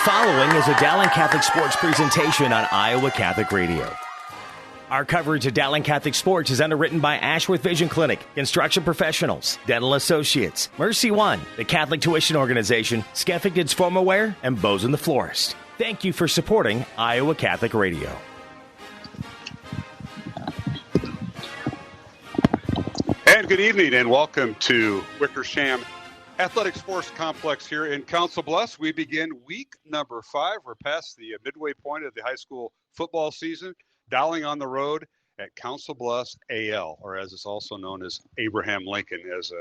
following is a Dowling Catholic Sports presentation on Iowa Catholic Radio. Our coverage of Dowling Catholic Sports is underwritten by Ashworth Vision Clinic, Construction Professionals, Dental Associates, Mercy One, the Catholic Tuition Organization, Skeffington's Foamaware, and Bozen the Florist. Thank you for supporting Iowa Catholic Radio. And good evening and welcome to Wickersham Athletic Sports Complex here in Council Bluffs. We begin week number 5. We're past the midway point of the high school football season. Dowling on the road at Council Bluffs AL, or as it's also known as Abraham Lincoln, as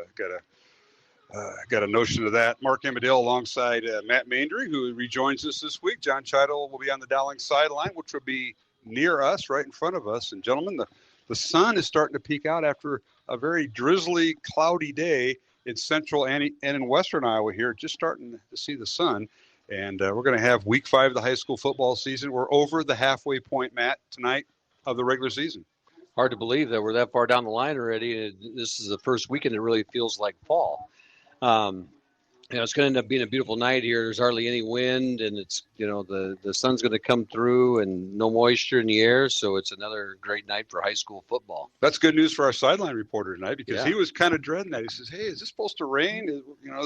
got a notion of that. Mark Amadale alongside Matt Maindry, who rejoins us this week. John Chido will be on the Dowling sideline, which will be near us, right in front of us. And gentlemen, the sun is starting to peek out after a very drizzly, cloudy day in central and in western Iowa here, just starting to see the sun. And we're going to have week 5 of the high school football season. We're over the halfway point, Matt, tonight of the regular season. Hard to believe that we're that far down the line already. This is the first weekend that really feels like fall. It's going to end up being a beautiful night here. There's hardly any wind, and it's, the sun's going to come through and no moisture in the air. So it's another great night for high school football. That's good news for our sideline reporter tonight because he was kind of dreading that. He says, "Hey, is this supposed to rain? Is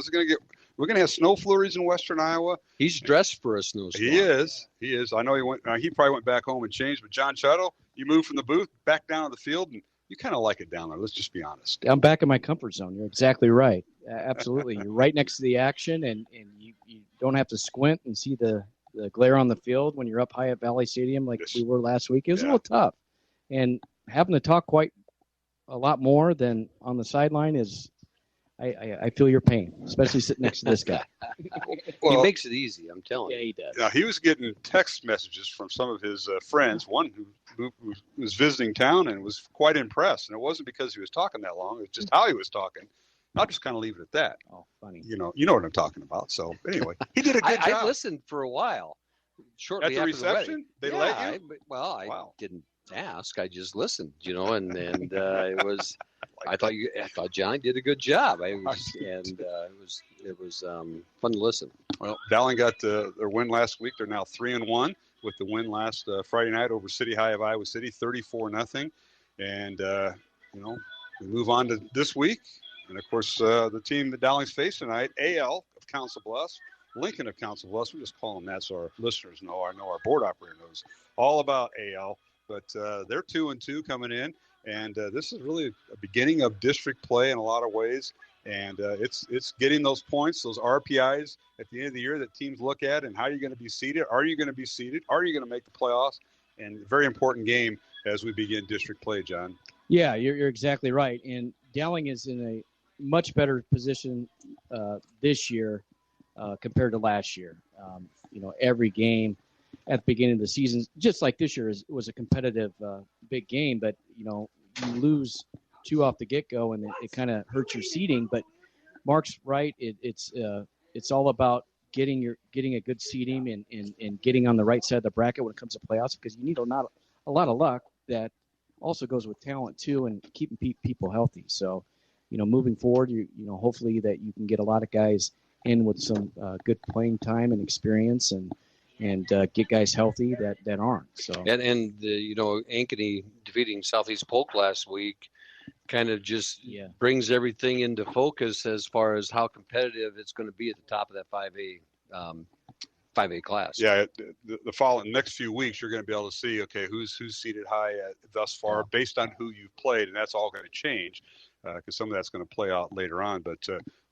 it going to get? We're going to have snow flurries in western Iowa." He's dressed for a snowstorm. He is. I know he went. He probably went back home and changed. But John Chido, you moved from the booth back down to the field, and you kind of like it down there. Let's just be honest. I'm back in my comfort zone. You're exactly right. Absolutely. You're right next to the action, and you don't have to squint and see the glare on the field when you're up high at Valley Stadium like we were last week. It was a little tough. And having to talk quite a lot more than on the sideline is I feel your pain, especially sitting next to this guy. Well, he makes it easy, I'm telling you. Yeah, he does. Now, he was getting text messages from some of his friends, one who was visiting town and was quite impressed. And it wasn't because he was talking that long. It was just how he was talking. I'll just kind of leave it at that. Oh, funny. You know what I'm talking about. So, anyway, he did a good job. I listened for a a shortly at the after reception. The they let you? I didn't ask. I just listened, and it was. I thought John did a good job. It was fun to listen. Well, Dowling got their win last week. They're now 3-1 with the win last Friday night over City High of Iowa City, 34-0. And we move on to this week. And, of course, the team that Dowling's facing tonight, AL of Council Bluffs, Lincoln of Council Bluffs. We just call them that so our listeners know. I know our board operator knows all about AL. But they're 2-2 coming in. And this is really a beginning of district play in a lot of ways. And it's getting those points, those RPIs at the end of the year that teams look at and how you're going to be seeded. Are you going to be seeded? Are you going to make the playoffs? And very important game as we begin district play, John. Yeah, you're exactly right. And Dowling is in a much better position this year compared to last year. Every game at the beginning of the season, just like this year, was a competitive big game. But, you lose 2 off the get-go, and it kind of hurts your seeding. But Mark's right. It's all about getting a good seeding and getting on the right side of the bracket when it comes to playoffs, because you need a lot of luck. That also goes with talent too, and keeping people healthy. So, moving forward, hopefully that you can get a lot of guys in with some good playing time and experience, and get guys healthy that aren't. So Ankeny defeating Southeast Polk last week kind of just brings everything into focus as far as how competitive it's going to be at the top of that 5A class. Yeah, the following next few weeks, you're going to be able to see, okay, who's seated high thus far based on who you've played, and that's all going to change because some of that's going to play out later on. But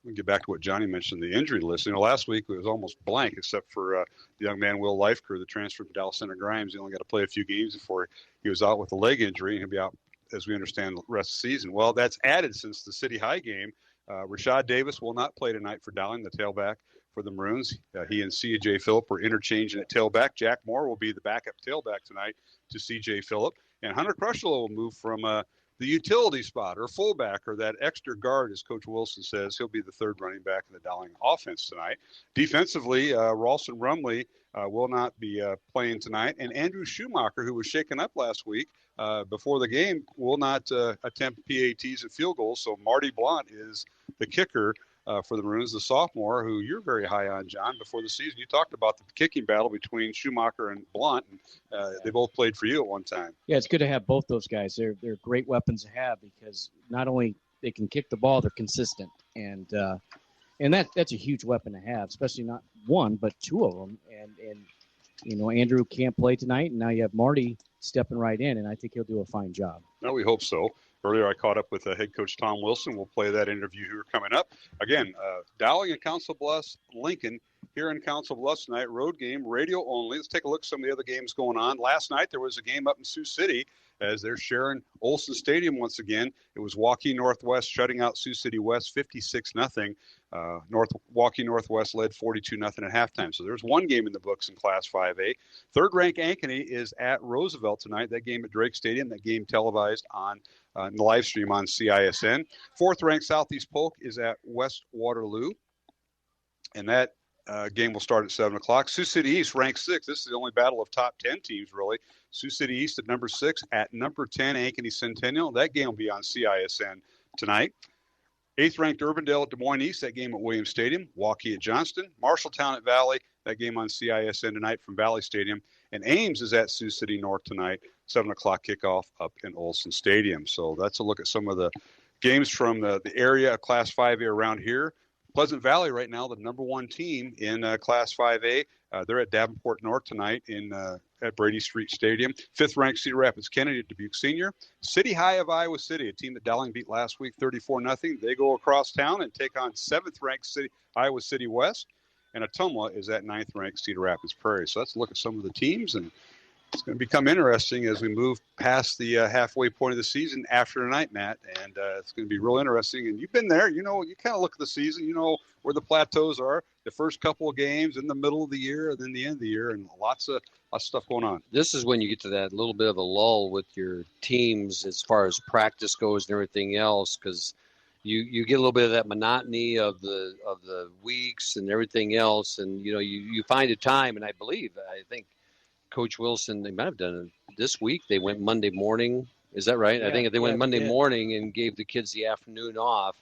we can get back to what Johnny mentioned, the injury list. Last week it was almost blank except for the young man, Will Lifeker, the transfer from Dallas Center Grimes. He only got to play a few games before he was out with a leg injury, and he'll be out, as we understand, the rest of the season. Well, that's added since the City High game. Rashad Davis will not play tonight for Dowling, the tailback for the Maroons. He and C.J. Phillip were interchanging at tailback. Jack Moore will be the backup tailback tonight to C.J. Phillip. And Hunter Crushlow will move from the utility spot or fullback or that extra guard, as Coach Wilson says. He'll be the third running back in the Dowling offense tonight. Defensively, Ralston Rumley will not be playing tonight. And Andrew Schumacher, who was shaken up last week before the game, will not attempt PATs and field goals. So Marty Blount is the kicker for the Maroons, the sophomore, who you're very high on, John, before the season. You talked about the kicking battle between Schumacher and Blunt. And, they both played for you at one time. Yeah, it's good to have both those guys. They're great weapons to have because not only they can kick the ball, they're consistent. And that's a huge weapon to have, especially not one, but two of them. And Andrew can't play tonight, and now you have Marty stepping right in, and I think he'll do a fine job. No, we hope so. Earlier, I caught up with head coach Tom Wilson. We'll play that interview here coming up. Again, Dowling and Council Bluffs, Lincoln here in Council Bluffs tonight. Road game, radio only. Let's take a look at some of the other games going on. Last night, there was a game up in Sioux City as they're sharing Olson Stadium once again. It was Waukee Northwest shutting out Sioux City West 56-0. Waukee Northwest led 42-0 at halftime. So there's one game in the books in Class 5A. Third-ranked Ankeny is at Roosevelt tonight. That game at Drake Stadium. That game televised on the live stream on CISN. Fourth-ranked Southeast Polk is at West Waterloo. And that game will start at 7 o'clock. Sioux City East ranked 6th. This is the only battle of top 10 teams, really. Sioux City East at number 6. At number 10, Ankeny Centennial. That game will be on CISN tonight. 8th-ranked Urbandale at Des Moines East. That game at Williams Stadium. Waukee at Johnston. Marshalltown at Valley. That game on CISN tonight from Valley Stadium. And Ames is at Sioux City North tonight. 7 o'clock kickoff up in Olson Stadium. So that's a look at some of the games from the area of Class 5A around here. Pleasant Valley right now, the number one team in Class 5A. They're at Davenport North tonight at Brady Street Stadium. 5th-ranked Cedar Rapids Kennedy at Dubuque Senior. City High of Iowa City, a team that Dowling beat last week 34-0. They go across town and take on 7th-ranked Iowa City West. And Ottumwa is at 9th-ranked Cedar Rapids Prairie. So let's look at some of the teams, and it's going to become interesting as we move past the halfway point of the season after tonight, Matt. And it's going to be real interesting. And you've been there. You kind of look at the season. You know where the plateaus are, the first couple of games in the middle of the year and then the end of the year, and lots of stuff going on. This is when you get to that little bit of a lull with your teams as far as practice goes and everything else, because you get a little bit of that monotony of the weeks and everything else. And, you find a time, and I think Coach Wilson, they might have done it this week. They went Monday morning. Is that right? Yeah, I think they went Monday morning and gave the kids the afternoon off.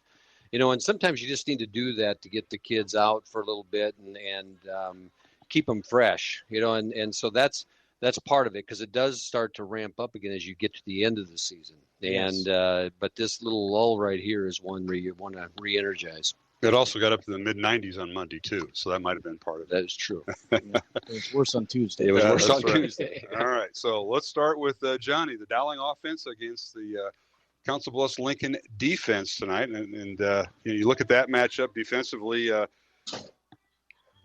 And sometimes you just need to do that to get the kids out for a little bit and keep them fresh, and so that's part of it, because it does start to ramp up again as you get to the end of the season. Yes. And but this little lull right here is one where you want to re-energize. It also got up to the mid-90s on Monday, too, so that might have been part of it. That is true. It was worse on Tuesday. It was worse on Tuesday. All right, so let's start with Johnny, the Dowling offense against the Council Bluffs Lincoln defense tonight. And you look at that matchup defensively,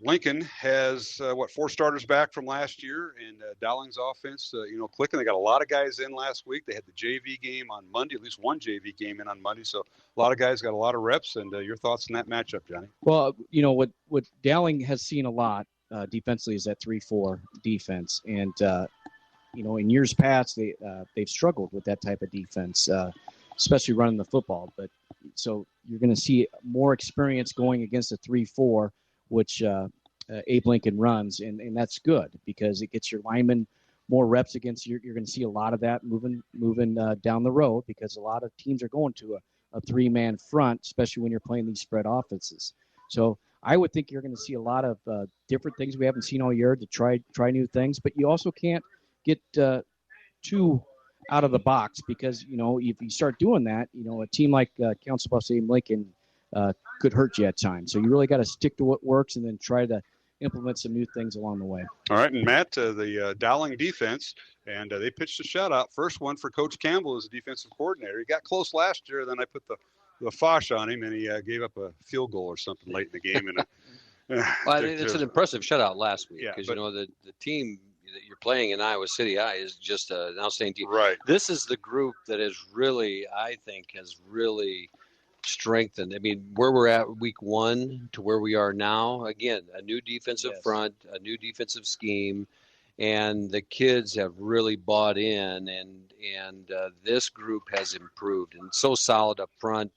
Lincoln has, 4 starters back from last year, and Dowling's offense, clicking. They got a lot of guys in last week. They had the JV game on Monday, at least one JV game in on Monday. So a lot of guys got a lot of reps. And your thoughts on that matchup, Johnny? Well, what Dowling has seen a lot defensively is that 3-4 defense. And, in years past, they've struggled with that type of defense, especially running the football. But so you're going to see more experience going against a 3-4, which Abe Lincoln runs, and that's good because it gets your linemen more reps against. You're going to see a lot of that moving down the road, because a lot of teams are going to a 3-man front, especially when you're playing these spread offenses. So I would think you're going to see a lot of different things we haven't seen all year to try new things, but you also can't get too out of the box, because if you start doing that, a team like Council Bluffs Abe Lincoln could hurt you at times. So you really got to stick to what works and then try to implement some new things along the way. All right, and Matt, the Dowling defense, and they pitched a shutout. First one for Coach Campbell as a defensive coordinator. He got close last year, then I put the Fosh on him, and he gave up a field goal or something late in the game. Well, it's an impressive shutout last week, because the team that you're playing in Iowa City High is just an outstanding team. Right. This is the group that is really, I think, has really strengthened. I mean, where we're at week 1 to where we are now, again, a new defensive front, a new defensive scheme, and the kids have really bought in, and this group has improved and so solid up front.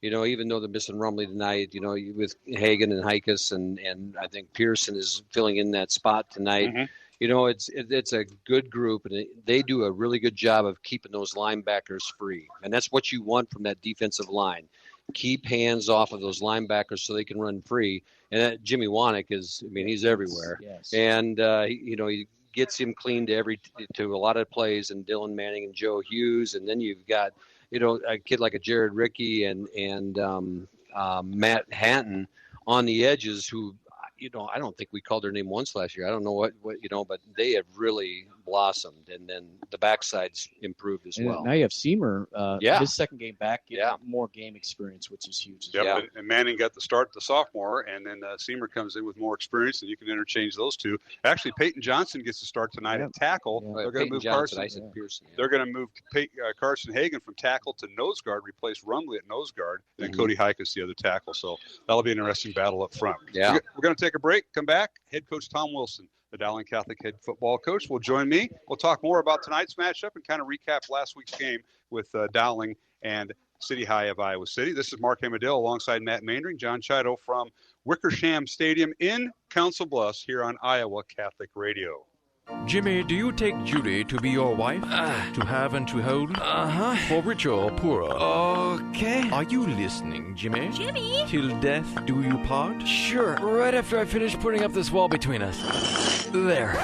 Even though they're missing Rumley tonight, with Hagan and Hikus, and I think Pearson is filling in that spot tonight. Mm-hmm. It's a good group, and they do a really good job of keeping those linebackers free, and that's what you want from that defensive line. keep hands off of those linebackers so they can run free. And that Jimmy Wanek he's everywhere. Yes. And, he gets him clean to a lot of plays, and Dylan Manning and Joe Hughes. And then you've got, a kid like a Jared Rickey and Matt Hatton on the edges who, I don't think we called their name once last year. I don't know what but they have really blossomed, and then the backside's improved as well. Now you have Seymour, his second game back, more game experience, which is huge. Yep, and Manning got the start, the sophomore, and then Seymour comes in with more experience, and you can interchange those two. Actually, Peyton Johnson gets to start tonight at tackle. Yeah. They're going to move Carson. Pearson, They're going to move Carson Hagan from tackle to nose guard, replace Rumley at nose guard, and Cody Hikus the other tackle. So that'll be an interesting battle up front. Yeah. We're going to take a break. Come back. Head coach Tom Wilson, the Dowling Catholic head football coach, will join me. We'll talk more about tonight's matchup and kind of recap last week's game with Dowling and City High of Iowa City. This is Mark Amadale alongside Matt Mandring, John Chido from Wickersham Stadium in Council Bluffs here on Iowa Catholic Radio. Jimmy, do you take Judy to be your wife? To have and to hold? Uh-huh. For richer or poorer? Okay. Are you listening, Jimmy? Jimmy! Till death do you part? Sure, right after I finish putting up this wall between us. There.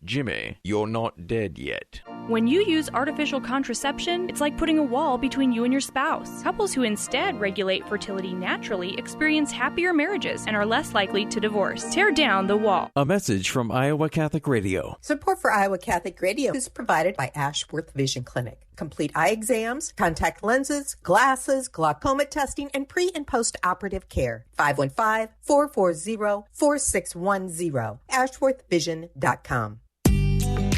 Jimmy, you're not dead yet. When you use artificial contraception, it's like putting a wall between you and your spouse. Couples who instead regulate fertility naturally experience happier marriages and are less likely to divorce. Tear down the wall. A message from Iowa Catholic Radio. Support for Iowa Catholic Radio is provided by Ashworth Vision Clinic. Complete eye exams, contact lenses, glasses, glaucoma testing, and pre- and post-operative care. 515-440-4610. AshworthVision.com.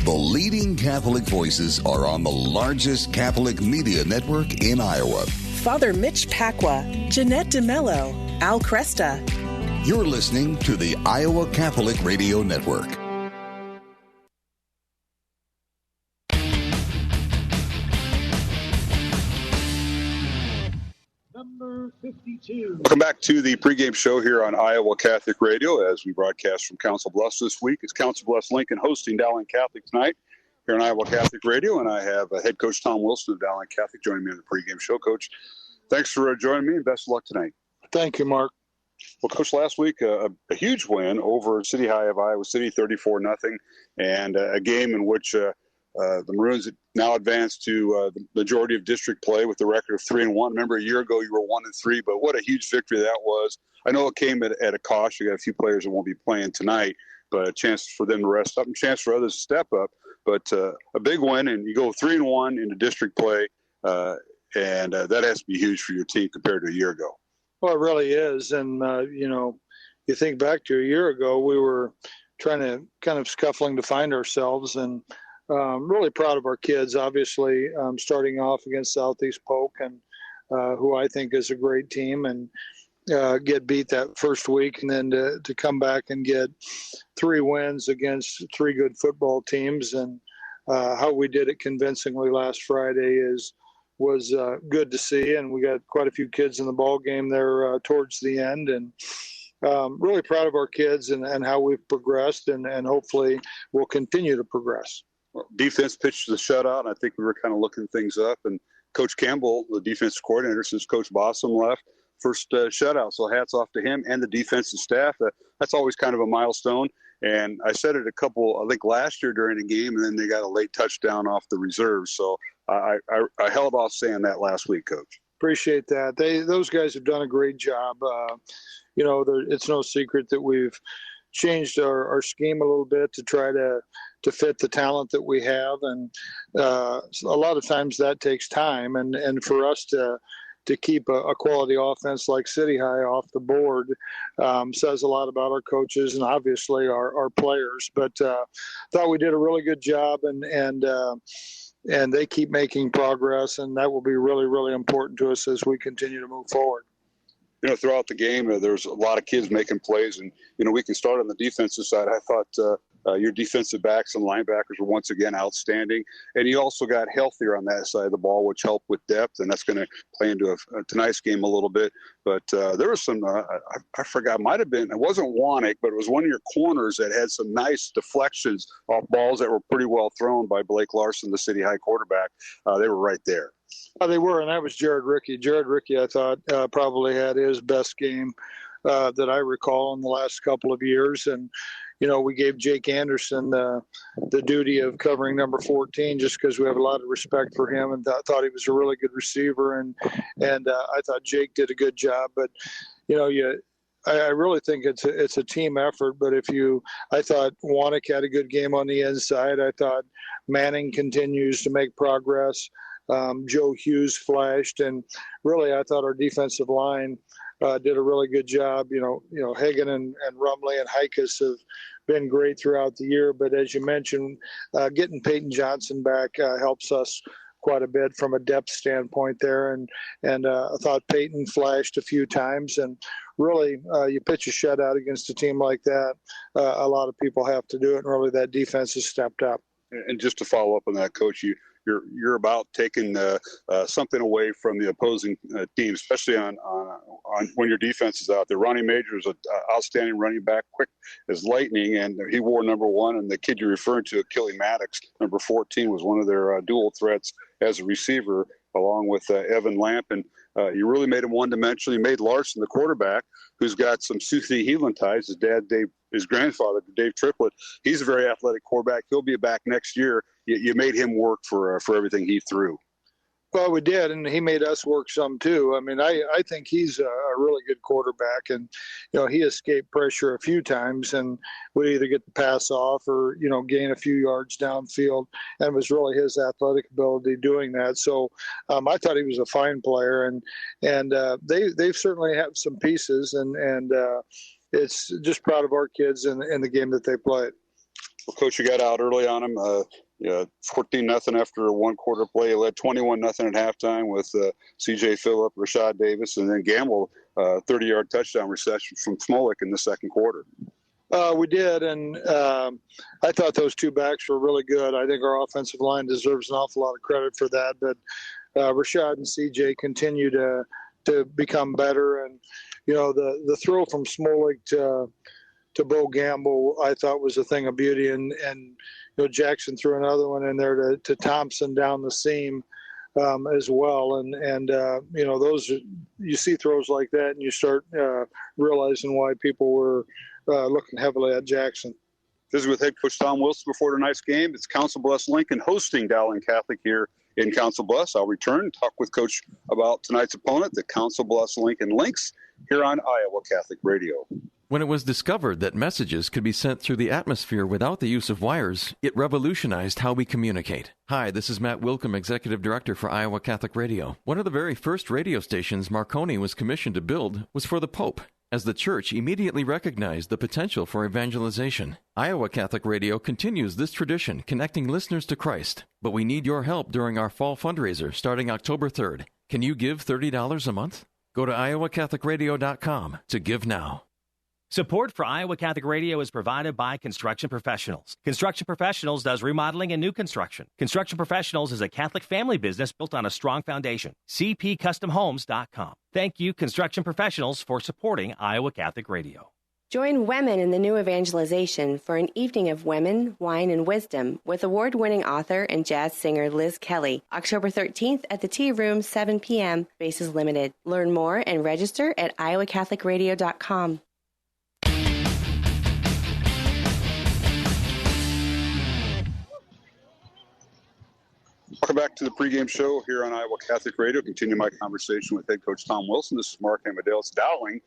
The leading Catholic voices are on the largest Catholic media network in Iowa. Father Mitch Pacwa, Jeanette DeMello, Al Cresta. You're listening to the Iowa Catholic Radio Network. Number 52. Welcome back to the pregame show here on Iowa Catholic Radio as we broadcast from Council Bluffs this week. It's Council Bluffs Lincoln hosting Dowling Catholic tonight here on Iowa Catholic Radio, and I have head coach Tom Wilson of Dowling Catholic joining me on the pregame show. Coach, thanks for joining me, and best of luck tonight. Thank you, Mark. Well, Coach, last week a huge win over City High of Iowa City, 34-0, and a game in which the Maroons now advanced to the majority of district play with the record of 3-1. Remember, a year ago you were 1-3, but what a huge victory that was. I know it came at a cost. You got a few players that won't be playing tonight, but a chance for them to rest up and a chance for others to step up. But a big win, and you go 3-1 into district play, and that has to be huge for your team compared to a year ago. Well, it really is. And, you think back to a year ago, we were trying to kind of scuffling to find ourselves, and really proud of our kids, obviously, starting off against Southeast Polk, and who I think is a great team, and get beat that first week, and then to come back and get 3 wins against 3 good football teams, and how we did it convincingly last Friday was good to see, and we got quite a few kids in the ball game there towards the end, and really proud of our kids and how we've progressed, and hopefully we'll continue to progress. Well, defense pitched the shutout, and I think we were kind of looking things up. And Coach Campbell, the defensive coordinator, since Coach Bossum left, first shutout. So hats off to him and the defensive staff. That's always kind of a milestone. And I said it I think last year during the game, and then they got a late touchdown off the reserves. So I held off saying that last week, Coach. Appreciate that. Those guys have done a great job. It's no secret that we've changed our scheme a little bit to try to fit the talent that we have, and a lot of times that takes time, and for us to keep a quality offense like City High off the board says a lot about our coaches and obviously our players. But thought we did a really good job, and they keep making progress, and that will be really, really important to us as we continue to move forward. Throughout the game, there's a lot of kids making plays, and we can start on the defensive side. I thought Your defensive backs and linebackers were once again outstanding. And you also got healthier on that side of the ball, which helped with depth. And that's going to play into tonight's game a little bit. But there was some, I forgot, might have been, it wasn't Wannick, but it was one of your corners that had some nice deflections off balls that were pretty well thrown by Blake Larson, the City High quarterback. They were right there. They were, and that was Jared Rickey. Jared Rickey, I thought, probably had his best game that I recall in the last couple of years. And, we gave Jake Anderson the duty of covering number 14 just because we have a lot of respect for him and thought he was a really good receiver. And I thought Jake did a good job. But, I really think it's a team effort. But I thought Wannick had a good game on the inside. I thought Manning continues to make progress. Joe Hughes flashed, and really I thought our defensive line did a really good job. Hagen and Rumley and Heikus have been great throughout the year, but as you mentioned, getting Peyton Johnson back helps us quite a bit from a depth standpoint there. And I thought Peyton flashed a few times, and really you pitch a shutout against a team like that. A lot of people have to do it, and really that defense has stepped up. And just to follow up on that, Coach, you're about taking something away from the opposing team, especially on when your defense is out there. Ronnie Major is an outstanding running back, quick as lightning, and he wore number 1. And the kid you're referring to, Achille Maddox, number 14, was one of their dual threats as a receiver, along with Evan Lamp. And you really made him one-dimensional. You made Larson, the quarterback, who's got some Sufi Heelan ties. His grandfather, Dave Triplett, he's a very athletic quarterback. He'll be back next year. You made him work for everything he threw. Well, we did, and he made us work some too. I mean, I think he's a really good quarterback, and he escaped pressure a few times and would either get the pass off or gain a few yards downfield, and it was really his athletic ability doing that. So I thought he was a fine player, and they've certainly have some pieces, and it's just proud of our kids in the game that they played. Well, Coach, you got out early on him. 14-0 after a one-quarter play. He led 21-0 at halftime with C.J. Phillip, Rashad Davis, and then Gamble 30-yard touchdown reception from Smolik in the second quarter. We did, and I thought those two backs were really good. I think our offensive line deserves an awful lot of credit for that. But Rashad and C.J. continue to become better, and the throw from Smolik to Bo Gamble, I thought was a thing of beauty, and Jackson threw another one in there to Thompson down the seam as well, and those you see throws like that, and you start realizing why people were looking heavily at Jackson. This is with head coach Tom Wilson before tonight's game. It's Council Bluffs Lincoln hosting Dowling Catholic here in Council Bluffs. I'll return and talk with Coach about tonight's opponent, the Council Bluffs Lincoln Lynx, here on Iowa Catholic Radio. When it was discovered that messages could be sent through the atmosphere without the use of wires, it revolutionized how we communicate. Hi, this is Matt Wilkham, Executive Director for Iowa Catholic Radio. One of the very first radio stations Marconi was commissioned to build was for the Pope, as the Church immediately recognized the potential for evangelization. Iowa Catholic Radio continues this tradition, connecting listeners to Christ. But we need your help during our fall fundraiser starting October 3rd. Can you give $30 a month? Go to iowacatholicradio.com to give now. Support for Iowa Catholic Radio is provided by Construction Professionals. Construction Professionals does remodeling and new construction. Construction Professionals is a Catholic family business built on a strong foundation. CPCustomHomes.com. Thank you, Construction Professionals, for supporting Iowa Catholic Radio. Join women in the new evangelization for an evening of women, wine, and wisdom with award-winning author and jazz singer Liz Kelly, October 13th at the Tea Room, 7 p.m. Spaces limited. Learn more and register at iowacatholicradio.com. Welcome back to the pregame show here on Iowa Catholic Radio. Continue my conversation with head coach Tom Wilson. This is Mark Amadale. It's Dowling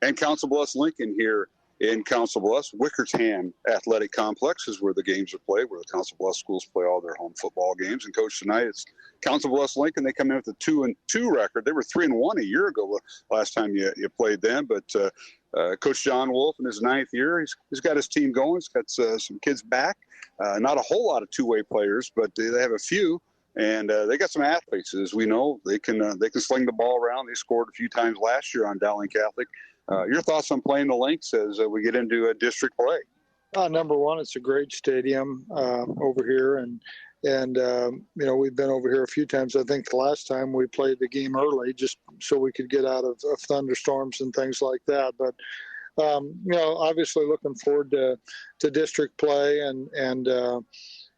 and Council Bluffs Lincoln here in Council Bluffs. Wickersham Athletic Complex is where the games are played, where the Council Bluffs schools play all their home football games. And Coach, tonight it's Council Bluffs Lincoln. They come in with a 2-2 record. They were 3-1 a year ago last time you played them. But Coach John Wolf in his 9th year, he's got his team going. He's got some kids back. Not a whole lot of two-way players, but they have a few. And they got some athletes, as we know. They can sling the ball around. They scored a few times last year on Dowling Catholic. Your thoughts on playing the Lynx as we get into district play? Number one, it's a great stadium over here, and we've been over here a few times. I think the last time we played the game early just so we could get out of thunderstorms and things like that. But obviously looking forward to district play and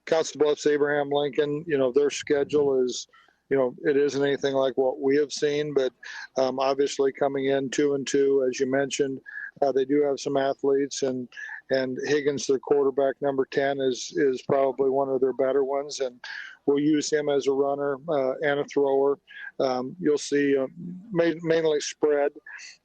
Council Bluffs, Abraham Lincoln. Their schedule is, it isn't anything like what we have seen, but obviously coming in 2-2, as you mentioned, they do have some athletes, and Higgins, their quarterback, number 10, is probably one of their better ones, and we'll use him as a runner and a thrower. You'll see mainly spread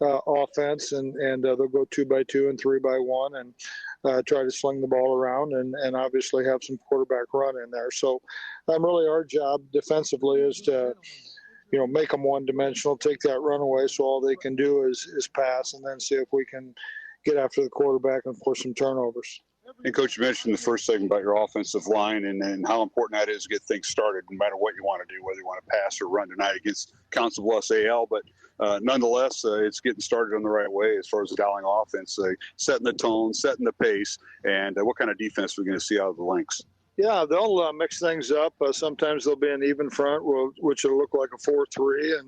offense, and they'll go 2x2 and 3x1 and try to sling the ball around and obviously have some quarterback run in there. So really our job defensively is to make them one-dimensional, take that run away, so all they can do is pass, and then see if we can get after the quarterback and force some turnovers. And, Coach, you mentioned in the first segment about your offensive line and how important that is to get things started no matter what you want to do, whether you want to pass or run tonight against Council Bluffs AL. But nonetheless, it's getting started on the right way as far as the Dowling offense, setting the tone, setting the pace, and what kind of defense we're going to see out of the Lynx. Yeah, they'll mix things up. Sometimes they'll be an even front, which will look like a 4-3,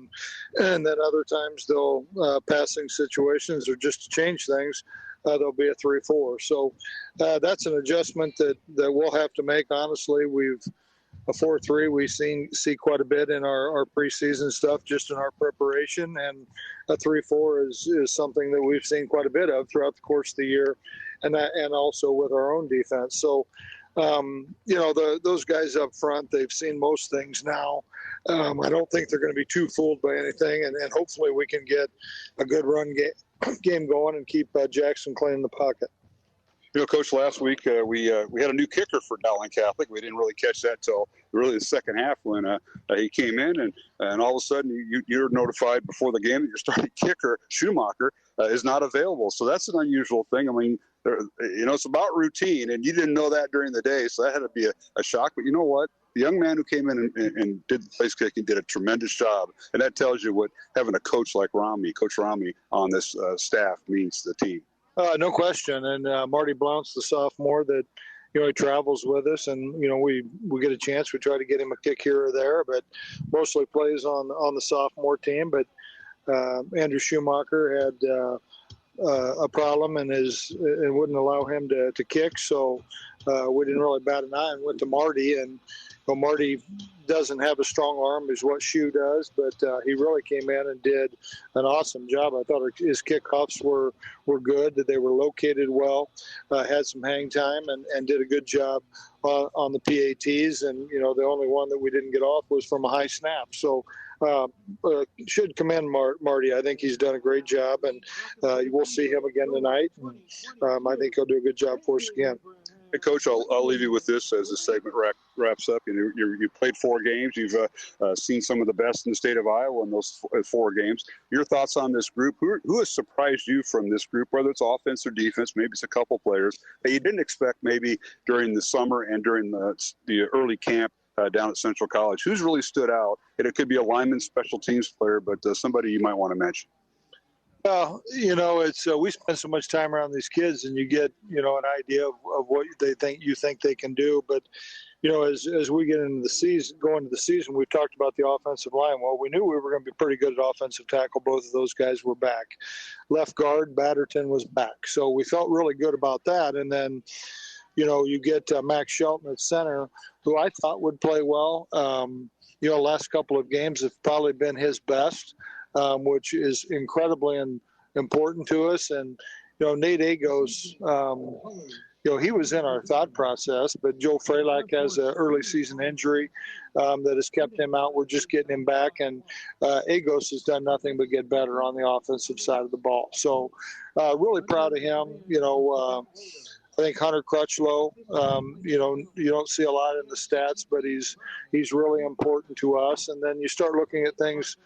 and then other times they'll passing situations or just to change things, there'll be a 3-4. So that's an adjustment that we'll have to make. Honestly, a 4-3 we see quite a bit in our preseason stuff, just in our preparation, and a 3-4 is something that we've seen quite a bit of throughout the course of the year, and also with our own defense. So. Those guys up front, they've seen most things now. I don't think they're going to be too fooled by anything, and hopefully we can get a good run game going and keep Jackson clean in the pocket. Coach, last week we had a new kicker for Dowling Catholic. We didn't really catch that till really the second half when he came in, and all of a sudden you're notified before the game that your starting kicker, Schumacher, is not available. So that's an unusual thing. I mean, it's about routine, and you didn't know that during the day, so that had to be a shock. But you know what? The young man who came in and did the place kicking did a tremendous job, and that tells you what having a coach like Coach Romney, on this staff means to the team. No question. And Marty Blount's the sophomore that, he travels with us, and, we get a chance. We try to get him a kick here or there, but mostly plays on the sophomore team. But Andrew Schumacher had a problem and wouldn't allow him to kick. So we didn't really bat an eye and went to Marty. And Marty doesn't have a strong arm as what Shu does, but he really came in and did an awesome job. I thought his kickoffs were good, that they were located well, had some hang time, and did a good job on the PATs. And, the only one that we didn't get off was from a high snap. So should commend Marty. I think he's done a great job, and we'll see him again tonight. I think he'll do a good job for us again. Hey, Coach, I'll leave you with this as this segment wraps up. You played 4 games. You've seen some of the best in the state of Iowa in those 4 games. Your thoughts on this group? Who has surprised you from this group, whether it's offense or defense? Maybe it's a couple players that you didn't expect maybe during the summer and during the early camp down at Central College. Who's really stood out? And it could be a lineman, special teams player, but somebody you might want to mention. Well, it's we spend so much time around these kids, and you get an idea of what you think they can do. But as we get into the season, we've talked about the offensive line. Well, we knew we were going to be pretty good at offensive tackle. Both of those guys were back. Left guard, Batterton was back, so we felt really good about that. And then you get Max Shelton at center, who I thought would play well. Last couple of games have probably been his best. Which is incredibly important to us. And, Nate Agos, he was in our thought process, but Joe Fralak has an early season injury that has kept him out. We're just getting him back, and Agos has done nothing but get better on the offensive side of the ball. So really proud of him. I think Hunter Crutchlow, you don't see a lot in the stats, but he's really important to us. And then you start looking at things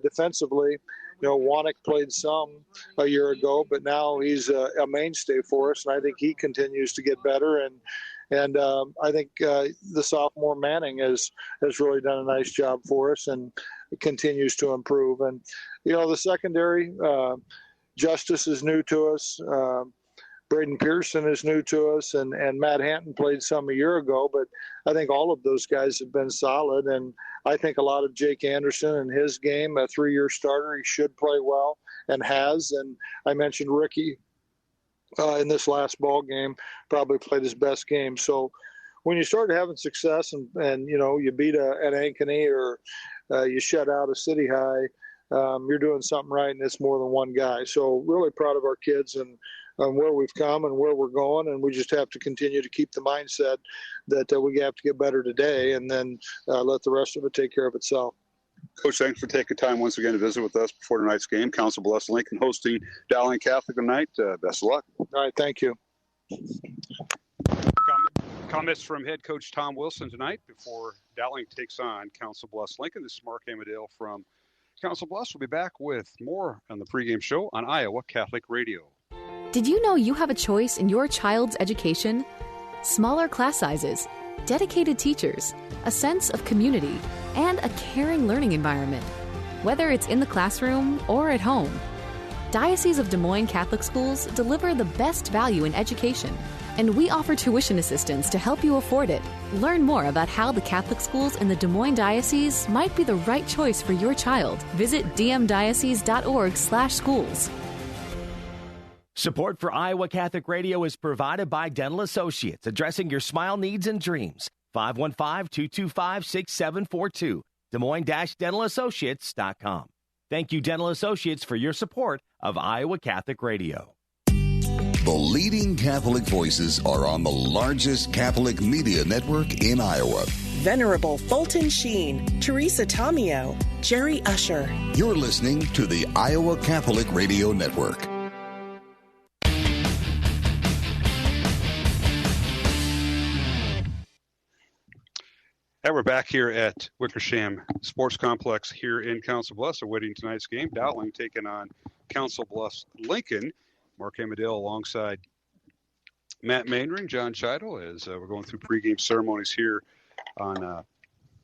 defensively. Wannick played some a year ago, but now he's a mainstay for us, and I think he continues to get better. And I think the sophomore Manning has really done a nice job for us and continues to improve. And the secondary, Justice is new to us. Braden Pearson is new to us, and Matt Hanton played some a year ago, but I think all of those guys have been solid, and I think a lot of Jake Anderson and his game, a 3-year starter, he should play well and has. And I mentioned Ricky in this last ball game, probably played his best game. So when you start having success and you beat an Ankeny or you shut out a City High, you're doing something right, and it's more than one guy. So really proud of our kids and where we've come and where we're going, and we just have to continue to keep the mindset that we have to get better today, and then let the rest of it take care of itself. Coach, thanks for taking time once again to visit with us before tonight's game. Council Bluffs Lincoln hosting Dowling Catholic tonight. Best of luck. All right, thank you. Comments from head coach Tom Wilson tonight before Dowling takes on Council Bluffs Lincoln. This is Mark Amadale from Council Bluffs. We'll be back with more on the pregame show on Iowa Catholic Radio. Did you know you have a choice in your child's education? Smaller class sizes, dedicated teachers, a sense of community, and a caring learning environment. Whether it's in the classroom or at home, Diocese of Des Moines Catholic Schools deliver the best value in education, and we offer tuition assistance to help you afford it. Learn more about how the Catholic schools in the Des Moines Diocese might be the right choice for your child. Visit dmdiocese.org/schools. Support for Iowa Catholic Radio is provided by Dental Associates, addressing your smile needs and dreams. 515-225-6742. Des Moines-DentalAssociates.com. Thank you, Dental Associates, for your support of Iowa Catholic Radio. The leading Catholic voices are on the largest Catholic media network in Iowa. Venerable Fulton Sheen, Theresa Tomeo, Jerry Usher. You're listening to the Iowa Catholic Radio Network. And we're back here at Wickersham Sports Complex here in Council Bluffs, awaiting tonight's game. Dowling taking on Council Bluffs Lincoln. Mark Amadale alongside Matt Mainring, John Scheidel, as we're going through pregame ceremonies here on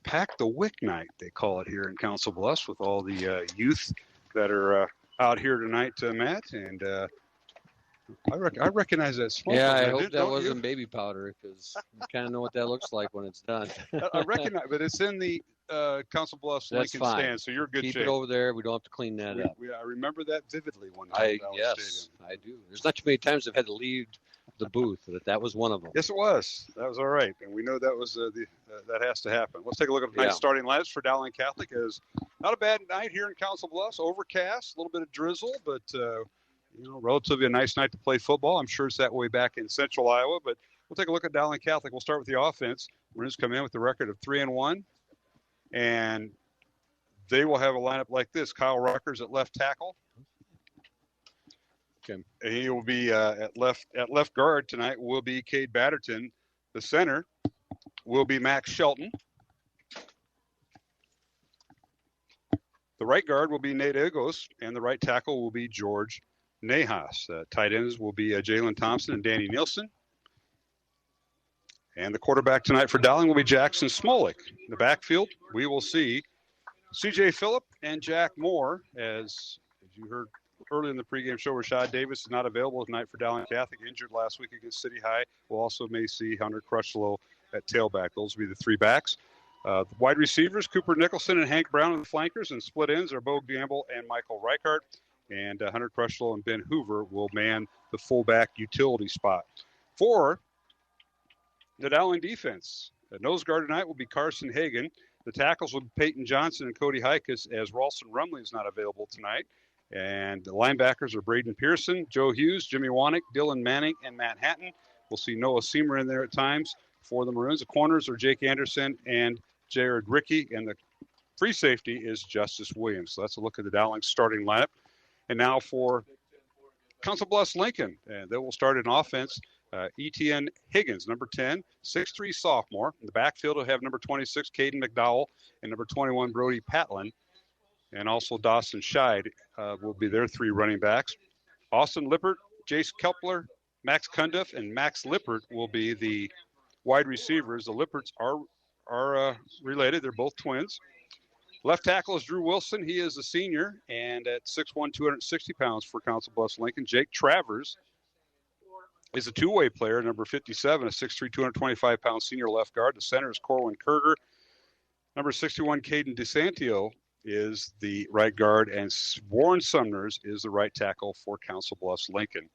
Pack the Wick Night, they call it here in Council Bluffs, with all the youth that are out here tonight, Matt. And I recognize that smoke. Yeah, I hope that wasn't baby powder, because you kind of know what that looks like when it's done. I recognize, but it's in the Council Bluffs Lincoln stand, so you're in good shape. Keep it over there. We don't have to clean that up. I remember that vividly one time. Yes, I do. There's not too many times I've had to leave the booth, but that was one of them. Yes, it was. That was all right, and we know that was that has to happen. Let's take a look at tonight's starting lineups for Dowling Catholic. Is not a bad night here in Council Bluffs. Overcast, a little bit of drizzle, but relatively a nice night to play football. I'm sure it's that way back in Central Iowa, but we'll take a look at Dowling Catholic. We'll start with the offense. Maroons come in with the record of 3-1, and they will have a lineup like this: Kyle Ruckers at left tackle. Okay. He will be at left guard tonight. Will be Cade Batterton. The center will be Max Shelton. The right guard will be Nate Egos, and the right tackle will be George Nahas. Tight ends will be Jalen Thompson and Danny Nielsen. And the quarterback tonight for Dowling will be Jackson Smolik. In the backfield, we will see C.J. Phillip and Jack Moore. As you heard early in the pregame show, Rashad Davis is not available tonight for Dowling Catholic, injured last week against City High. We'll also may see Hunter Crutchlow at tailback. Those will be the three backs. The wide receivers, Cooper Nicholson and Hank Brown on the flankers, and split ends are Bo Gamble and Michael Reichart. And Hunter Crutchlow and Ben Hoover will man the fullback utility spot. For the Dowling defense, the nose guard tonight will be Carson Hagan. The tackles will be Peyton Johnson and Cody Hikas, as Ralston Rumley is not available tonight. And the linebackers are Braden Pearson, Joe Hughes, Jimmy Wanick, Dylan Manning, and Matt Hatton. We'll see Noah Seamer in there at times for the Maroons. The corners are Jake Anderson and Jared Rickey, and the free safety is Justice Williams. So that's a look at the Dowling starting lineup. And now for Council Bluffs Lincoln, and they will start an offense. Etienne Higgins, number 10, 6'3" sophomore. In the backfield, will have number 26, Caden McDowell, and number 21, Brody Patlin. And also Dawson Scheid will be their three running backs. Austin Lippert, Jace Kepler, Max Cundiff, and Max Lippert will be the wide receivers. The Lipperts are related. They're both twins. Left tackle is Drew Wilson. He is a senior, and at 6'1", 260 pounds for Council Bluffs Lincoln. Jake Travers is a two-way player, number 57, a 6'3", 225-pound senior left guard. The center is Corwin Kerger. Number 61, Caden DeSantio, is the right guard, and Warren Sumners is the right tackle for Council Bluffs Lincoln.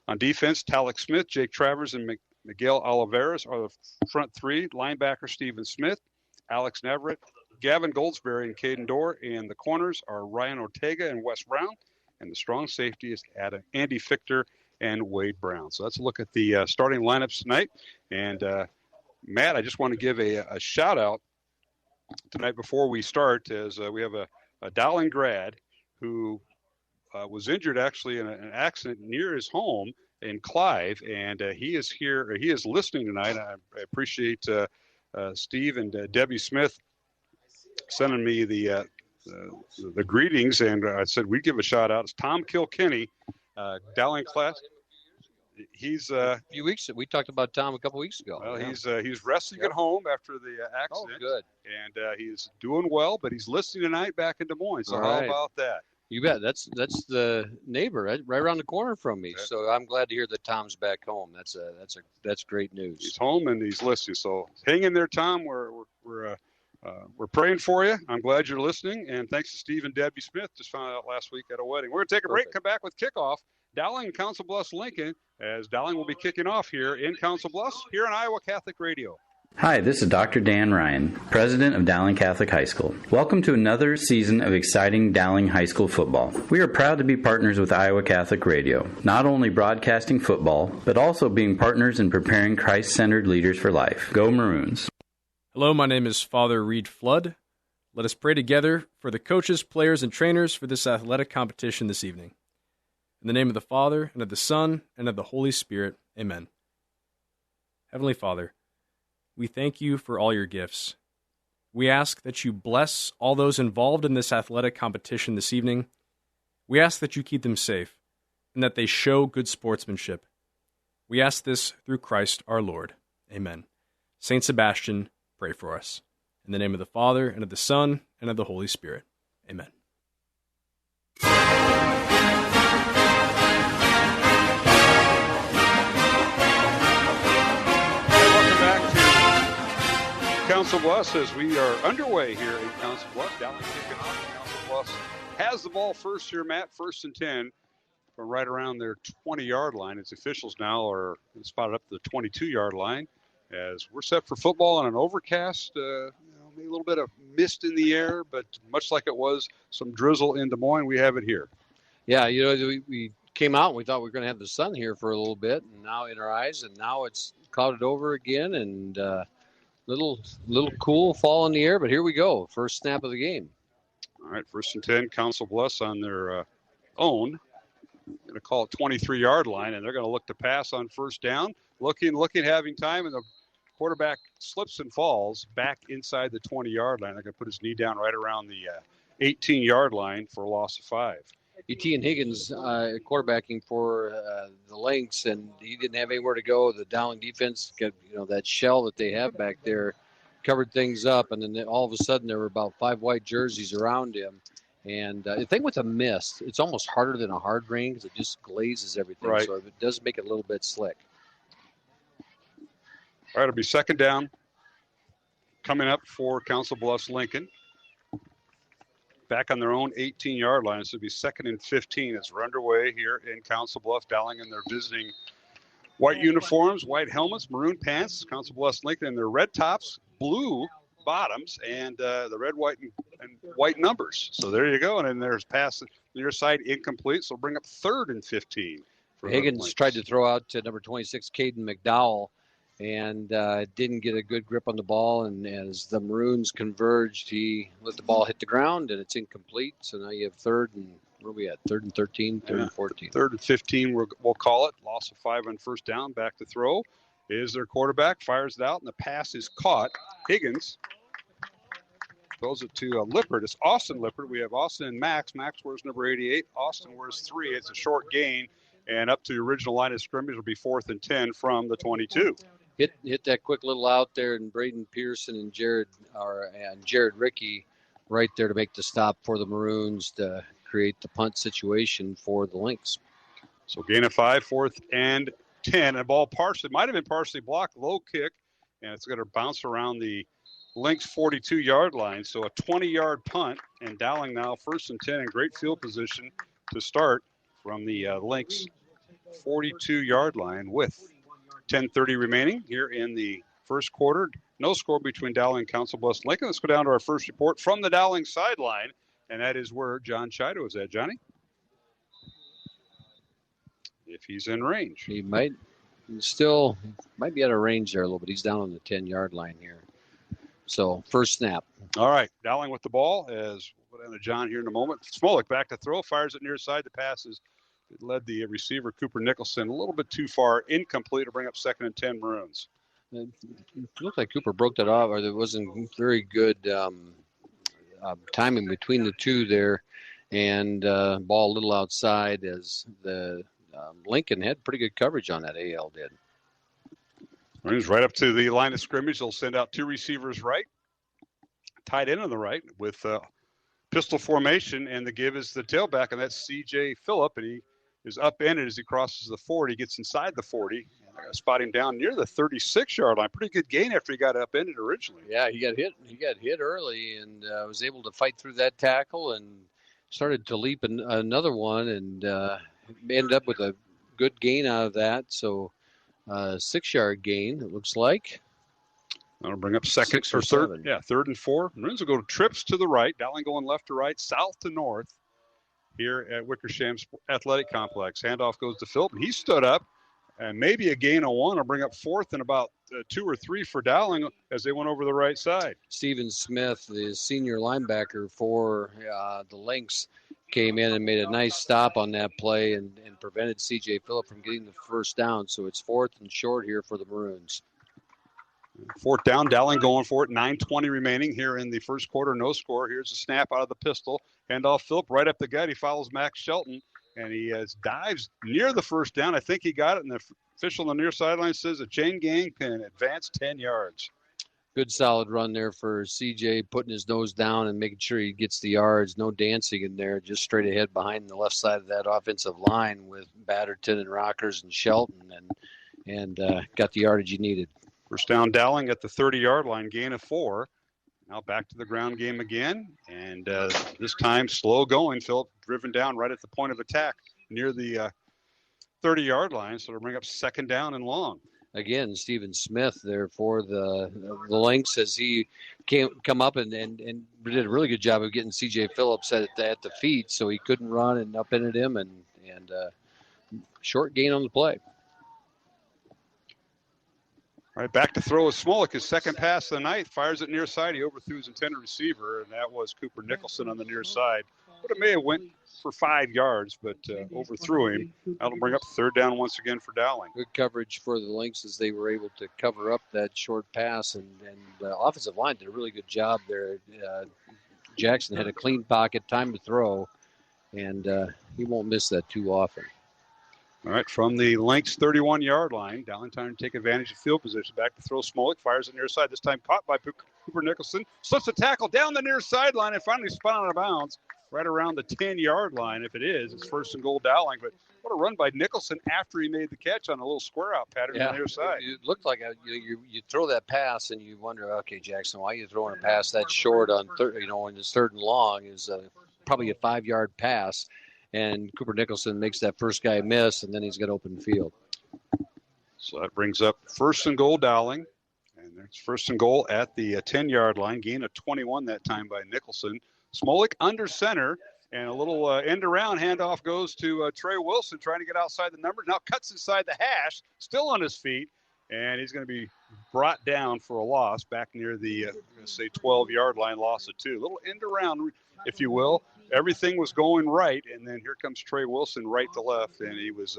On defense, Talek Smith, Jake Travers, and Miguel Oliveras are the front three. Linebacker Stephen Smith, Alex Navarrete, Gavin Goldsberry, and Caden Dorr. And the corners are Ryan Ortega and Wes Brown. And the strong safety is Andy Fichter and Wade Brown. So let's look at the starting lineups tonight. And Matt, I just want to give a shout out tonight before we start, as we have a Dowling grad who was injured actually in an accident near his home in Clive, and he is here. He is listening tonight. I appreciate Steve and Debbie Smith sending me the greetings, and I said we'd give a shout out. It's Tom Kilkenny, Dowling class. He's a few weeks. We talked about Tom a couple weeks ago. Well, he's resting at home after the accident. Oh, good. And he's doing well, but he's listening tonight back in Des Moines. So how about that? You bet. That's the neighbor right around the corner from me. So I'm glad to hear that Tom's back home. That's great news. He's home and he's listening. So hang in there, Tom. We're praying for you. I'm glad you're listening. And thanks to Steve and Debbie Smith. Just found out last week at a wedding. We're going to take a break, come back with kickoff. Dowling and Council Bluffs Lincoln, as Dowling will be kicking off here in Council Bluffs, here on Iowa Catholic Radio. Hi, this is Dr. Dan Ryan, president of Dowling Catholic High School. Welcome to another season of exciting Dowling High School football. We are proud to be partners with Iowa Catholic Radio, not only broadcasting football, but also being partners in preparing Christ-centered leaders for life. Go Maroons! Hello, my name is Father Reed Flood. Let us pray together for the coaches, players, and trainers for this athletic competition this evening. In the name of the Father, and of the Son, and of the Holy Spirit, amen. Heavenly Father, we thank you for all your gifts. We ask that you bless all those involved in this athletic competition this evening. We ask that you keep them safe, and that they show good sportsmanship. We ask this through Christ our Lord. Amen. Saint Sebastian, pray for us. In the name of the Father, and of the Son, and of the Holy Spirit. Amen. Council Bluffs, as we are underway here in Council Bluffs. Dowling kicking off. Council Bluffs has the ball first here, Matt. 1st and 10 from right around their 20-yard line. Its officials now are spotted up to the 22-yard line as we're set for football on an overcast. Maybe a little bit of mist in the air, but much like it was some drizzle in Des Moines, we have it here. Yeah, we came out and we thought we were going to have the sun here for a little bit, and now in our eyes, and now it's clouded over again, and little cool fall in the air, but here we go. First snap of the game. All right, 1st and 10, Council Bluffs on their own. Going to call it 23-yard line, and they're going to look to pass on 1st down. Looking, having time, and the quarterback slips and falls back inside the 20-yard line. They're going to put his knee down right around the 18-yard line for a loss of 5. Etienne Higgins quarterbacking for the Lynx, and he didn't have anywhere to go. The Dowling defense got, that shell that they have back there, covered things up, and then all of a sudden there were about 5 white jerseys around him. And the thing with a mist, it's almost harder than a hard rain because it just glazes everything. Right. So it does make it a little bit slick. All right, it'll be 2nd down coming up for Council Bluffs Lincoln. Back on their own 18-yard line. This will be 2nd and 15 as we're underway here in Council Bluffs. Dowling in their visiting white uniforms, white helmets, maroon pants. Council Bluffs Lincoln in their red tops, blue bottoms, and the red, white, and white numbers. So there you go. And then there's pass near side incomplete. So bring up 3rd and 15. Higgins tried to throw out to number 26, Caden McDowell, and didn't get a good grip on the ball. And as the Maroons converged, he let the ball hit the ground, and it's incomplete. So now you have 3rd and, where are we at? 3rd and 13, 3rd and 14. 3rd and 15, we'll call it. Loss of 5 on 1st down. Back to throw is their quarterback. Fires it out, and the pass is caught. Higgins throws it to Lippert. It's Austin Lippert. We have Austin and Max. Max wears number 88. Austin wears 3. It's a short gain, and up to the original line of scrimmage will be 4th and 10 from the 22. Hit that quick little out there, and Braden Pearson and Jared Rickey right there to make the stop for the Maroons to create the punt situation for the Lynx. So gain of 5, 4th and 10. And the ball might have been partially blocked, low kick, and it's going to bounce around the Lynx 42-yard line. So a 20-yard punt, and Dowling now 1st and 10 in great field position to start from the Lynx 42-yard line with 10:30 remaining here in the first quarter. No score between Dowling and Council Bluffs Lincoln. Let's go down to our first report from the Dowling sideline, and that is where John Chido is at. Johnny? If he's in range. He might be out of range there a little bit. He's down on the 10-yard line here. So, first snap. All right, Dowling with the ball as we'll go down to John here in a moment. Smolik back to throw, fires it near side. The pass led the receiver, Cooper Nicholson, a little bit too far, incomplete to bring up 2nd and 10 Maroons. It looked like Cooper broke that off, or there wasn't very good timing between the two there, and ball a little outside as the Lincoln had pretty good coverage on that. AL did. Maroons right up to the line of scrimmage. They'll send out 2 receivers right, tight end on the right with pistol formation, and the give is the tailback, and that's C.J. Phillip, and he is upended as he crosses the 40, gets inside the 40. I got to spot him down near the 36-yard line. Pretty good gain after he got upended originally. Yeah, he got hit. He got hit early and was able to fight through that tackle and started to leap another one and ended up with a good gain out of that. So 6-yard gain, it looks like. That'll bring up second or third. 7. Yeah, 3rd and 4. Maroons will go to trips to the right. Dowling going left to right, south to north here at Wickersham Athletic Complex. Handoff goes to Phillip. He stood up, and maybe a gain of 1 will bring up 4th and about 2 or 3 for Dowling as they went over the right side. Stephen Smith, the senior linebacker for the Lynx, came in and made a nice stop on that play and prevented C.J. Phillip from getting the first down. So it's 4th and short here for the Maroons. 4th down, Dowling going for it. 9:20 remaining here in the first quarter. No score. Here's a snap out of the pistol. Handoff Phillip right up the gut. He follows Max Shelton, and he dives near the first down. I think he got it, and the official on the near sideline says a chain gang can advance 10 yards. Good solid run there for CJ, putting his nose down and making sure he gets the yards. No dancing in there, just straight ahead behind the left side of that offensive line with Batterton and Rockers and Shelton, and got the yardage he needed. First down, Dowling at the 30-yard line, gain of 4. Now back to the ground game again, and this time slow going. Phillip driven down right at the point of attack near the 30-yard line, so to bring up 2nd down and long. Again, Stephen Smith there for the Lynx as he come up and did a really good job of getting C.J. Phillips at the feet, so he couldn't run and upended him, and short gain on the play. All right, back to throw is Smolik. His second pass of the night, fires it near side. He overthrew his intended receiver, and that was Cooper Nicholson on the near side. But it may have went for 5 yards, but overthrew him. That'll bring up 3rd down once again for Dowling. Good coverage for the Lynx as they were able to cover up that short pass, and the offensive line did a really good job there. Jackson had a clean pocket, time to throw, and he won't miss that too often. All right, from the Lynx 31-yard line, Dowling trying to take advantage of field position. Back to throw Smolik, fires it near side. This time caught by Cooper Nicholson. Slips a tackle down the near sideline and finally spun out of bounds right around the 10-yard line. If it is, it's 1st and goal Dowling. But what a run by Nicholson after he made the catch on a little square-out pattern on the near side. It looked like you throw that pass and you wonder, okay, Jackson, why are you throwing a pass that short on when it's 3rd and long is probably a 5-yard pass. And Cooper Nicholson makes that first guy miss, and then he's got open field. So that brings up 1st and goal Dowling. And there's 1st and goal at the 10-yard line. Gain of 21 that time by Nicholson. Smolik under center, and a little end around handoff goes to Trey Wilson trying to get outside the numbers. Now cuts inside the hash, still on his feet, and he's going to be brought down for a loss back near the, 12-yard line, loss of 2. A little end around, if you will. Everything was going right, and then here comes Trey Wilson right to left, and he was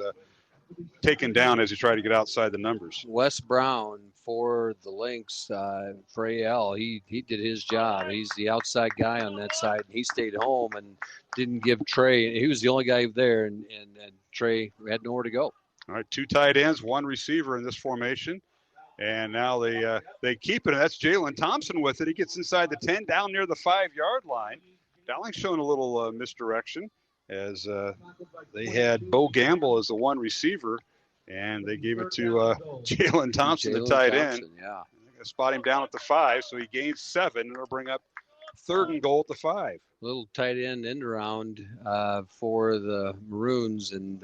taken down as he tried to get outside the numbers. Wes Brown for the Lynx, for AL, he did his job. He's the outside guy on that side, and he stayed home and didn't give Trey. He was the only guy there, and Trey had nowhere to go. All right, 2 tight ends, 1 receiver in this formation. And now they keep it, and that's Jalen Thompson with it. He gets inside the 10, down near the 5-yard line. Dowling showing a little misdirection as they had Bo Gamble as the 1 receiver, And they gave it to Jalen Thompson, the tight end. Yeah. They're going to spot him down at the 5, so he gains 7, and it'll bring up 3rd and goal at the 5. Little tight end around for the Maroons. And,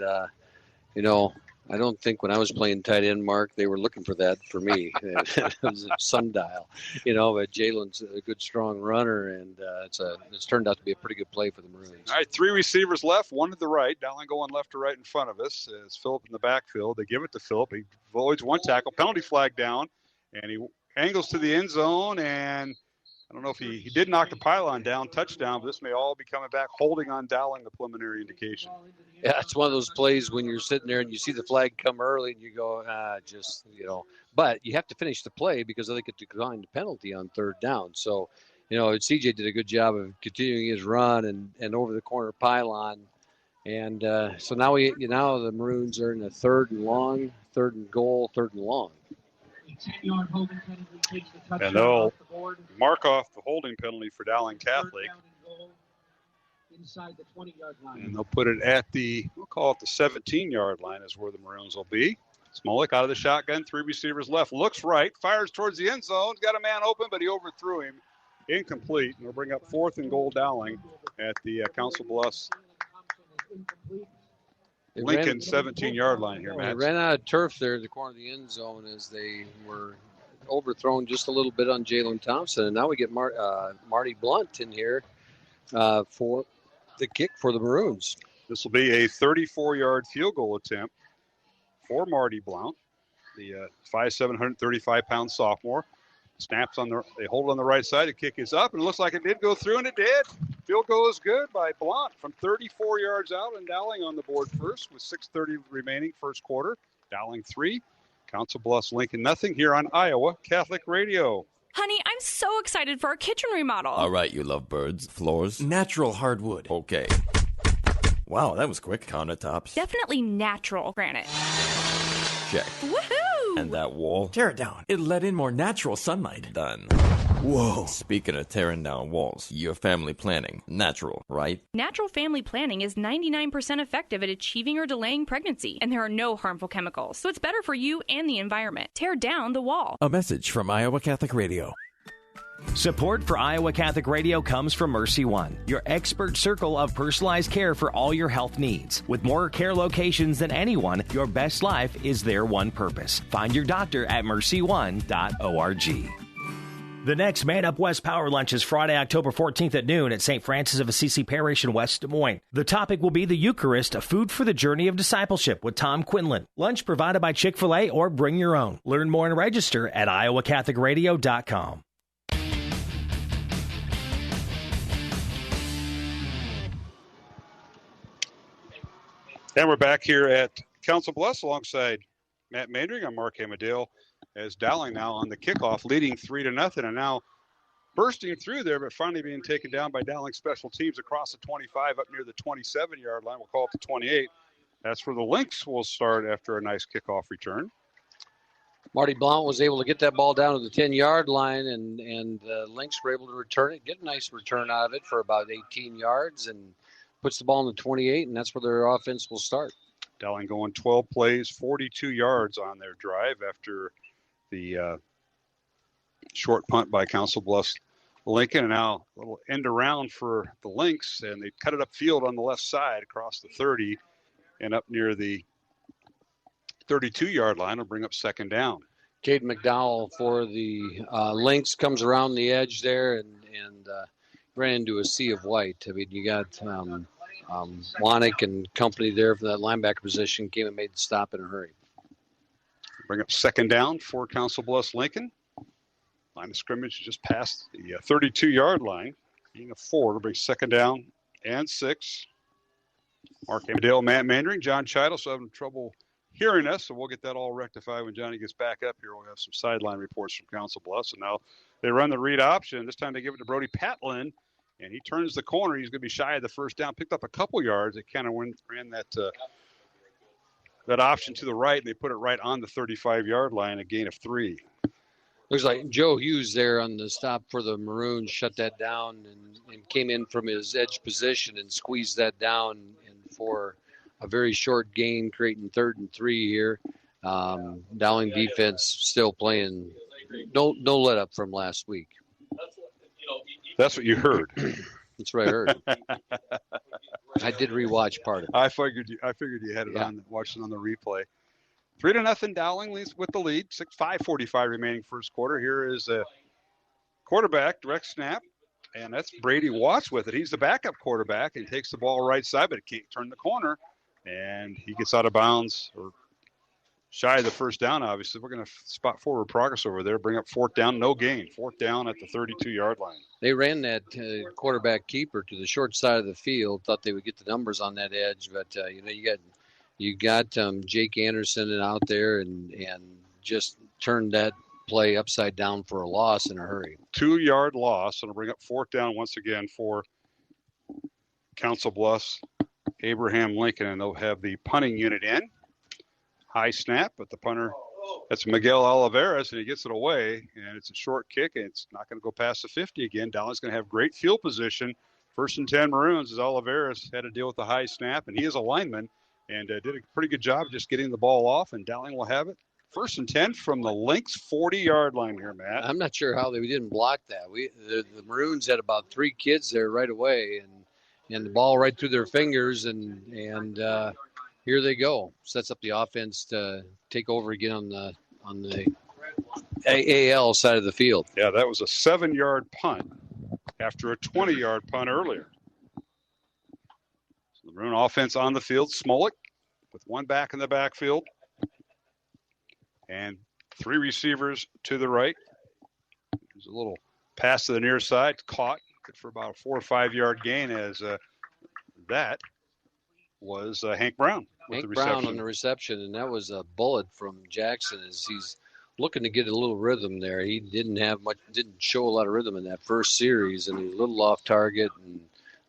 you know, I don't think when I was playing tight end, Mark, they were looking for that for me. It was a sundial, you know, but Jalen's a good, strong runner, and it's turned out to be a pretty good play for the Maroons. All right, 3 receivers left, 1 to the right. Dowling going left to right in front of us. It's Phillip in the backfield. They give it to Phillip. He avoids 1 tackle, penalty flag down, and he angles to the end zone, and I don't know if he did knock the pylon down, touchdown, but this may all be coming back, holding on Dowling, the preliminary indication. Yeah, it's one of those plays when you're sitting there and you see the flag come early and you go, just, you know. But you have to finish the play because they get to decline the penalty on 3rd down. So, you know, CJ did a good job of continuing his run and over the corner pylon. And so now the Maroons are in a 3rd and long, 3rd and goal, 3rd and long. And they'll mark off the holding penalty for Dowling Catholic. Inside the 20-yard line. And they'll put it at we'll call it the 17-yard line is where the Maroons will be. Smolik out of the shotgun, 3 receivers left, looks right, fires towards the end zone, got a man open, but he overthrew him. Incomplete. And we'll bring up 4th and goal Dowling at the Council Bluffs Lincoln 17-yard line here, Matt. They ran out of turf there at the corner of the end zone as they were overthrown just a little bit on Jalen Thompson. And now we get Marty Blunt in here for the kick for the Maroons. This will be a 34-yard field goal attempt for Marty Blount, the 5'7", 135-pound sophomore. Snaps they hold it on the right side. The kick is up, and it looks like it did go through, and it did. Field goal is good by Blount from 34 yards out, and Dowling on the board first with 6:30 remaining first quarter. Dowling 3, Council Bluffs Lincoln nothing here on Iowa Catholic Radio. Honey, I'm so excited for our kitchen remodel. All right, you love birds. Floors? Natural hardwood. Okay. Wow, that was quick. Countertops? Definitely natural granite. Check. Woohoo! And that wall? Tear it down. It let in more natural sunlight. Done. Whoa. Speaking of tearing down walls, your family planning. Natural, right? Natural family planning is 99% effective at achieving or delaying pregnancy, and there are no harmful chemicals, so it's better for you and the environment. Tear down the wall. A message from Iowa Catholic Radio. Support for Iowa Catholic Radio comes from Mercy One, your expert circle of personalized care for all your health needs. With more care locations than anyone, your best life is their one purpose. Find your doctor at mercy1.org. The next Man Up West Power Lunch is Friday, October 14th at noon at St. Francis of Assisi Parish in West Des Moines. The topic will be the Eucharist, a food for the journey of discipleship with Tom Quinlan. Lunch provided by Chick-fil-A or bring your own. Learn more and register at iowacatholicradio.com. And we're back here at Council Bluffs alongside Matt Mandring. I'm Mark Amadale as Dowling now on the kickoff, leading 3-0, and now bursting through there, but finally being taken down by Dowling special teams across the 25 up near the 27-yard line. We'll call it the 28. That's where the Lynx will start after a nice kickoff return. Marty Blount was able to get that ball down to the 10-yard line, and the Lynx were able to return it, get a nice return out of it for about 18 yards, and puts the ball in the 28, and that's where their offense will start. Dowling going 12 plays, 42 yards on their drive after the short punt by Council Bluffs Lincoln. And now a little end around for the Lynx, and they cut it upfield on the left side across the 30 and up near the 32-yard line will bring up second down. Cade McDowell for the Lynx comes around the edge there and ran into a sea of white. I mean, you got Wanik and company there from that linebacker position, came and made the stop in a hurry. Bring up second down for Council Bluffs Lincoln. Line of scrimmage just past the 32-yard line. Being a 4 to bring second down and 6. Mark Amadale, Matt Mandring, John Chido, so having trouble hearing us, so we'll get that all rectified when Johnny gets back up here. We'll have some sideline reports from Council Bluffs. And now they run the read option. This time they give it to Brody Patlin, and he turns the corner. He's going to be shy of the first down. Picked up a couple yards. They kind of ran that option to the right, and they put it right on the 35-yard line, a gain of 3. Looks like Joe Hughes there on the stop for the Maroons shut that down and came in from his edge position and squeezed that down and for a very short gain, creating 3rd and 3 here. Dowling defense still playing no let up from last week. That's what you heard. That's what I heard. I did rewatch part of it. I figured you had it on, watching on the replay. 3-0 Dowling leads with the lead. 5:45 remaining first quarter. Here is a quarterback, direct snap, and that's Brady Watts with it. He's the backup quarterback and takes the ball right side, but he can't turn the corner, and he gets out of bounds or shy of the first down, obviously. We're going to spot forward progress over there, bring up 4th down, no gain. 4th down at the 32-yard line. They ran that quarterback keeper to the short side of the field, thought they would get the numbers on that edge, but, you got Jake Anderson out there and just turned that play upside down for a loss in a hurry. 2-yard loss, and it'll bring up 4th down once again for Council Bluffs, Abraham Lincoln, and they'll have the punting unit in. High snap, but the punter, that's Miguel Oliveras, and he gets it away, and it's a short kick, and it's not going to go past the 50 again. Dowling's going to have great field position. 1st and 10 Maroons, as Oliveras had to deal with the high snap, and he is a lineman, and did a pretty good job just getting the ball off, and Dowling will have it. 1st and 10 from the Lynx 40-yard line here, Matt. I'm not sure how they didn't block that. The Maroons had about 3 kids there right away, and the ball right through their fingers, and here they go. Sets up the offense to take over again on the AAL side of the field. Yeah, that was a 7-yard punt after a 20-yard punt earlier. So the Maroon offense on the field. Smolik with 1 back in the backfield. And 3 receivers to the right. There's a little pass to the near side. Caught. Good for about a 4 or 5 yard gain as that was Hank Brown. Hank Brown on the reception, and that was a bullet from Jackson as he's looking to get a little rhythm there. He didn't show a lot of rhythm in that first series, and he was a little off target, and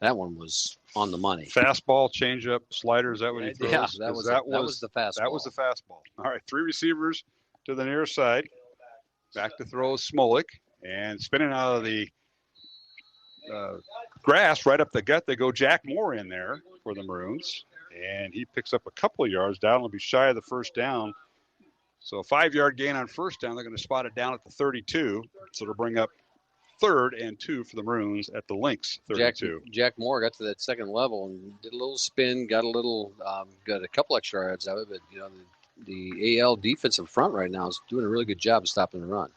that one was on the money. Fastball, changeup, slider, is that what he throws? Yeah, that was the fastball. That was the fastball. All right, 3 receivers to the near side. Back to throw Smolik, and spinning out of the grass right up the gut, they go Jack Moore in there for the Maroons. And he picks up a couple of yards. Down will be shy of the first down. So a 5-yard gain on first down. They're going to spot it down at the 32. So it'll bring up 3rd and 2 for the Maroons at the Lynx 32. Jack Moore got to that second level and did a little spin, got a couple extra yards out of it. The AL defensive front right now is doing a really good job of stopping the run.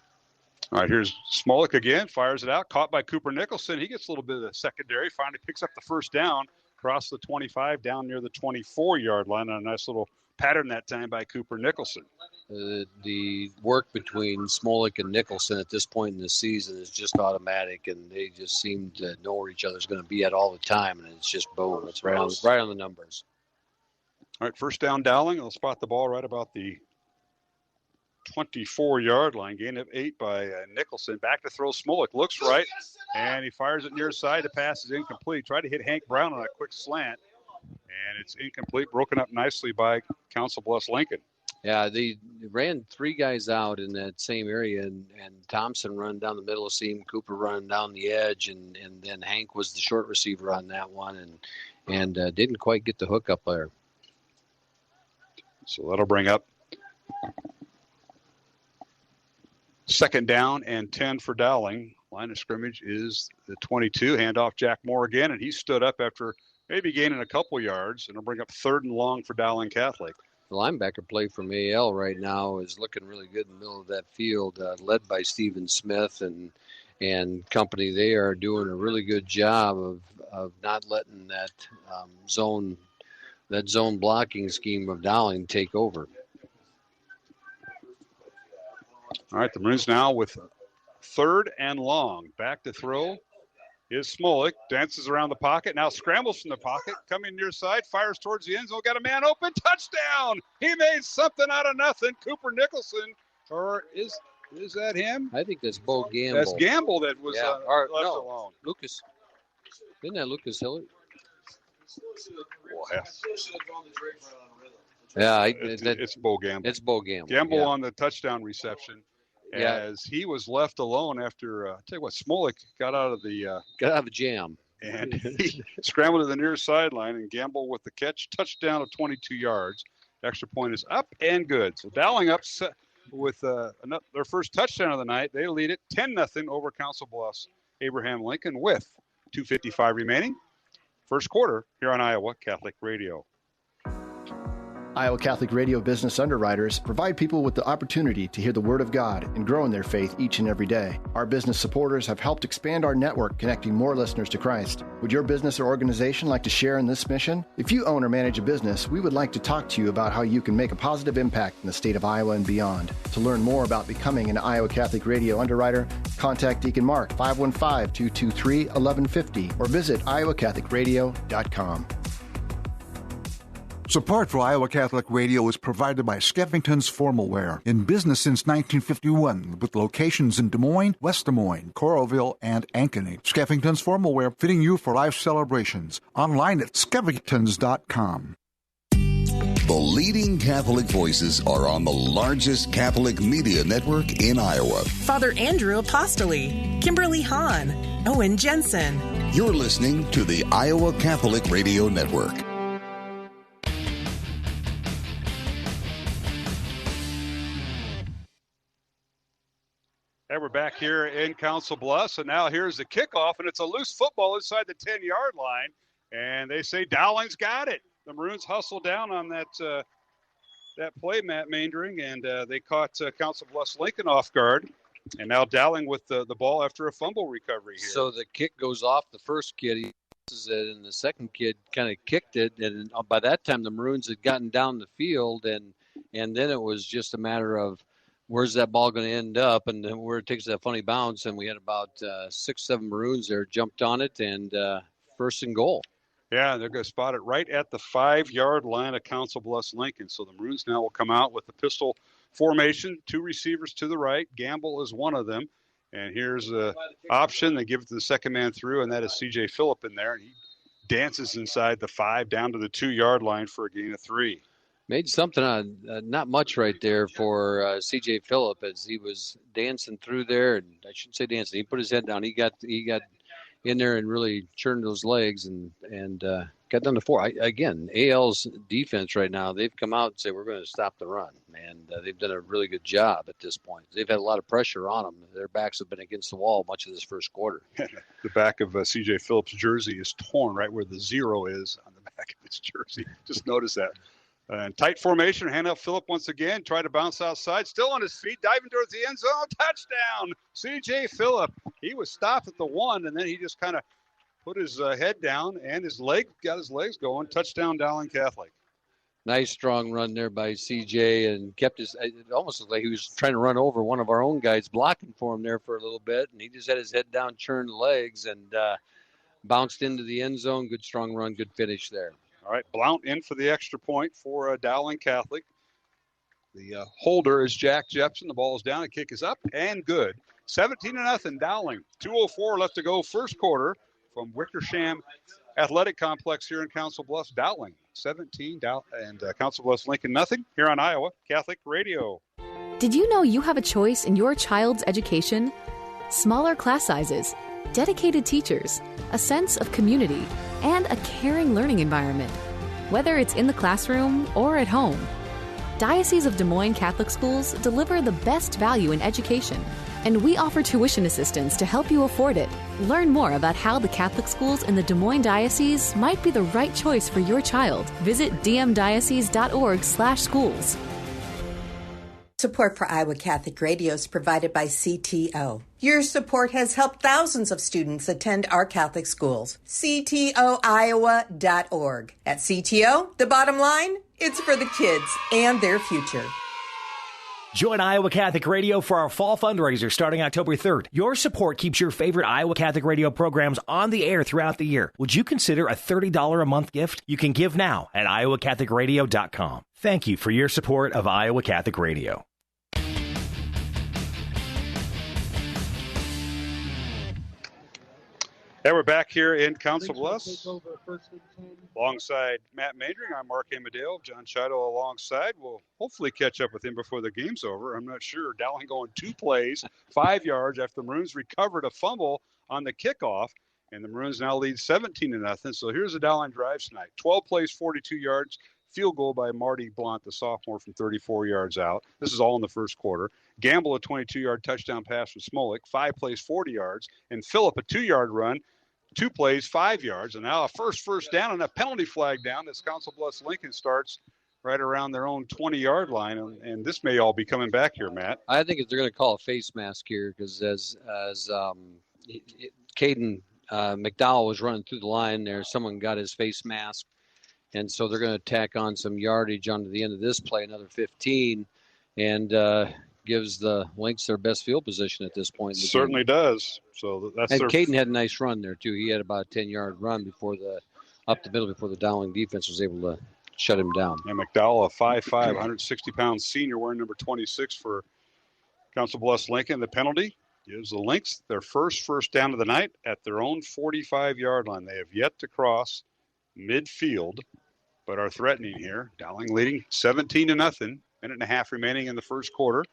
All right, here's Smolik again. Fires it out. Caught by Cooper Nicholson. He gets a little bit of the secondary. Finally picks up the first down. Across the 25, down near the 24-yard line on a nice little pattern that time by Cooper Nicholson. The work between Smolik and Nicholson at this point in the season is just automatic, and they just seem to know where each other's going to be at all the time, and it's just boom. It's right on the numbers. All right, first down Dowling. They'll spot the ball right about the 24-yard line. Gain of 8 by Nicholson. Back to throw Smolik. Looks right, and he fires it near side. The pass is incomplete. Tried to hit Hank Brown on a quick slant, and it's incomplete. Broken up nicely by Council Bluffs Lincoln. Yeah, they ran 3 guys out in that same area, and Thompson running down the middle of the seam, Cooper running down the edge, and then Hank was the short receiver on that one, and didn't quite get the hook up there. So that'll bring up 2nd down and 10 for Dowling. Line of scrimmage is the 22. Handoff Jack Moore again, and he stood up after maybe gaining a couple yards, and it'll bring up 3rd and long for Dowling Catholic. The linebacker play from AL right now is looking really good in the middle of that field, led by Stephen Smith and company. They are doing a really good job of not letting that zone blocking scheme of Dowling take over. All right, the Maroons now with 3rd and long. Back to throw is Smolik. Dances around the pocket. Now scrambles from the pocket. Coming near side. Fires towards the end zone. Got a man open. Touchdown! He made something out of nothing. Cooper Nicholson. Or is that him? I think that's Bo Gamble. That's Gamble that was left alone. Lucas. Isn't that Lucas Hillard? Yeah, it's Bo Gamble. It's Bo Gamble. Gamble on the touchdown reception. As he was left alone after, I tell you what, Smolik got out of the jam. And he scrambled to the near sideline and gambled with the catch. Touchdown of 22 yards. Extra point is up and good. So Dowling up with their first touchdown of the night. They lead it 10-0 over Council Bluffs Abraham Lincoln with 2:55 remaining. First quarter here on Iowa Catholic Radio. Iowa Catholic Radio business underwriters provide people with the opportunity to hear the Word of God and grow in their faith each and every day. Our business supporters have helped expand our network, connecting more listeners to Christ. Would your business or organization like to share in this mission? If you own or manage a business, we would like to talk to you about how you can make a positive impact in the state of Iowa and beyond. To learn more about becoming an Iowa Catholic Radio underwriter, contact Deacon Mark 515-223-1150 or visit iowacatholicradio.com. Support for Iowa Catholic Radio is provided by Skeffington's Formalware, in business since 1951, with locations in Des Moines, West Des Moines, Coralville, and Ankeny. Skeffington's Formalware, fitting you for life celebrations. Online at skeffingtons.com. The leading Catholic voices are on the largest Catholic media network in Iowa. Father Andrew Apostoli, Kimberly Hahn, Owen Jensen. You're listening to the Iowa Catholic Radio Network. And we're back here in Council Bluffs, and now here's the kickoff, and it's a loose football inside the 10-yard line, and they say Dowling's got it. The Maroons hustle down on that play, Matt Maindring, and they caught Council Bluffs Lincoln off guard, and now Dowling with the ball after a fumble recovery here. So the kick goes off the first kid, he misses it, and the second kid kind of kicked it, and by that time the Maroons had gotten down the field, and then it was just a matter of where's that ball going to end up, and then where it takes that funny bounce, and we had about 6-7 Maroons there jumped on it, and first and goal. Yeah, they're going to spot it right at the 5-yard line of Council Bluffs Lincoln. So the Maroons now will come out with the pistol formation, 2 receivers to the right. Gamble is one of them. And here's the option. They give it to the second man through, and that is C.J. Phillip in there. He dances inside the 5 down to the 2-yard line for a gain of 3. Made something not much right there for C.J. Phillip as he was dancing through there. And I shouldn't say dancing. He put his head down. He got in there and really churned those legs and got down to 4. Again, AL's defense right now, they've come out and say we're going to stop the run. And they've done a really good job at this point. They've had a lot of pressure on them. Their backs have been against the wall much of this first quarter. The back of C.J. Phillip's jersey is torn right where the 0 is on the back of his jersey. Just notice that. And tight formation, hand up Phillip once again, try to bounce outside, still on his feet, diving towards the end zone, touchdown, C.J. Phillip. He was stopped at the 1, and then he just kind of put his head down and got his legs going, touchdown Dowling Catholic. Nice strong run there by C.J. and kept it almost looked like he was trying to run over one of our own guys blocking for him there for a little bit, and he just had his head down, churned the legs, and bounced into the end zone. Good strong run, good finish there. All right, Blount in for the extra point for Dowling Catholic. The holder is Jack Jepson. The ball is down. The kick is up and good. 17-0 Dowling. 2:04 left to go first quarter from Wickersham Athletic Complex here in Council Bluffs. Dowling 17 and Council Bluffs Lincoln nothing here on Iowa Catholic Radio. Did you know you have a choice in your child's education? Smaller class sizes, dedicated teachers, a sense of community, and a caring learning environment, whether it's in the classroom or at home. Diocese of Des Moines Catholic Schools deliver the best value in education, and we offer tuition assistance to help you afford it. Learn more about how the Catholic schools in the Des Moines Diocese might be the right choice for your child. Visit dmdiocese.org/schools. Support for Iowa Catholic Radio is provided by CTO. Your support has helped thousands of students attend our Catholic schools. CTOiowa.org. At CTO, the bottom line, it's for the kids and their future. Join Iowa Catholic Radio for our fall fundraiser starting October 3rd. Your support keeps your favorite Iowa Catholic Radio programs on the air throughout the year. Would you consider a $30 a month gift? You can give now at iowacatholicradio.com. Thank you for your support of Iowa Catholic Radio. And we're back here in Council Bluffs. Alongside Matt Maindring, I'm Mark Amadeo. John Chido alongside. We'll hopefully catch up with him before the game's over. I'm not sure. Dowling going 2 plays, 5 yards after the Maroons recovered a fumble on the kickoff. and the Maroons now lead 17-0. So here's the Dowling drives tonight. 12 plays, 42 yards. Field goal by Marty Blount, the sophomore, from 34 yards out. This is all in the first quarter. Gamble, a 22-yard touchdown pass from Smolik. 5 plays, 40 yards. And Phillip, a 2-yard run. 2 plays, 5 yards. And now a first down and a penalty flag down as Council Bluffs Lincoln starts right around their own 20-yard line. And this may all be coming back here, Matt. I think they're going to call a face mask here because as Caden McDowell was running through the line there, someone got his face mask. And so they're going to tack on some yardage onto the end of this play, another 15, and gives the Lynx their best field position at this point. Certainly does. So that's and Caden had a nice run there, too. He had about a 10-yard run up the middle before the Dowling defense was able to shut him down. And McDowell, a 5'5", 160-pound senior, wearing number 26 for Council Bluffs Lincoln. The penalty gives the Lynx their first down of the night at their own 45-yard line. They have yet to cross midfield, but are threatening here. Dowling leading 17-0. Minute and a half remaining in the first quarter.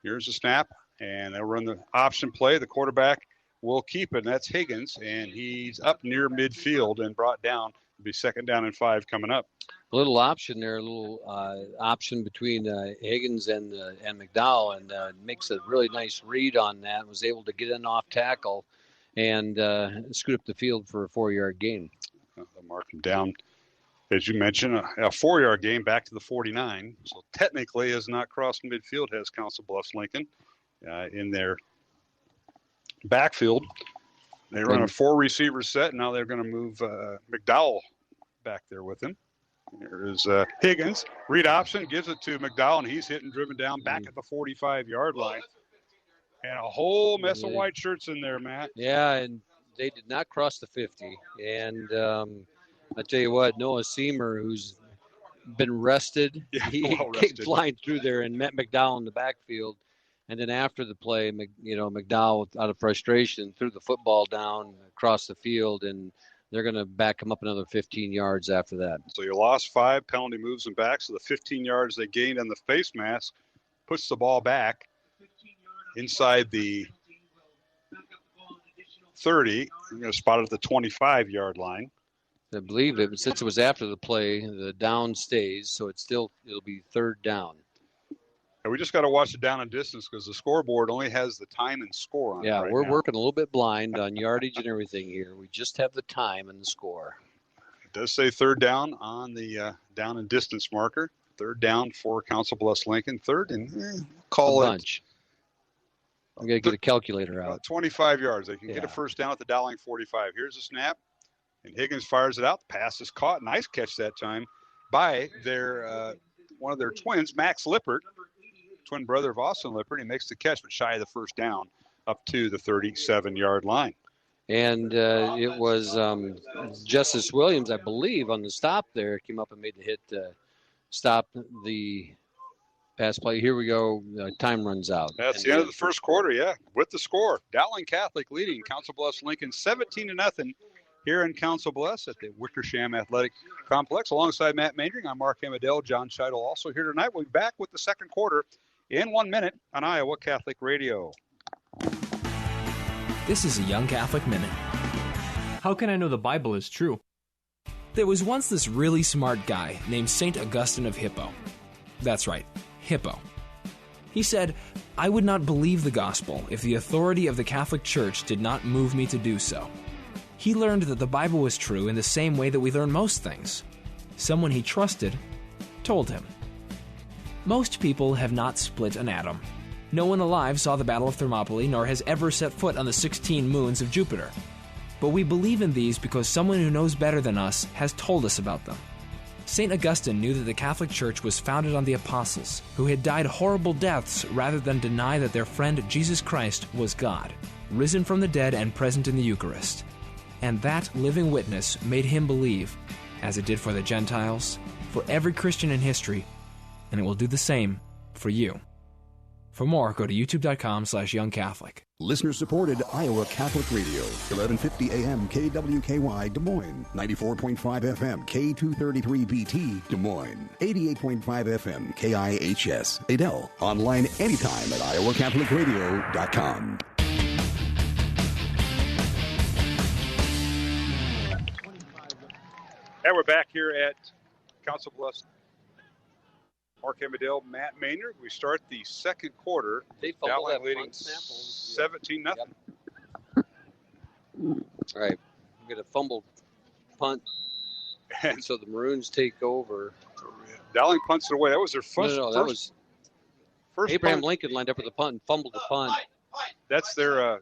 Here's the snap, and they'll run the option play. The quarterback will keep it, and that's Higgins, and he's up near midfield and brought down. It'll be 2nd down and 5 coming up. A little option there, option between Higgins and McDowell, and makes a really nice read on that. Was able to get in off tackle and scoot up the field for a 4-yard gain. They'll mark him down. As you mentioned, a 4-yard gain back to the 49. So technically has not crossed midfield, has Council Bluffs Lincoln in their backfield. They run a 4-receiver set. Now they're going to move McDowell back there with him. There is Higgins. Read option, gives it to McDowell, and he's hit and driven down back at the 45-yard line. And a whole mess of white shirts in there, Matt. Yeah, and they did not cross the 50. And I tell you what, Noah Seamer, who's been rested, he came flying through there and met McDowell in the backfield. And then after the play, McDowell, out of frustration, threw the football down across the field, and they're going to back him up another 15 yards after that. So you lost 5, penalty moves them back. So the 15 yards they gained on the face mask puts the ball back inside the 30. We're going to spot it at the 25-yard line. I believe it, since it was after the play, the down stays, so it'll be 3rd down. And we just got to watch the down and distance because the scoreboard only has the time and score on it. Yeah, right we're now. working a little bit blind on yardage and everything here. We just have the time and the score. It does say 3rd down on the down and distance marker. 3rd down for Council Bluffs Lincoln. 3rd and call it. Bunch. I'm going to get a calculator out. 25 yards. They can get a 1st down at the Dowling 45. Here's the snap. And Higgins fires it out. The pass is caught. Nice catch that time by their one of their twins, Max Lippert, twin brother of Austin Lippert. He makes the catch, but shy of the 1st down up to the 37-yard line. And it was Justice Williams, I believe, on the stop there, came up and made the hit to stop the pass play. Here we go. Time runs out. That's the end of the first quarter, with the score. Dowling Catholic leading Council Bluffs Lincoln 17-0. Here in Council Bluffs at the Wickersham Athletic Complex. Alongside Matt Maindring, I'm Mark Hamadell. John Scheidel also here tonight. We'll be back with the second quarter in 1 minute on Iowa Catholic Radio. This is a Young Catholic Minute. How can I know the Bible is true? There was once this really smart guy named St. Augustine of Hippo. That's right, Hippo. He said, "I would not believe the gospel if the authority of the Catholic Church did not move me to do so." He learned that the Bible was true in the same way that we learn most things. Someone he trusted told him. Most people have not split an atom. No one alive saw the Battle of Thermopylae nor has ever set foot on the 16 moons of Jupiter. But we believe in these because someone who knows better than us has told us about them. St. Augustine knew that the Catholic Church was founded on the apostles, who had died horrible deaths rather than deny that their friend Jesus Christ was God, risen from the dead and present in the Eucharist. And that living witness made him believe, as it did for the Gentiles, for every Christian in history, and it will do the same for you. For more, go to youtube.com/youngcatholic. Listener-supported Iowa Catholic Radio, 1150 AM KWKY Des Moines, 94.5 FM K233BT Des Moines, 88.5 FM KIHS Adel. Online anytime at iowacatholicradio.com. And we're back here at Council Bluffs. Mark Amadale, Matt Maynard. We start the second quarter. They fumbled that leading punt sample. 17-0. Yep. All right. We got a fumbled punt. And so the Maroons take over. Dowling punts it away. That was their first. No, that was first Abraham punt. Lincoln lined up with the punt and fumbled the punt. That's their.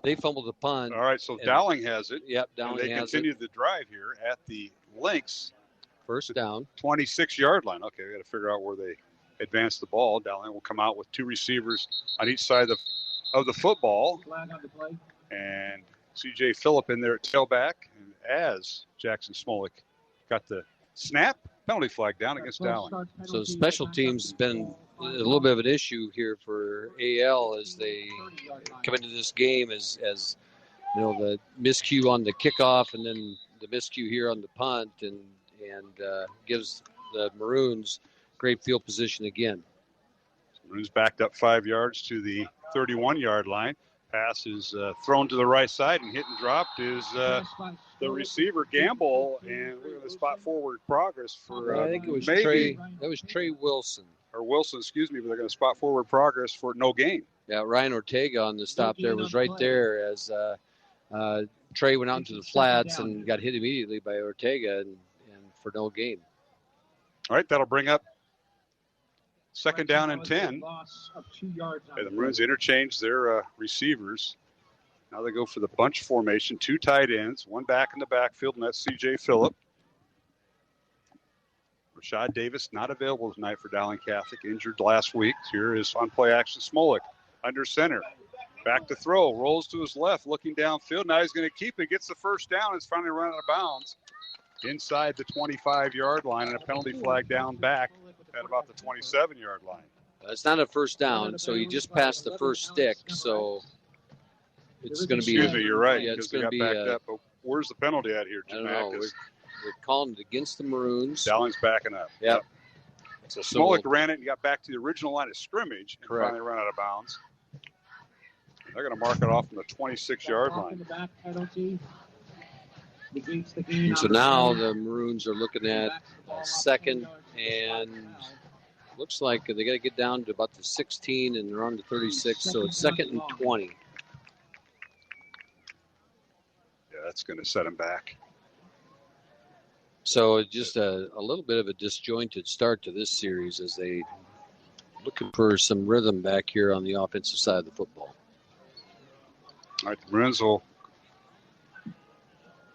They fumbled the punt. All right, so Dowling has it. Yep, Dowling has it. And they continued the drive here at the Lynx. First down. 26-yard line. Okay, we got to figure out where they advance the ball. Dowling will come out with two receivers on each side of the football. And C.J. Phillip in there at tailback. And as Jackson Smolik got the snap, penalty flag down against Dowling. So special teams has been a little bit of an issue here for AL as they come into this game as you know, the miscue on the kickoff and then the miscue here on the punt and gives the Maroons great field position again. Maroons backed up 5 yards to the 31-yard line. Pass is thrown to the right side and hit and dropped is the receiver Gamble, and we're going to spot forward progress for I think it was maybe Trey. That was Trey Wilson. Or Wilson, excuse me, but they're going to spot forward progress for no gain. Yeah, Ryan Ortega on the stop there was right there as Trey went out into the flats and got hit immediately by Ortega and for no gain. All right, that'll bring up second down and 10. Okay, the Maroons interchange their receivers. Now they go for the bunch formation, two tight ends, one back in the backfield, and that's C.J. Phillip. Rashad Davis not available tonight for Dowling Catholic, injured last week. Here is on play action Smolik under center. Back to throw, rolls to his left, looking downfield. Now he's going to keep it, gets the first down. It's finally run out of bounds inside the 25-yard line, and a penalty flag down back at about the 27-yard line. It's not a first down, so he just passed the first stick, so it's going to be. Excuse me, you're right. Yeah, it's going to be backed up. But where's the penalty at here, Jim? I don't know. We're calling it against the Maroons. Dowling's backing up. Yep. So Smolik ran it and got back to the original line of scrimmage and Correct. finally ran out of bounds. They're going to mark it off from the 26-yard line. And so now the Maroons are looking at second and looks like they got to get down to about the 16 and they're on to 36. So it's second and 20. Yeah, that's going to set them back. So just a little bit of a disjointed start to this series as they looking for some rhythm back here on the offensive side of the football. All right, the Maroons will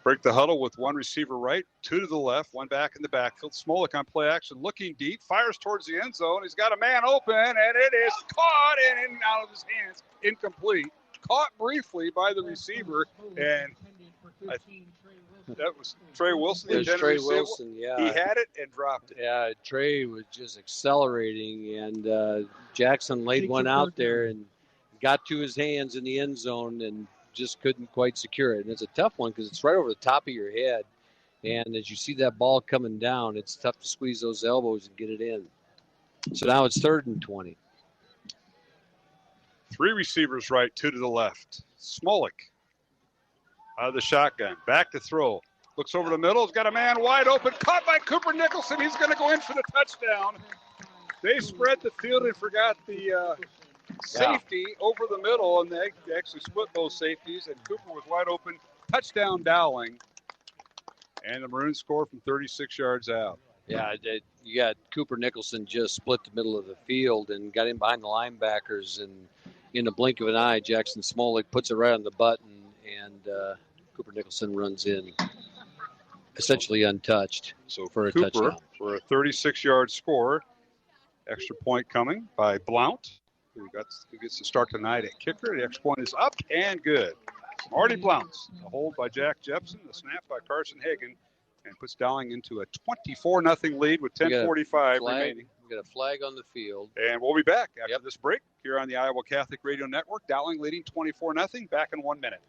break the huddle with one receiver right, two to the left, one back in the backfield. Smolik on play action, looking deep, fires towards the end zone. He's got a man open, and it is caught and in and out of his hands. Incomplete. Caught briefly by the receiver, and that was Trey Wilson. It was Trey Wilson, yeah. He had it and dropped it. Yeah, Trey was just accelerating, and Jackson laid one out there and got to his hands in the end zone and just couldn't quite secure it. And it's a tough one because it's right over the top of your head. And as you see that ball coming down, it's tough to squeeze those elbows and get it in. So now it's 3rd and 20. Three receivers right, two to the left. Smolik out of the shotgun. Back to throw. Looks over the middle. He's got a man wide open. Caught by Cooper Nicholson. He's going to go in for the touchdown. They spread the field and forgot the safety over the middle, and they actually split those safeties, and Cooper was wide open. Touchdown Dowling. And the Maroons score from 36 yards out. Yeah, you got Cooper Nicholson just split the middle of the field and got in behind the linebackers, and in the blink of an eye, Jackson Smolik puts it right on the button, and Cooper Nicholson runs in, essentially untouched. So for a Cooper, touchdown. For a 36-yard score. Extra point coming by Blount, who gets to start tonight at kicker. The extra point is up and good. Marty Blounts, a hold by Jack Jepson, the snap by Carson Hagan, and puts Dowling into a 24-0 lead with 10:45 remaining. We got a flag on the field. And we'll be back after this break here on the Iowa Catholic Radio Network. Dowling leading 24-0, back in 1 minute.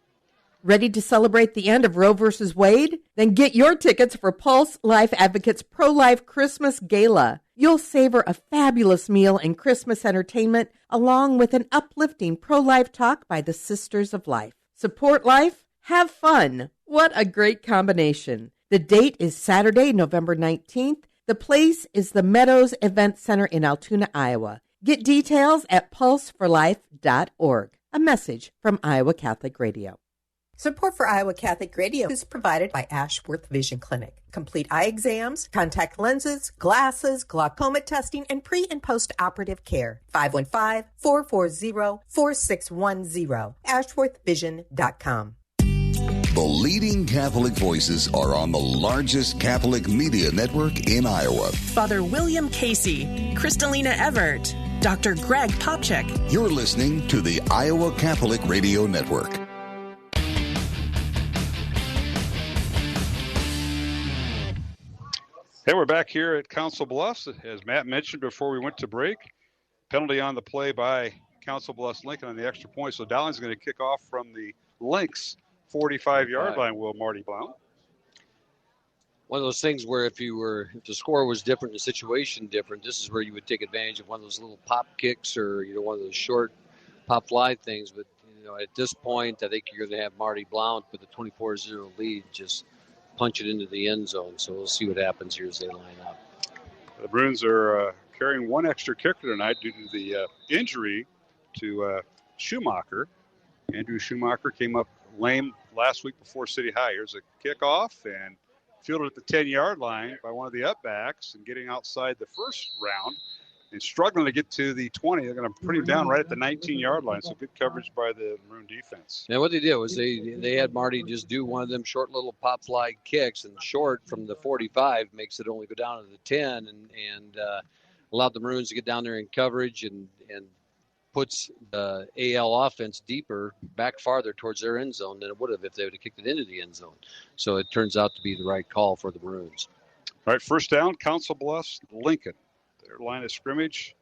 Ready to celebrate the end of Roe v. Wade? Then get your tickets for Pulse Life Advocates Pro-Life Christmas Gala. You'll savor a fabulous meal and Christmas entertainment along with an uplifting pro-life talk by the Sisters of Life. Support life, have fun. What a great combination. The date is Saturday, November 19th. The place is the Meadows Event Center in Altoona, Iowa. Get details at pulseforlife.org. A message from Iowa Catholic Radio. Support for Iowa Catholic Radio is provided by Ashworth Vision Clinic. Complete eye exams, contact lenses, glasses, glaucoma testing, and pre- and post-operative care. 515-440-4610. AshworthVision.com. The leading Catholic voices are on the largest Catholic media network in Iowa. Father William Casey, Kristalina Everett, Dr. Greg Popchak. You're listening to the Iowa Catholic Radio Network. Hey, we're back here at Council Bluffs. As Matt mentioned before we went to break, penalty on the play by Council Bluffs Lincoln on the extra point. So Dowling's going to kick off from the Lynx 45-yard line, Will Marty Blount. One of those things where if the score was different, the situation different, this is where you would take advantage of one of those little pop kicks or, one of those short pop fly things. But, at this point, I think you're going to have Marty Blount with a 24-0 lead just punch it into the end zone. So we'll see what happens here as they line up. The Bruins are carrying one extra kicker tonight due to the injury to Schumacher. Andrew Schumacher came up lame last week before City High. Here's a kickoff and fielded at the 10-yard line by one of the upbacks and getting outside the first round and struggling to get to the 20. They're going to put him down right at the 19-yard line. So good coverage by the Maroon defense. Now what they did was they had Marty just do one of them short little pop fly kicks, and short from the 45 makes it only go down to the 10 and allowed the Maroons to get down there in coverage and puts the AL offense deeper, back farther towards their end zone than it would have if they would have kicked it into the end zone. So it turns out to be the right call for the Maroons. All right, first down, Council Bluffs, Lincoln. Their line of scrimmage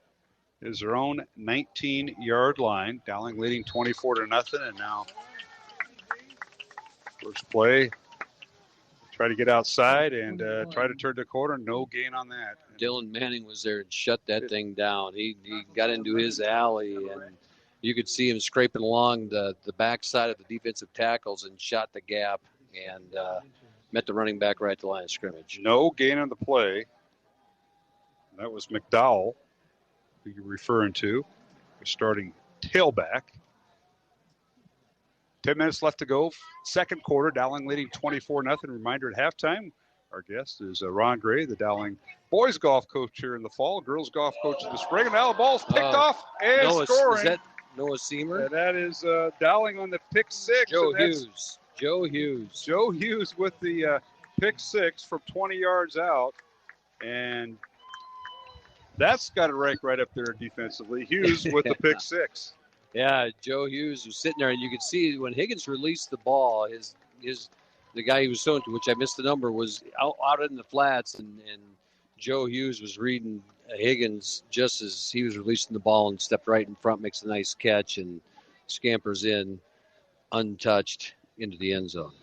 is their own 19-yard line. Dowling leading 24-0, and now first play. Try to get outside and try to turn the corner. No gain on that. Dylan Manning was there and shut that thing down. He got into his alley, and you could see him scraping along the backside of the defensive tackles and shot the gap and met the running back right at the line of scrimmage. No gain on the play. That was McDowell, who you're referring to, starting tailback. 10 minutes left to go. Second quarter, Dowling leading 24-0. Reminder at halftime, our guest is Ron Gray, the Dowling boys golf coach here in the fall, girls golf coach in the spring. And now the ball's picked off and scoring. Is that Noah Seamer? And that is Dowling on the pick six. Joe Hughes. Joe Hughes with the pick six from 20 yards out. And that's got to rank right up there defensively. Hughes with the pick six. Yeah, Joe Hughes was sitting there, and you could see when Higgins released the ball, the guy he was throwing to, which I missed the number, was out in the flats, and Joe Hughes was reading Higgins just as he was releasing the ball and stepped right in front, makes a nice catch, and scampers in untouched into the end zone.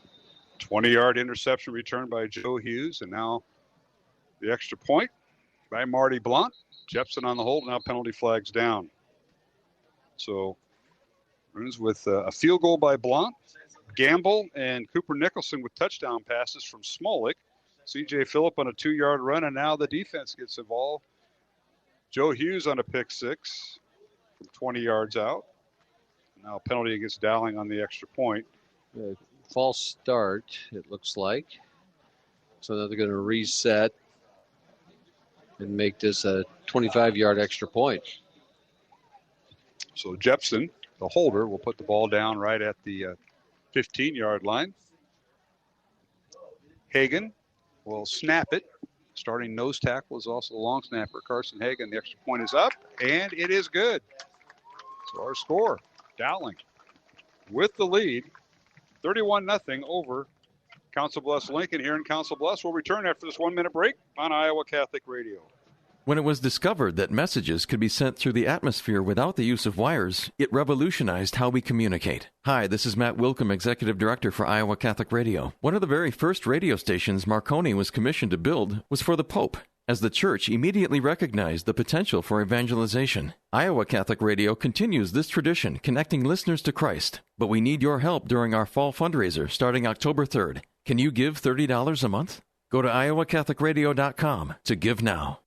20-yard interception returned by Joe Hughes, and now the extra point by Marty Blount. Jepson on the hold, now penalty flags down. So, Maroons with a field goal by Blount, Gamble, and Cooper Nicholson with touchdown passes from Smolik. C.J. Phillip on a 2-yard run, and now the defense gets involved. Joe Hughes on a pick six from 20 yards out. Now a penalty against Dowling on the extra point. False start, it looks like. So they're going to reset and make this a 25-yard extra point. So Jepson, the holder, will put the ball down right at the 15-yard line. Hagan will snap it. Starting nose tackle is also the long snapper, Carson Hagan. The extra point is up, and it is good. So our score, Dowling with the lead, 31-0 over Council Bluffs Lincoln here in Council Bluffs. We'll return after this 1-minute break on Iowa Catholic Radio. When it was discovered that messages could be sent through the atmosphere without the use of wires, it revolutionized how we communicate. Hi, this is Matt Wilkham, Executive Director for Iowa Catholic Radio. One of the very first radio stations Marconi was commissioned to build was for the Pope, as the Church immediately recognized the potential for evangelization. Iowa Catholic Radio continues this tradition, connecting listeners to Christ. But we need your help during our fall fundraiser starting October 3rd. Can you give $30 a month? Go to iowacatholicradio.com to give now.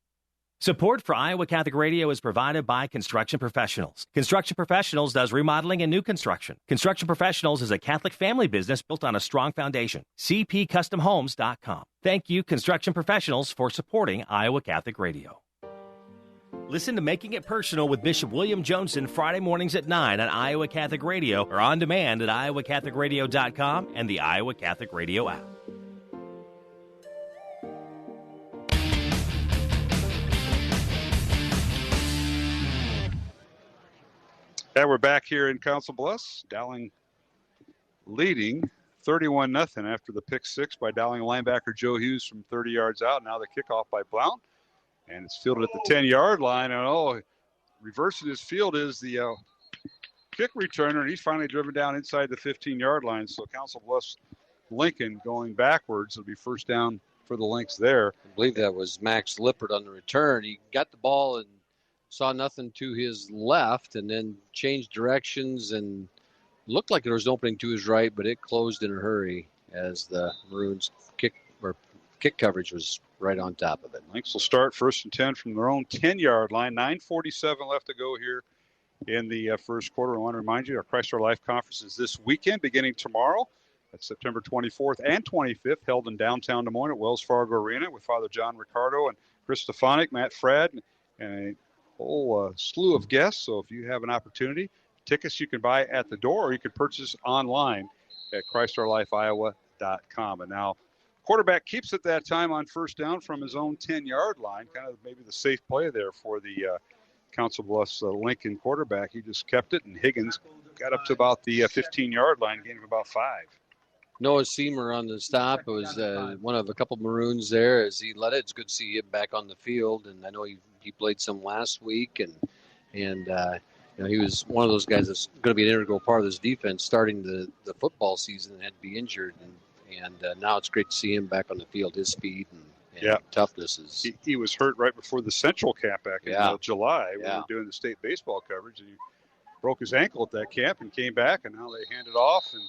Support for Iowa Catholic Radio is provided by Construction Professionals. Construction Professionals does remodeling and new construction. Construction Professionals is a Catholic family business built on a strong foundation. CPCustomHomes.com. Thank you, Construction Professionals, for supporting Iowa Catholic Radio. Listen to Making It Personal with Bishop William Joensen Friday mornings at 9 on Iowa Catholic Radio or on demand at iowacatholicradio.com and the Iowa Catholic Radio app. And we're back here in Council Bluffs. Dowling leading 31-0 after the pick six by Dowling linebacker Joe Hughes from 30 yards out. Now the kickoff by Blount. And it's fielded at the 10-yard line. And, reversing his field is the kick returner. And he's finally driven down inside the 15-yard line. So Council Bluffs Lincoln going backwards. It'll be first down for the Lynx there. I believe that was Max Lippert on the return. He got the ball and saw nothing to his left and then changed directions and looked like there was an opening to his right, but it closed in a hurry as the Maroons kick coverage was right on top of it. Lynx will start 1st and 10 from their own 10-yard line. 9:47 left to go here in the first quarter. I want to remind you, our Christ Our Life conference is this weekend, beginning tomorrow. That's September 24th and 25th, held in downtown Des Moines at Wells Fargo Arena with Father John Ricardo and Chris Stefanik, Matt Frad, and a whole slew of guests. So if you have an opportunity, tickets you can buy at the door or you can purchase online at ChristOurLifeIowa.com. And now quarterback keeps it that time on first down from his own 10-yard line, kind of maybe the safe play there for the Council Bluffs Lincoln quarterback. He just kept it, and Higgins got up to about the 15-yard line, gained about 5. Noah Seamer on the stop. It was one of a couple Maroons there as he led it. It's good to see him back on the field, and I know he played some last week, and he was one of those guys that's going to be an integral part of this defense starting the football season and had to be injured, and now it's great to see him back on the field. His speed and toughness is. He was hurt right before the Central camp back in July when we were doing the state baseball coverage, and he broke his ankle at that camp and came back, and now they handed off. And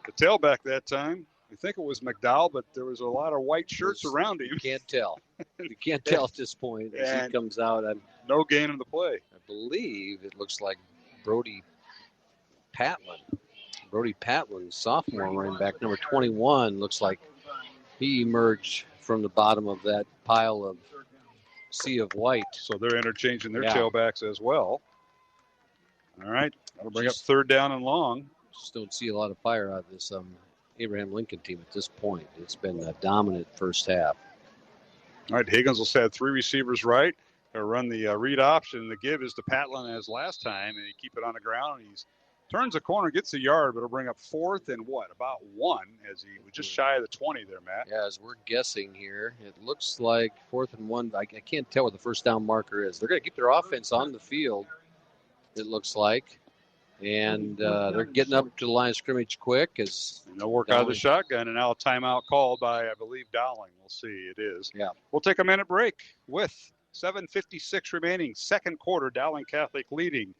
the tailback that time, I think it was McDowell, but there was a lot of white shirts around him. You can't tell. You can't tell at this point as he comes out. No gain in the play. I believe it looks like Brody Patlin. Brody Patlin, sophomore running back, number 21, looks like he emerged from the bottom of that pile of sea of white. So they're interchanging their tailbacks as well. All right, that'll bring up third down and long. Just don't see a lot of fire out of this Abraham Lincoln team at this point. It's been a dominant first half. All right, Higgins will have 3 receivers right. They'll run the read option. The give is to Patlin as last time, and he keep it on the ground. He turns the corner, gets a yard, but it'll bring up 4th and about 1 as he was just shy of the 20 there, Matt. Yeah, as we're guessing here, it looks like 4th and 1. I can't tell what the first down marker is. They're going to keep their offense on the field, it looks like. And they're getting up to the line of scrimmage quick. And they'll work out of the shotgun, and now a timeout called by, I believe, Dowling. We'll see. It is. Yeah. We'll take a minute break with 7:56 remaining. Second quarter, Dowling Catholic leading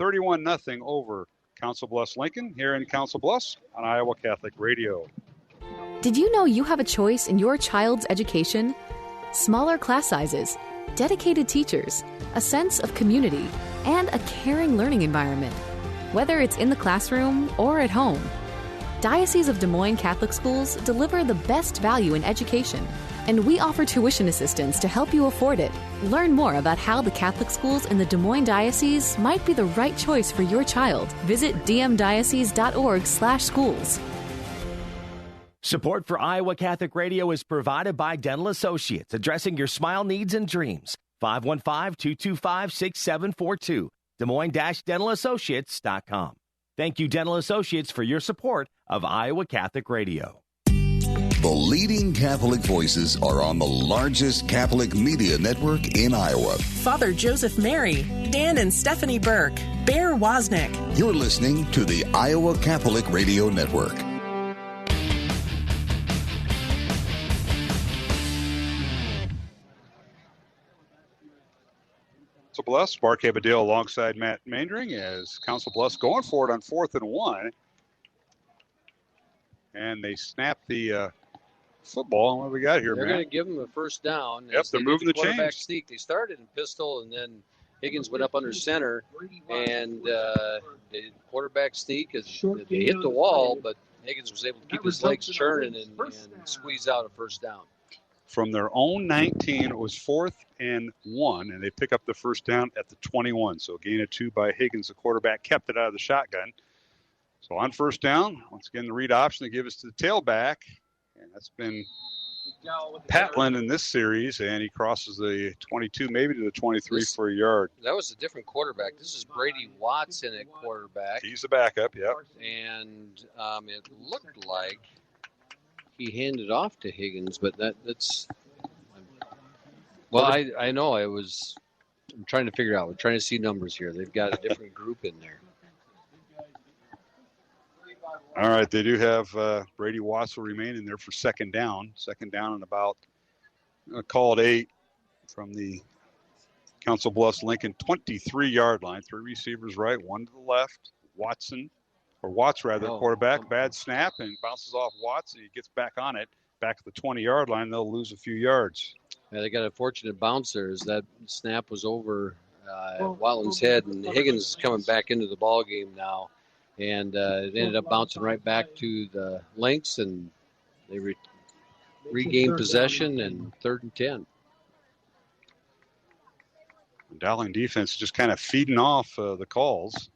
31-0 over Council Bluffs Lincoln here in Council Bluffs on Iowa Catholic Radio. Did you know you have a choice in your child's education? Smaller class sizes, dedicated teachers, a sense of community, and a caring learning environment. Whether it's in the classroom or at home, Diocese of Des Moines Catholic Schools deliver the best value in education, and we offer tuition assistance to help you afford it. Learn more about how the Catholic schools in the Des Moines Diocese might be the right choice for your child. Visit dmdiocese.org/schools. Support for Iowa Catholic Radio is provided by Dental Associates, addressing your smile needs and dreams. 515-225-6742. Des Moines-DentalAssociates.com. Thank you, Dental Associates, for your support of Iowa Catholic Radio. The leading Catholic voices are on the largest Catholic media network in Iowa. Father Joseph Mary, Dan and Stephanie Burke, Bear Wozniak. You're listening to the Iowa Catholic Radio Network. Council Bluffs, Mark Abadale alongside Matt Maindring as Council Bluffs going for it on 4th and 1. and they snap the football. And what do we got here, They're man? going to give them a first down. Yep, they're moving the quarterback chains. sneak. They started in pistol, and then Higgins went up under center, and the quarterback sneak is they hit the wall, but Higgins was able to keep his legs churning and squeeze out a first down. From their own 19, it was 4th and 1, and they pick up the first down at the 21. So a gain of 2 by Higgins. The quarterback kept it out of the shotgun. So on first down, once again, the read option they give us to the tailback, and that's been Patland in this series, and he crosses the 22, maybe to the 23 for a yard. That was a different quarterback. This is Brady Watson at quarterback. He's the backup, yep. And it looked like he handed off to Higgins, but that's well, I know I'm trying to figure out. We're trying to see numbers here. They've got a different group in there. All right, they do have Brady Watson remaining there for second down. Second down and about, call it 8 from the Council Bluffs Lincoln 23-yard line. 3 receivers right, 1 to the left. Watts, quarterback. Bad snap and bounces off Watts, and he gets back on it. Back at the 20-yard line, they'll lose a few yards. Yeah, they got a fortunate bouncer as that snap was over Watlin's head, and Higgins is coming back into the ball game now. And it ended up bouncing right back to the Lynx, and they regained possession, and 3rd and 10. The Dowling defense just kind of feeding off the calls.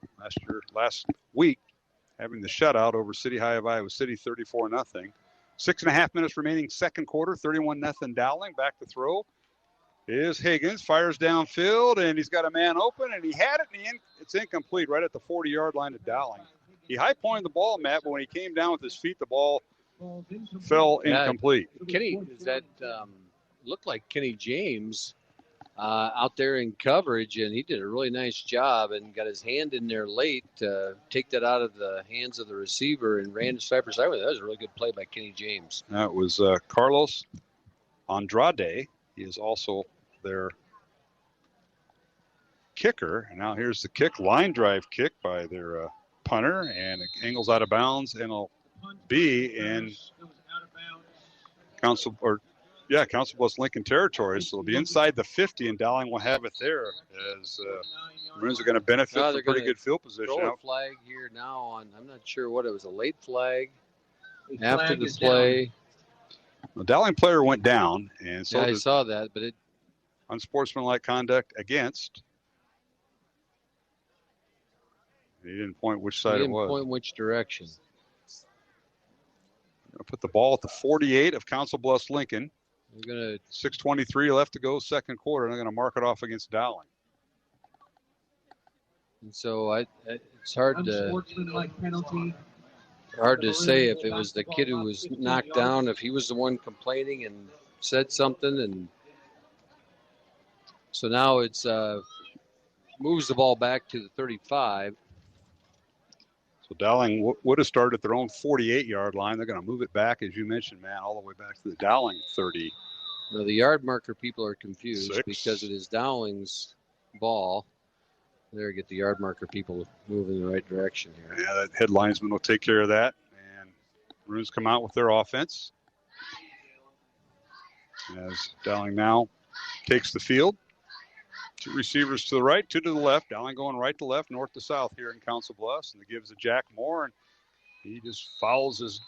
Last week, having the shutout over City High of Iowa City, 34-0. 6.5 minutes remaining, second quarter, 31-0 Dowling. Back to throw is Higgins, fires downfield, and he's got a man open, and he had it, and it's incomplete right at the 40-yard line of Dowling. He high-pointed the ball, Matt, but when he came down with his feet, the ball fell incomplete. Kenny, looked like Kenny James out there in coverage, and he did a really nice job and got his hand in there late to take that out of the hands of the receiver and ran to Cypress Highway. That was a really good play by Kenny James. That was Carlos Andrade. He is also their kicker. And now here's the kick, line drive kick by their punter, and it angles out of bounds, and it'll be in Council Bluffs Lincoln territory. So it'll be inside the 50, and Dowling will have it there as Maroons are going to benefit from pretty good field position. Throw a flag here now on, I'm not sure what it was, a late flag after the play. The Dowling player went down, and so I saw that, but it unsportsmanlike conduct against. He didn't point which side it was. He didn't point which direction. I'll put the ball at the 48 of Council Bluffs Lincoln. We're gonna 6:23 left to go, second quarter, and they're going to mark it off against Dowling. And so it's hard to say if it was the kid who was knocked down, if he was the one complaining and said something, and so now it's moves the ball back to the 35. So Dowling would have started at their own 48-yard line. They're going to move it back, as you mentioned, man, all the way back to the Dowling 30. Now the yard marker people are confused 6. because it is Dowling's ball. There, get the yard marker people moving in the right direction here. Yeah, that head linesman will take care of that. And Maroons come out with their offense. As Dowling now takes the field. 2 receivers to the right, 2 to the left. Dowling going right to left, north to south here in Council Bluffs. And it gives it Jack Moore, and he just fouls his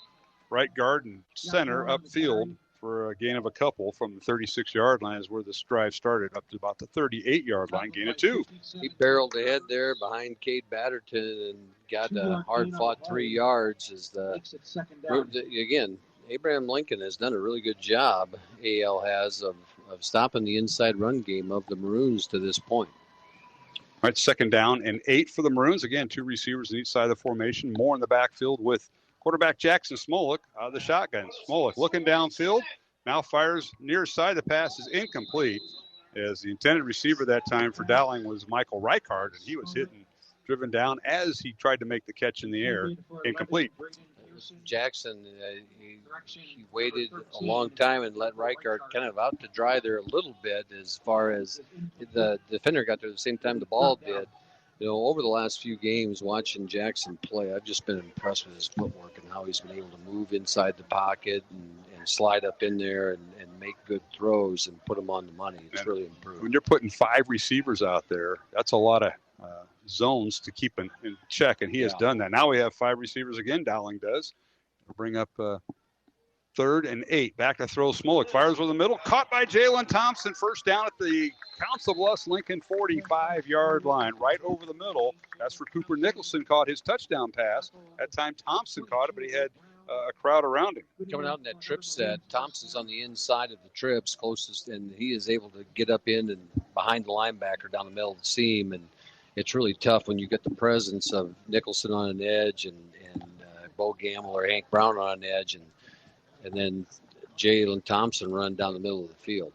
right guard and center upfield for a gain of a couple from the 36-yard line is where this drive started, up to about the 38-yard line, gain of 2. He barreled ahead there behind Cade Batterton and got a hard-fought 3 yards. Again, Abraham Lincoln has done a really good job, AL has, of stopping the inside run game of the Maroons to this point. All right, second down and 8 for the Maroons. Again, 2 receivers on each side of the formation. More in the backfield with quarterback Jackson Smolik out of the shotgun. Smolik looking downfield, now fires near side. The pass is incomplete, as the intended receiver that time for Dowling was Michael Reichard, and he was driven down as he tried to make the catch in the air. Incomplete. Jackson, he waited a long time and let Reichard kind of out to dry there a little bit as far as the defender got there at the same time the ball did. over the last few games, watching Jackson play, I've just been impressed with his footwork and how he's been able to move inside the pocket and slide up in there and make good throws and put them on the money. It's really improved. When you're putting 5 receivers out there, that's a lot of zones to keep in check, and he has done that. Now we have 5 receivers again, Dowling does. We'll bring up 3rd and 8. Back to throw. Smolik fires over the middle. Caught by Jalen Thompson. First down at the Council Bluffs Lincoln 45-yard line. Right over the middle. That's for Cooper Nicholson. Caught his touchdown pass. That time Thompson caught it, but he had a crowd around him. Coming out in that trip set, Thompson's on the inside of the trips closest, and he is able to get up in and behind the linebacker down the middle of the seam. And it's really tough when you get the presence of Nicholson on an edge and Bo Gamble or Hank Brown on an edge, and then Jalen Thompson run down the middle of the field.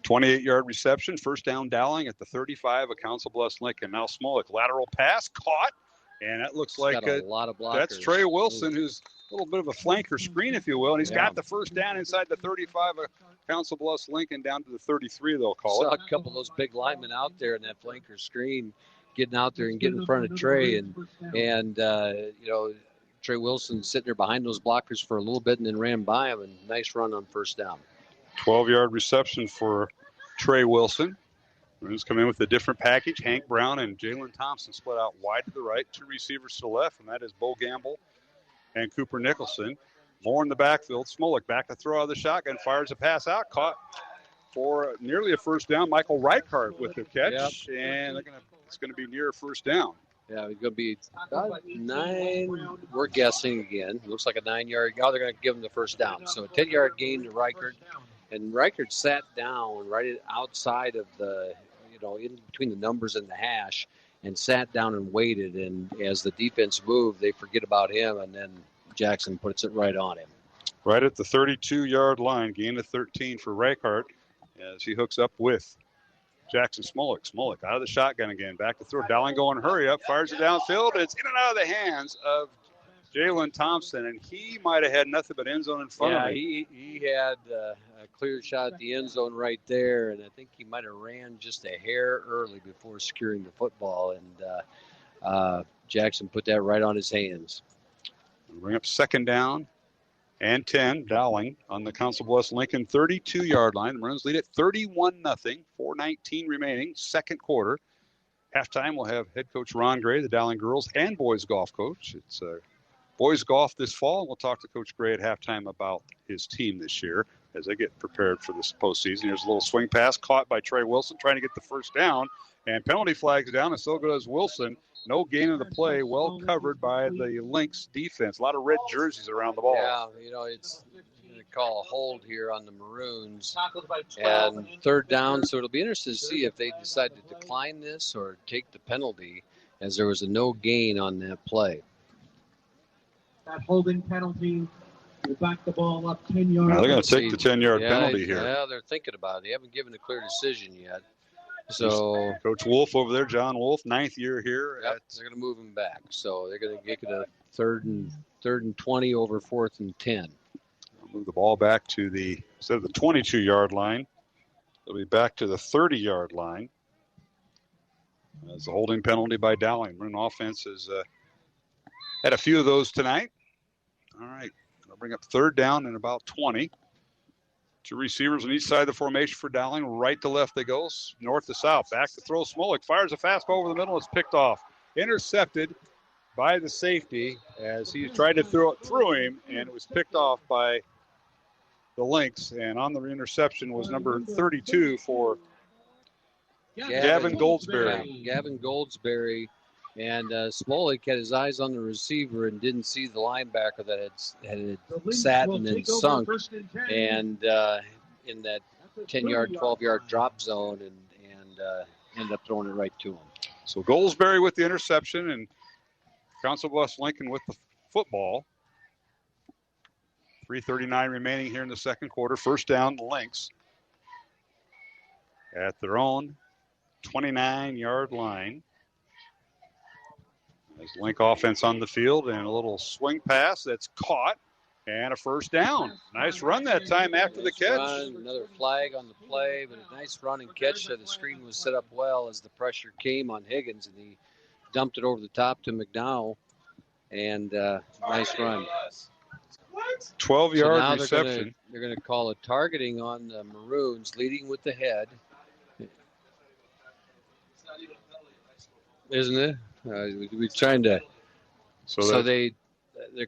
28-yard reception, first down Dowling at the 35 of Council Bluffs Lincoln. Now Smolik, lateral pass, caught, and that looks like a lot of blockers. That's Trey Wilson, who's a little bit of a flanker screen, if you will, and he's got the first down inside the 35 of Council Bluffs Lincoln down to the 33, they'll call it. Saw a couple of those big linemen out there in that flanker screen getting out there and getting in front of Trey, and Trey Wilson sitting there behind those blockers for a little bit and then ran by him, and nice run on first down. 12-yard reception for Trey Wilson. Who's come in with a different package. Hank Brown and Jalen Thompson split out wide to the right, 2 receivers to the left, and that is Bo Gamble and Cooper Nicholson. More in the backfield. Smolik back to throw out of the shotgun, fires a pass out, caught for nearly a first down. Michael Reichart with the catch, and it's going to be near a first down. Yeah, it's going to be about 9. We're guessing again. It looks like a 9-yard. Oh, they're going to give him the first down. So a 10-yard gain to Reichert. And Reichert sat down right outside of the, in between the numbers and the hash, and sat down and waited. And as the defense moved, they forget about him, and then Jackson puts it right on him. Right at the 32-yard line, gain of 13 for Reichert as he hooks up with Jackson Smolik. Smolik out of the shotgun again. Back to throw. Dowling going hurry up. Fires it downfield. It's in and out of the hands of Jalen Thompson, and he might have had nothing but end zone in front of him. He had a clear shot at the end zone right there, and I think he might have ran just a hair early before securing the football, and Jackson put that right on his hands. We'll bring up second down and 10. Dowling on the Council Bluffs Lincoln 32-yard line. The Maroons lead at 31-0. 4:19 remaining, second quarter. Halftime, we'll have head coach Ron Gray, the Dowling girls and boys golf coach. It's boys golf this fall. We'll talk to Coach Gray at halftime about his team this year as they get prepared for this postseason. Here's a little swing pass caught by Trey Wilson trying to get the first down, and penalty flags down, and so goes Wilson. No gain of the play, well covered by the Lynx defense. A lot of red jerseys around the ball. Yeah, it's going to call a hold here on the Maroons. And third down, so it'll be interesting to see if they decide to decline this or take the penalty, as there was a no gain on that play. That holding penalty will back the ball up 10 yards. Now they're going to take the 10-yard penalty here. Yeah, they're thinking about it. They haven't given a clear decision yet. So Coach Wolf over there, John Wolf, 9th year here. They're going to move him back. So they're going to get a third and 20 over 4th and 10. Move the ball back to instead of the 22-yard line, they'll be back to the 30-yard line. As a holding penalty by Dowling. Maroon offense has had a few of those tonight. All right, I'll bring up third down and about 20. 2 receivers on each side of the formation for Dowling. Right to left they go, north to south. Back to throw. Smolik fires a fastball over the middle. It's picked off. Intercepted by the safety as he tried to throw it through him, and it was picked off by the Lynx. And on the interception was number 32 for Gavin Goldsberry. Gavin Goldsberry. And Smolik had his eyes on the receiver and didn't see the linebacker that had sat and then sunk, and in that 10-yard, 12-yard drop zone, and ended up throwing it right to him. So Goldsberry with the interception, and Council Bluffs Lincoln with the football. 3:39 remaining here in the second quarter. First down, the Lynx at their own 29-yard line. As Link offense on the field, and a little swing pass that's caught, and a first down. Nice run that time after the catch. Another flag on the play, but a nice run and catch. So the screen was set up well as the pressure came on Higgins, and he dumped it over the top to McDowell, and nice run. 12-yard reception. They're going to call a targeting on the Maroons, leading with the head. Isn't it? We're trying to. So they're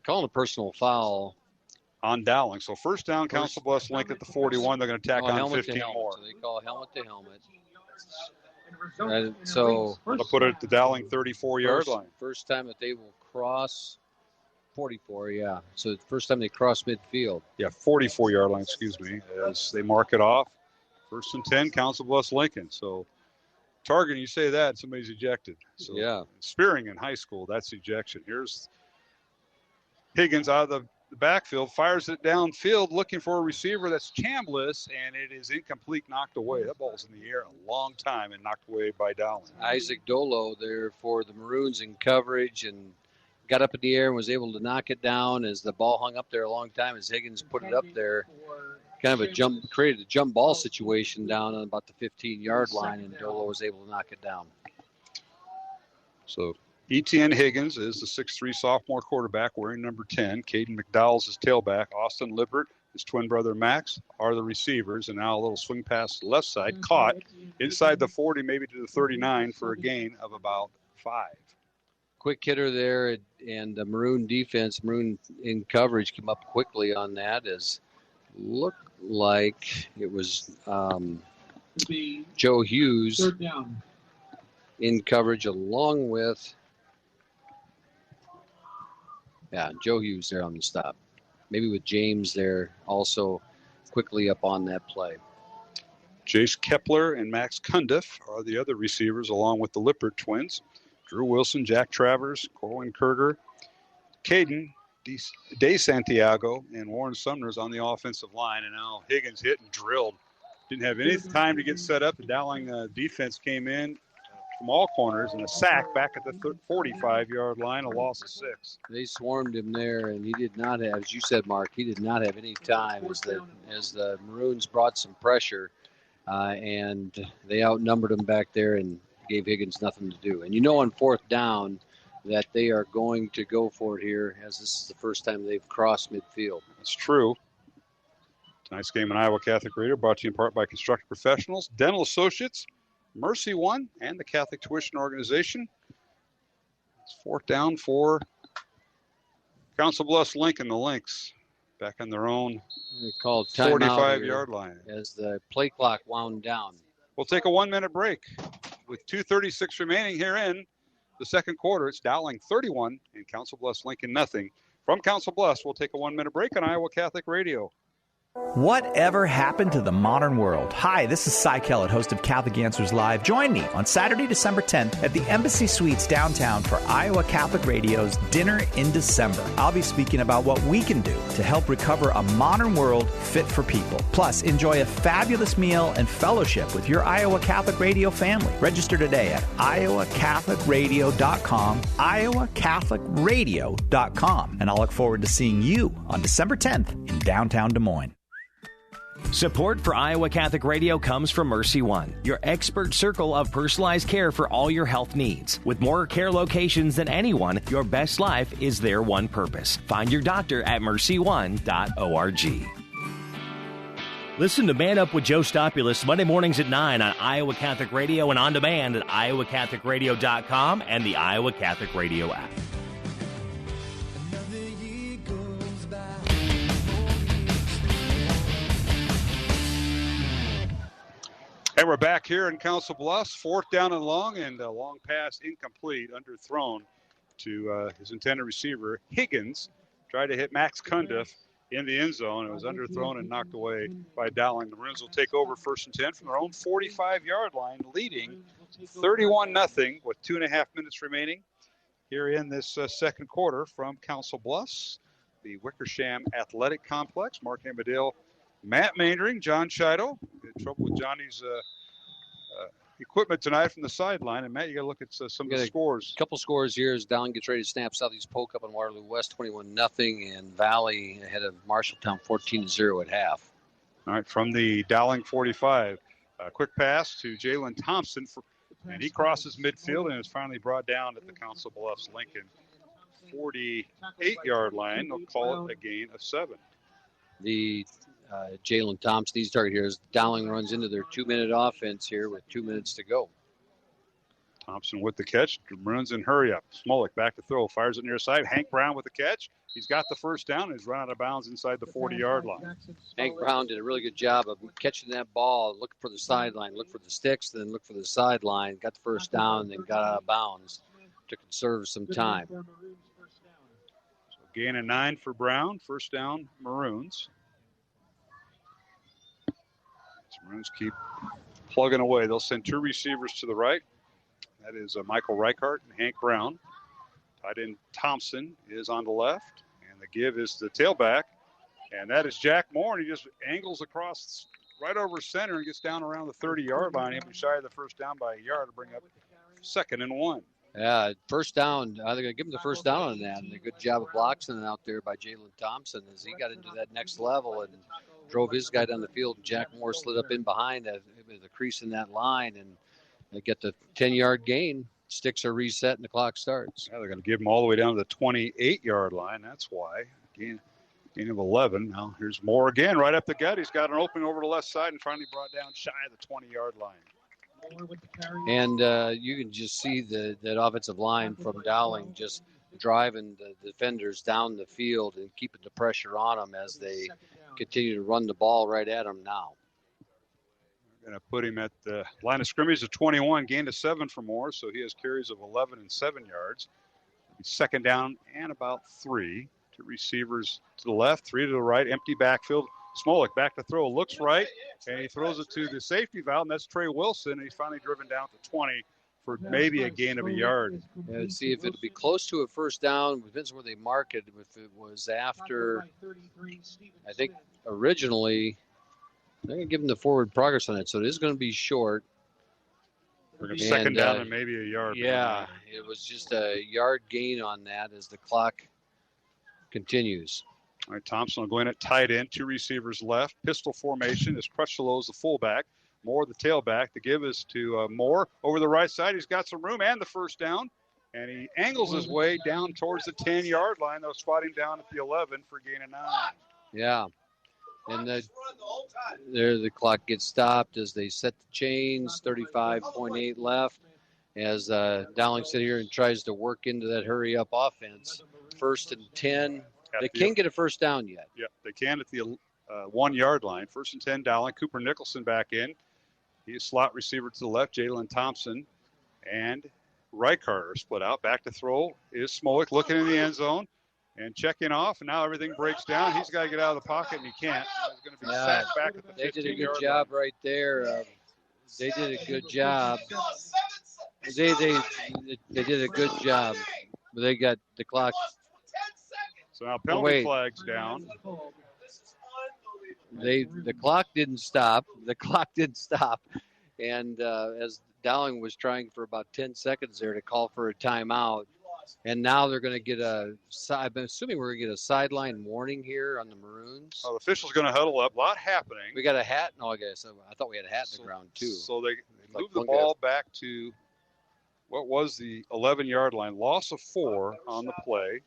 calling a personal foul on Dowling. So first down, Council Bluffs Link at the 41. They're going to tack on 15 more. So they call helmet to helmet. So they'll put it at the Dowling 34-yard line. First time that they will cross 44, yeah. So the first time they cross midfield. Yeah, 44-yard line, excuse me, as they mark it off. First and 10, Council Bluffs Lincoln. So targeting, you say that, somebody's ejected. So yeah. Spearing in high school, that's ejection. Here's Higgins out of the backfield, fires it downfield, looking for a receiver. That's Chambliss, and it is incomplete, knocked away. That ball's in the air a long time and knocked away by Dowling. Isaac Dolo there for the Maroons in coverage and got up in the air and was able to knock it down as the ball hung up there a long time as Higgins put it up there. Kind of created a jump ball situation down on about the 15-yard line, and Dolo was able to knock it down. So Etienne Higgins is the 6'3" sophomore quarterback wearing number 10. Caden McDowell's his tailback. Austin Lippert, his twin brother Max, are the receivers. And now a little swing pass to the left side, caught inside the 40, maybe to the 39 for a gain of about 5. Quick hitter there, and the Maroon defense, Maroon in coverage, came up quickly on that as looked like it was Joe Hughes in coverage along with Joe Hughes there on the stop. Maybe with James there also quickly up on that play. Jace Kepler and Max Cundiff are the other receivers along with the Lippert twins. Drew Wilson, Jack Travers, Corwin Kerger, Caden De Santiago, and Warren Sumner's on the offensive line. And now Higgins hit and drilled. Didn't have any time to get set up. The Dowling defense came in from all corners and a sack back at the 45-yard line, a loss of 6. They swarmed him there, and he did not have, as you said, Mark, he did not have any time as the Maroons brought some pressure, and they outnumbered him back there and gave Higgins nothing to do. And on fourth down that they are going to go for it here, as this is the first time they've crossed midfield. That's true. Tonight's game on Iowa Catholic Radio brought to you in part by Construction Professionals, Dental Associates, Mercy One, and the Catholic Tuition Organization. It's fourth down for Council Bluffs Lincoln, the Lynx, back on their own 45-yard line. As the play clock wound down. We'll take a 1-minute break. With 2:36 remaining here in the second quarter, it's Dowling 31 and Council Bluffs Lincoln nothing. From Council Bluffs, we'll take a 1-minute break on Iowa Catholic Radio. Whatever happened to the modern world? Hi, this is Cy Kellett, host of Catholic Answers Live. Join me on Saturday, December 10th at the Embassy Suites downtown for Iowa Catholic Radio's Dinner in December. I'll be speaking about what we can do to help recover a modern world fit for people. Plus, enjoy a fabulous meal and fellowship with your Iowa Catholic Radio family. Register today at iowacatholicradio.com, iowacatholicradio.com, and I'll look forward to seeing you on December 10th in downtown Des Moines. Support for Iowa Catholic Radio comes from Mercy One, your expert circle of personalized care for all your health needs. With more care locations than anyone, your best life is their one purpose. Find your doctor at mercyone.org. Listen to Man Up with Joe Stopulos Monday mornings at 9 on Iowa Catholic Radio and on demand at iowacatholicradio.com and the Iowa Catholic Radio app. And we're back here in Council Bluffs, fourth down and long, and a long pass incomplete, underthrown to his intended receiver. Higgins tried to hit Max Cundiff in the end zone. It was underthrown and knocked away by Dowling. The Maroons will take over first and 10 from their own 45-yard line, leading 31-0 with 2.5 minutes remaining here in this second quarter from Council Bluffs, the Wickersham Athletic Complex. Mark Amadale, Matt Maindring, John Chido. Had trouble with Johnny's equipment tonight from the sideline. And, Matt, you got to look at some of the scores. A couple scores here as Dowling gets ready to snap Southeast Polk up on Waterloo West 21-0, and Valley ahead of Marshalltown 14-0 at half. All right, from the Dowling 45, quick pass to Jalen Thompson And he crosses midfield and is finally brought down at the Council Bluffs Lincoln 48-yard line. They'll call it a gain of 7. The Jalen Thompson, easy target here, as Dowling runs into their 2-minute offense here with 2 minutes to go. Thompson with the catch. Runs in hurry up. Smolik back to throw. Fires it near side. Hank Brown with the catch. He's got the first down and he's run out of bounds inside the 40-yard line. Hank Brown did a really good job of catching that ball, looking for the sideline, look for the sticks, then look for the sideline, got the first down, then got out of bounds to conserve some time. So gain of 9 for Brown. First down, Maroons. Maroons keep plugging away. They'll send 2 receivers to the right. That is Michael Reichart and Hank Brown. Tight end Thompson is on the left. And the give is the tailback. And that is Jack Moore. And he just angles across right over center and gets down around the 30-yard line. He'll be shy of the first down by a yard to bring up 2nd and 1. Yeah, first down. They're going to give him the first down on that. And a good job of blocking out there by Jalen Thompson as he got into that next level and drove his guy down the field. Jack Moore slid up in behind the crease in that line and they get the 10-yard gain. Sticks are reset and the clock starts. Yeah, they're going to give him all the way down to the 28-yard line. That's why. Gain of 11. Now here's Moore again, right up the gut. He's got an opening over the left side and finally brought down shy of the 20-yard line. And you can just see that offensive line from Dowling just driving the defenders down the field and keeping the pressure on them as they continue to run the ball right at them now. We're going to put him at the line of scrimmage of 21, gain of 7 for Moore, so he has carries of 11 and 7 yards. He's 2nd down and about 3. 2 receivers to the left, 3 to the right, empty backfield. Smolik back to throw, looks right, and he throws it to the safety valve, and that's Trey Wilson, and he's finally driven down to 20 for maybe a gain of a yard. Yeah, let's see if it'll be close to a first down. It depends where they mark it. If it was after, I think originally, they're going to give him the forward progress on it, so it is going to be short. We're going to 2nd down and maybe a yard. Yeah, it was just a yard gain on that as the clock continues. All right, Thompson will go in at tight end. 2 receivers left. Pistol formation is Crutchlow is the fullback. Moore the tailback. The give is to Moore over the right side. He's got some room and the first down. And he angles his way down towards the 10-yard line. They'll squat him down at the 11 for gain of 9. Yeah. And there the clock gets stopped as they set the chains. 35.8 left as Dowling sits here and tries to work into that hurry-up offense. 1st and 10. They can't get a first down yet. Yeah, they can at the 1-yard line. 1st and 10, Dowling. Cooper Nicholson back in. He's slot receiver to the left. Jalen Thompson and Reichart are split out. Back to throw is Smolik looking in the end zone and checking off. And now everything breaks down. He's got to get out of the pocket, and he can't. He's going to be sacked back at the 15-yard line. They did a good job right there. They did a good job. They did a good job. But they got the clock. So now penalty flags down. The clock didn't stop. The clock didn't stop. And as Dowling was trying for about 10 seconds there to call for a timeout. And now they're going to get I'm assuming we're going to get a sideline warning here on the Maroons. Oh, the official's going to huddle up. A lot happening. We got a hat. No, I guess. I thought we had a hat in the ground, too. So they moved the ball back to what was the 11-yard line. Loss of 4 on the play.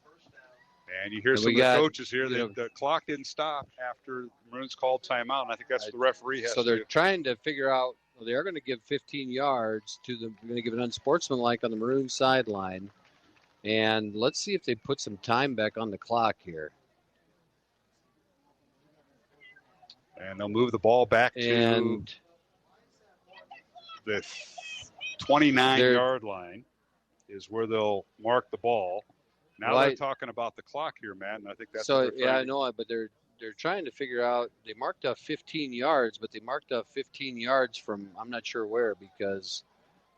And you hear some of the coaches here. The clock didn't stop after the Maroons called timeout, and I think that's what the referee has to do. So they're trying to figure out, they are going to give 15 yards to them. They're going to give it unsportsmanlike on the Maroon sideline. And let's see if they put some time back on the clock here. And they'll move the ball back to the 29-yard line is where they'll mark the ball. Now they're talking about the clock here, Matt, and I think that's so. Yeah, I know, but they're trying to figure out. They marked off 15 yards, but they marked off 15 yards from I'm not sure where because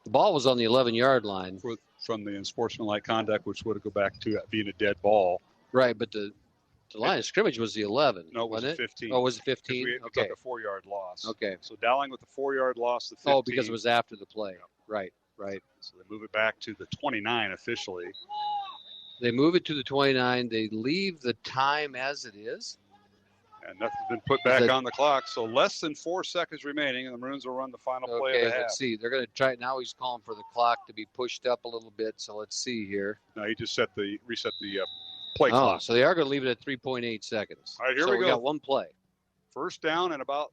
the ball was on the 11-yard line from the unsportsmanlike conduct, which would go back to being a dead ball. Right, but the line of scrimmage was the 11. No, it was wasn't 15. Oh, was it 15? We okay, took a 4-yard loss. Okay, so Dowling with the 4-yard loss. The 15. Oh, because it was after the play. Yeah. Right. So they move it back to the 29 officially. They move it to the 29. They leave the time as it is. And nothing's been put back on the clock, so less than 4 seconds remaining, and the Maroons will run the final play of the half. Let's see. They're going to try. Now he's calling for the clock to be pushed up a little bit, so let's see here. No, he just reset the play clock. So they are going to leave it at 3.8 seconds. All right, here so we go. We got one play. First down and about,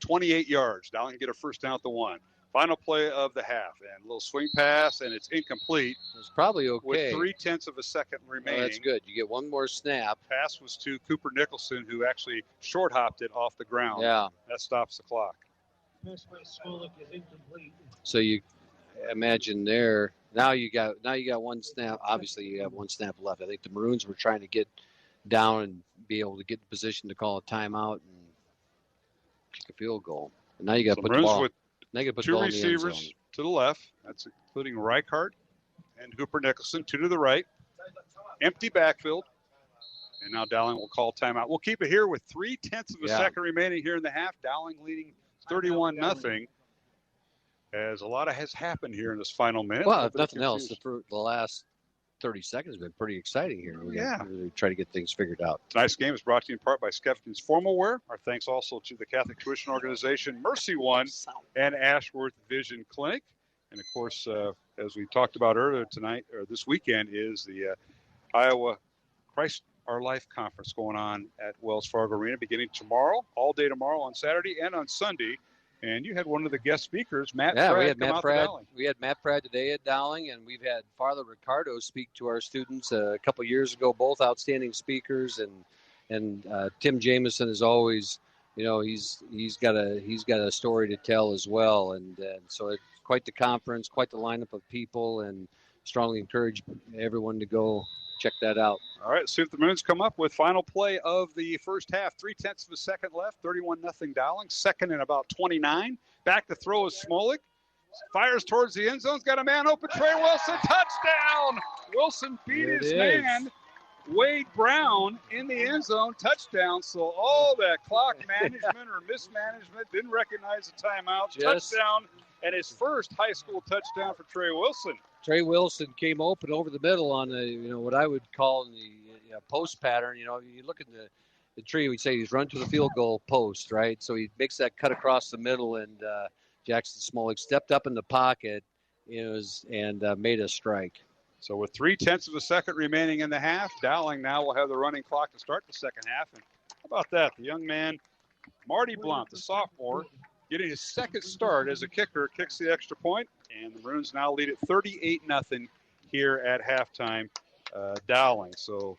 28 yards. Dowling can get a first down at the 1. Final play of the half, and a little swing pass, and it's incomplete. It's probably okay. With 0.3 seconds remaining. Oh, that's good. You get one more snap. Pass was to Cooper Nicholson, who actually short-hopped it off the ground. Yeah. That stops the clock. So you imagine there. Now you got one snap. Obviously, you have one snap left. I think the Maroons were trying to get down and be able to get in position to call a timeout and kick a field goal. And now you got to put the ball. With two receivers to the left. That's including Reichart and Cooper Nicholson. 2 to the right. Empty backfield. And now Dowling will call timeout. We'll keep it here with 0.3 second remaining here in the half. Dowling leading 31-0. As a lot has happened here in this final minute. Well, if nothing else, the last 30 seconds have been pretty exciting here. We really try to get things figured out. Tonight's game is brought to you in part by Skeffington's Formal Wear. Our thanks also to the Catholic Tuition Organization, Mercy One, and Ashworth Vision Clinic. And, of course, as we talked about earlier tonight, or this weekend, is the Iowa Christ Our Life Conference going on at Wells Fargo Arena beginning tomorrow, all day tomorrow on Saturday and on Sunday. And you had one of the guest speakers, Matt Pratt, we had come Matt out Pratt. to Dowling. We had Matt Pratt today at Dowling, and we've had Father Ricardo speak to our students a couple years ago. Both outstanding speakers, and Tim Jameson is always, he's got a story to tell as well, and so it's quite the conference, quite the lineup of people, and strongly encourage everyone to go check that out. All right, let's see if the Maroons come up with final play of the first half. 0.3 seconds left, 31-0 Dowling. Second and about 29. Back to throw is Smolik. Fires towards the end zone. He's got a man open. Trey Wilson, touchdown! Wilson beat his man, Wade Brown, in the end zone. Touchdown. So all that clock management or mismanagement, didn't recognize the timeout. Touchdown, and his first high school touchdown for Trey Wilson. Trey Wilson came open over the middle on what I would call the post pattern. You look at the tree, we'd say he's run to the field goal post, right? So he makes that cut across the middle, and Jackson Smolik stepped up in the pocket and made a strike. So with 0.3 seconds remaining in the half, Dowling now will have the running clock to start the second half. And how about that? The young man, Marty Blount, the sophomore, getting his second start as a kicker, kicks the extra point, and the Maroons now lead at 38-0 here at halftime, Dowling. So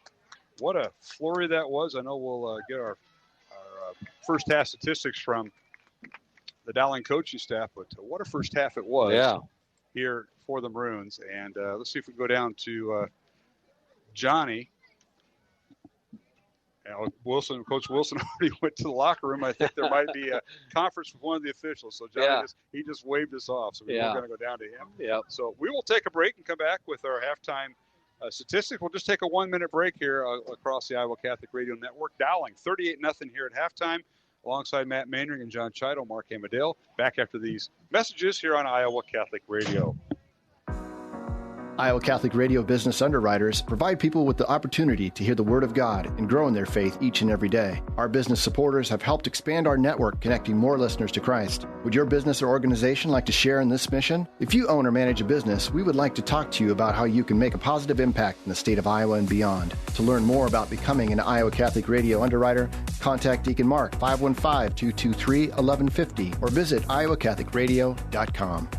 what a flurry that was. I know we'll get our first half statistics from the Dowling coaching staff, but what a first half it was here for the Maroons. And let's see if we go down to Johnny. Coach Wilson already went to the locker room. I think there might be a conference with one of the officials. So Johnny just waved us off. So we're going to go down to him. Yeah. So we will take a break and come back with our halftime statistics. We'll just take a 1-minute break here across the Iowa Catholic Radio Network. Dowling 38-0 here at halftime. Alongside Matt Mainring and John Chido, Mark Amadale. Back after these messages here on Iowa Catholic Radio. Iowa Catholic Radio business underwriters provide people with the opportunity to hear the Word of God and grow in their faith each and every day. Our business supporters have helped expand our network, connecting more listeners to Christ. Would your business or organization like to share in this mission? If you own or manage a business, we would like to talk to you about how you can make a positive impact in the state of Iowa and beyond. To learn more about becoming an Iowa Catholic Radio underwriter, contact Deacon Mark 515-223-1150 or visit iowacatholicradio.com.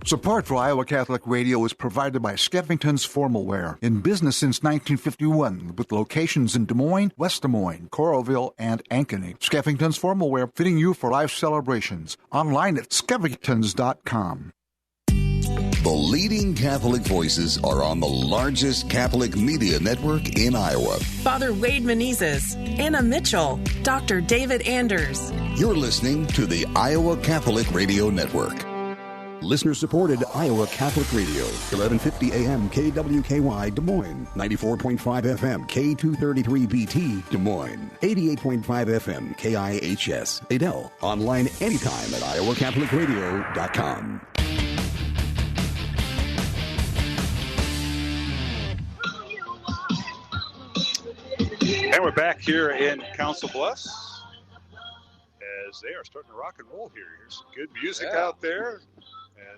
Support for Iowa Catholic Radio is provided by Skeffington's Formal Wear, in business since 1951, with locations in Des Moines, West Des Moines, Coralville, and Ankeny. Skeffington's Formal Wear, fitting you for life celebrations. Online at skeffingtons.com. The leading Catholic voices are on the largest Catholic media network in Iowa. Father Wade Menezes, Anna Mitchell, Dr. David Anders. You're listening to the Iowa Catholic Radio Network. Listener-supported Iowa Catholic Radio, 1150 AM KWKY Des Moines, 94.5 FM K233BT Des Moines, 88.5 FM KIHS Adel. Online anytime at iowacatholicradio.com. And we're back here in Council Bluffs as they are starting to rock and roll here. Here's some good music out there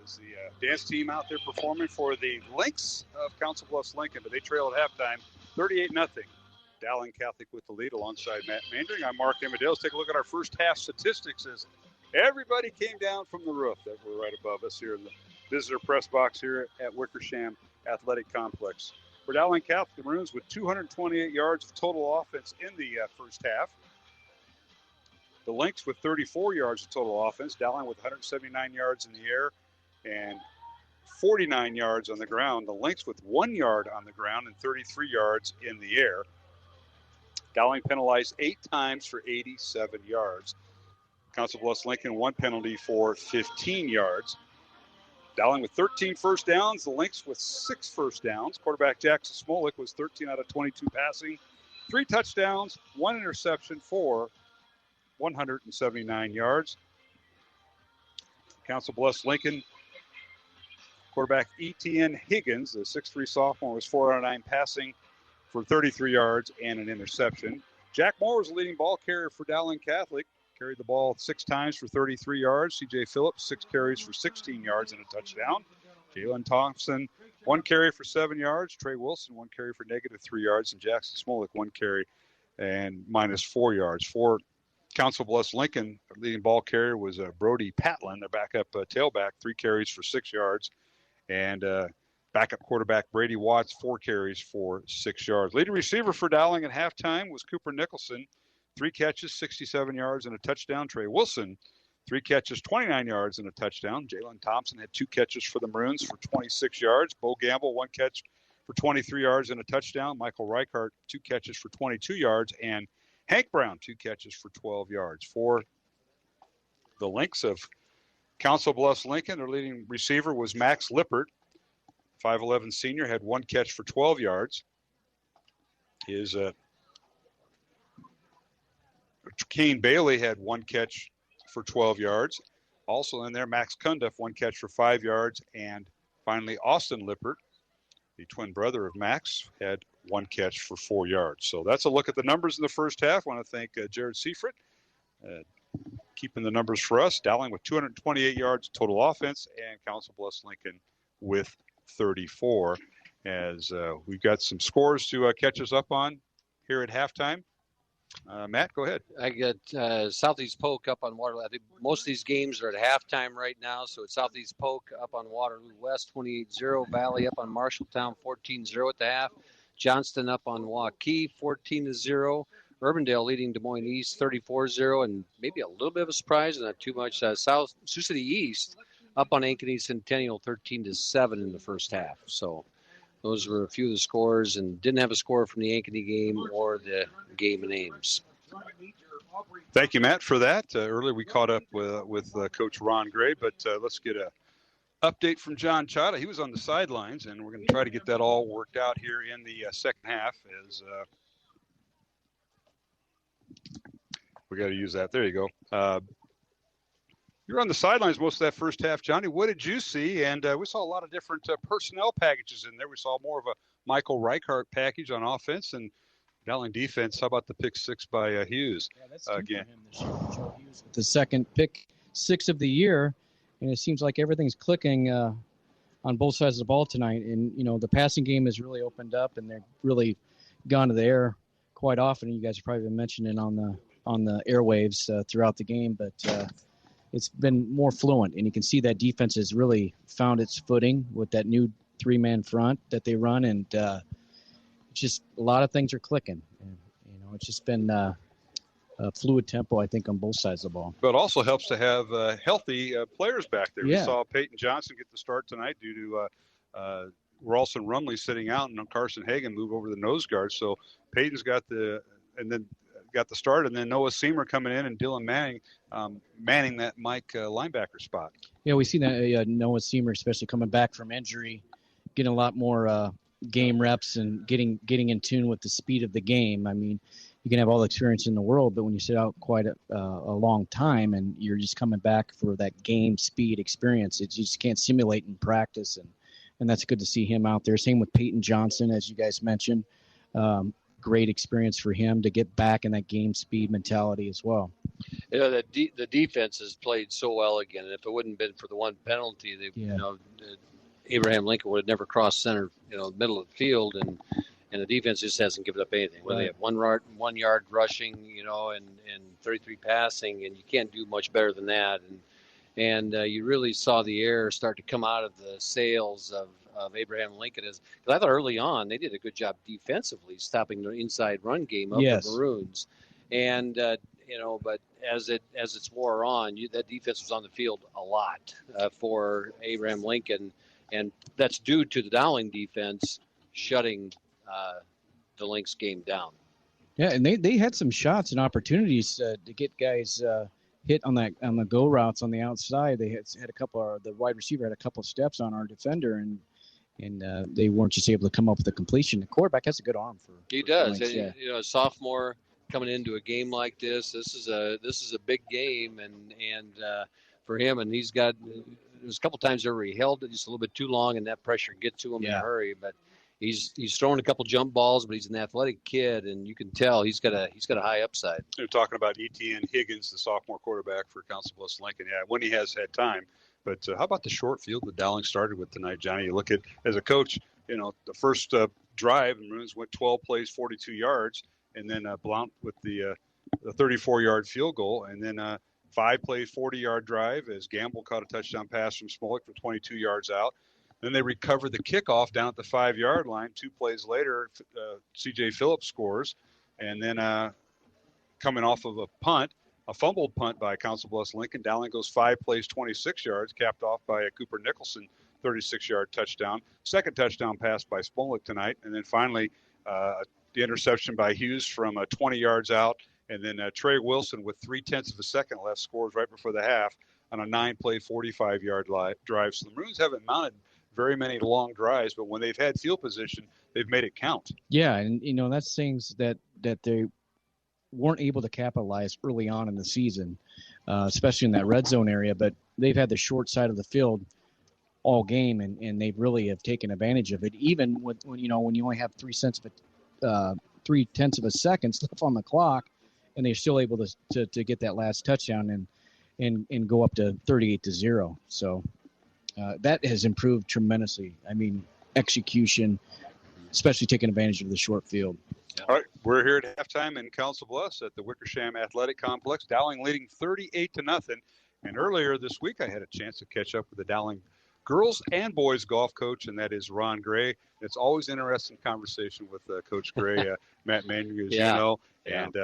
as the dance team out there performing for the Lynx of Council Bluffs Lincoln, but they trail at halftime 38-0. Dowling Catholic with the lead alongside Matt Mandring. I'm Mark Amadale. Let's take a look at our first half statistics as everybody came down from the roof that were right above us here in the visitor press box here at Wickersham Athletic Complex. For Dowling Catholic, the Maroons with 228 yards of total offense in the first half. The Lynx with 34 yards of total offense. Dowling with 179 yards in the air and 49 yards on the ground. The Lynx with 1 yard on the ground and 33 yards in the air. Dowling penalized 8 times for 87 yards. Council Bluffs Lincoln 1 penalty for 15 yards. Dowling with 13 first downs. The Lynx with 6 first downs. Quarterback Jackson Smolik was 13 out of 22 passing. 3 touchdowns, 1 interception for 179 yards. Council Bluffs Lincoln quarterback Etienne Higgins, the 6'3 sophomore, was 4 out of 9 passing for 33 yards and an interception. Jack Moore was the leading ball carrier for Dowling Catholic. Carried the ball 6 times for 33 yards. C.J. Phillips, 6 carries for 16 yards and a touchdown. Jalen Thompson, 1 carry for 7 yards. Trey Wilson, 1 carry for -3 yards. And Jackson Smolik, 1 carry and -4 yards. For Council Bluffs Lincoln, their leading ball carrier was Brody Patlin, their backup tailback, 3 carries for 6 yards. And backup quarterback Brady Watts, 4 carries for 6 yards. Leading receiver for Dowling at halftime was Cooper Nicholson. 3 catches, 67 yards, and a touchdown. Trey Wilson, 3 catches, 29 yards, and a touchdown. Jalen Thompson had 2 catches for the Maroons for 26 yards. Bo Gamble, 1 catch for 23 yards and a touchdown. Michael Reichart, 2 catches for 22 yards. And Hank Brown, 2 catches for 12 yards. For the Lynx of Council Bluffs Lincoln, their leading receiver was Max Lippert. 5'11 senior, had 1 catch for 12 yards. His Kane Bailey had 1 catch for 12 yards. Also in there, Max Cundiff, 1 catch for 5 yards. And finally, Austin Lippert, the twin brother of Max, had 1 catch for 4 yards. So that's a look at the numbers in the first half. I want to thank Jared Seifert keeping the numbers for us. Dowling with 228 yards total offense and Council Bluffs Lincoln with 34. As we've got some scores to catch us up on here at halftime. Matt, go ahead. I got Southeast Polk up on Waterloo. I think most of these games are at halftime right now. So it's Southeast Polk up on Waterloo West, 28-0. Valley up on Marshalltown, 14-0 at the half. Johnston up on Waukee, 14-0. Urbandale leading Des Moines East, 34-0. And maybe a little bit of a surprise, not too much. Sioux City East up on Ankeny Centennial, 13-7 in the first half. So those were a few of the scores, and didn't have a score from the Ankeny game or the game in Ames. Thank you, Matt, for that. Earlier we caught up with Coach Ron Gray, but let's get a update from John Chata. He was on the sidelines, and we're going to try to get that all worked out here in the second half. As we got to use that. There you go. You're on the sidelines most of that first half, Johnny. What did you see? And we saw a lot of different personnel packages in there. We saw more of a Michael Reichart package on offense and Dowling defense. How about the pick 6 by Hughes? Yeah, that's again. This year, Joe Hughes with the second pick 6 of the year, and it seems like everything's clicking on both sides of the ball tonight. And you know, the passing game has really opened up, and they've really gone to the air quite often. You guys have probably been mentioning on the airwaves throughout the game, but it's been more fluent, and you can see that defense has really found its footing with that new 3-man front that they run, and just a lot of things are clicking. And, you know, it's just been a fluid tempo, I think, on both sides of the ball. But it also helps to have healthy players back there. Yeah. We saw Peyton Johnson get the start tonight due to Ralston Rumley sitting out and Carson Hagan move over the nose guard. So Peyton's got the start, and then Noah Seamer coming in and Dylan Manning manning that Mike linebacker spot. Yeah, we see that Noah Seamer, especially coming back from injury, getting a lot more game reps and getting in tune with the speed of the game. I mean, you can have all the experience in the world, but when you sit out quite a long time and you're just coming back for that game speed experience, you just can't simulate in practice, and that's good to see him out there. Same with Peyton Johnson, as you guys mentioned. great experience for him to get back in that game speed mentality as well. You know, the defense has played so well again. And if it wouldn't have been for the one penalty, Abraham Lincoln would have never crossed center, middle of the field, and the defense just hasn't given up anything. Well, they have 1 yard rushing, and 33 passing, and you can't do much better than that. And you really saw the air start to come out of the sails of Abraham Lincoln. Because I thought early on they did a good job defensively stopping the inside run game of the Maroons. And but as it's wore on, that defense was on the field a lot for Abraham Lincoln, and that's due to the Dowling defense shutting the Lynx game down. Yeah, and they had some shots and opportunities to get guys hit on the go routes on the outside. They had a couple. The wide receiver had a couple of steps on our defender, and they weren't just able to come up with a completion. The quarterback has a good arm for. He does. Lynx, a sophomore coming into a game like this. This is a big game, and for him, and he's got. There's a couple times there where he held it just a little bit too long, and that pressure get to him in a hurry. But he's throwing a couple jump balls, but he's an athletic kid, and you can tell he's got a high upside. You're talking about Etienne Higgins, the sophomore quarterback for Council Bluffs Lincoln. Yeah, when he has had time. But how about the short field that Dowling started with tonight, Johnny? You look at, as a coach, the first drive, the Maroons went 12 plays, 42 yards, and then Blount with the 34-yard field goal, and then 5 plays, 40-yard drive as Gamble caught a touchdown pass from Smolik for 22 yards out. Then they recovered the kickoff down at the 5-yard line. 2 plays later, C.J. Phillips scores. And then coming off of a fumbled punt by Council Bluffs Lincoln, Dowling goes 5 plays, 26 yards, capped off by Cooper Nicholson, 36-yard touchdown. Second touchdown pass by Smolik tonight. And then finally, the interception by Hughes from 20 yards out. And then Trey Wilson with 0.3 of a second left scores right before the half on a 9-play, 45-yard drive. So the Maroons haven't mounted very many long drives, but when they've had field position, they've made it count. Yeah, and that's things that they weren't able to capitalize early on in the season, especially in that red zone area. But they've had the short side of the field all game, and they really have taken advantage of it. Even when you only have 0.3 of a second left on the clock, and they're still able to get that last touchdown and go up to 38-0. So that has improved tremendously. I mean, execution, especially taking advantage of the short field. All right, we're here at halftime in Council Bluffs at the Wickersham Athletic Complex. Dowling leading 38-0. And earlier this week, I had a chance to catch up with the Dowling girls and boys golf coach, and that is Ron Gray. It's always interesting conversation with Coach Gray, Matt Manuel, as you know. And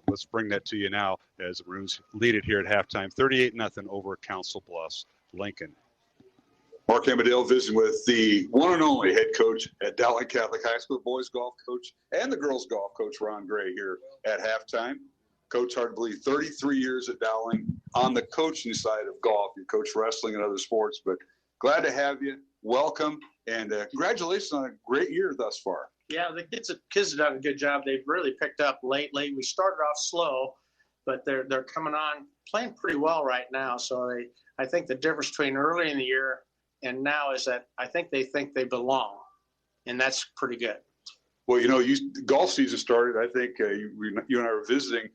let's bring that to you now as the Maroons lead it here at halftime, 38-0 over Council Bluffs Lincoln. Mark Amadale visiting with the one and only head coach at Dowling Catholic High School, boys golf coach, and the girls golf coach, Ron Gray, here at halftime. Coach, hard to believe, 33 years at Dowling on the coaching side of golf. You coach wrestling and other sports, but glad to have you. Welcome, and congratulations on a great year thus far. Yeah, the kids have done a good job. They've really picked up lately. We started off slow, but they're coming on, playing pretty well right now. So I think the difference between early in the year and now is that I think they belong, and that's pretty good. Well, golf season started. I think you and I were visiting.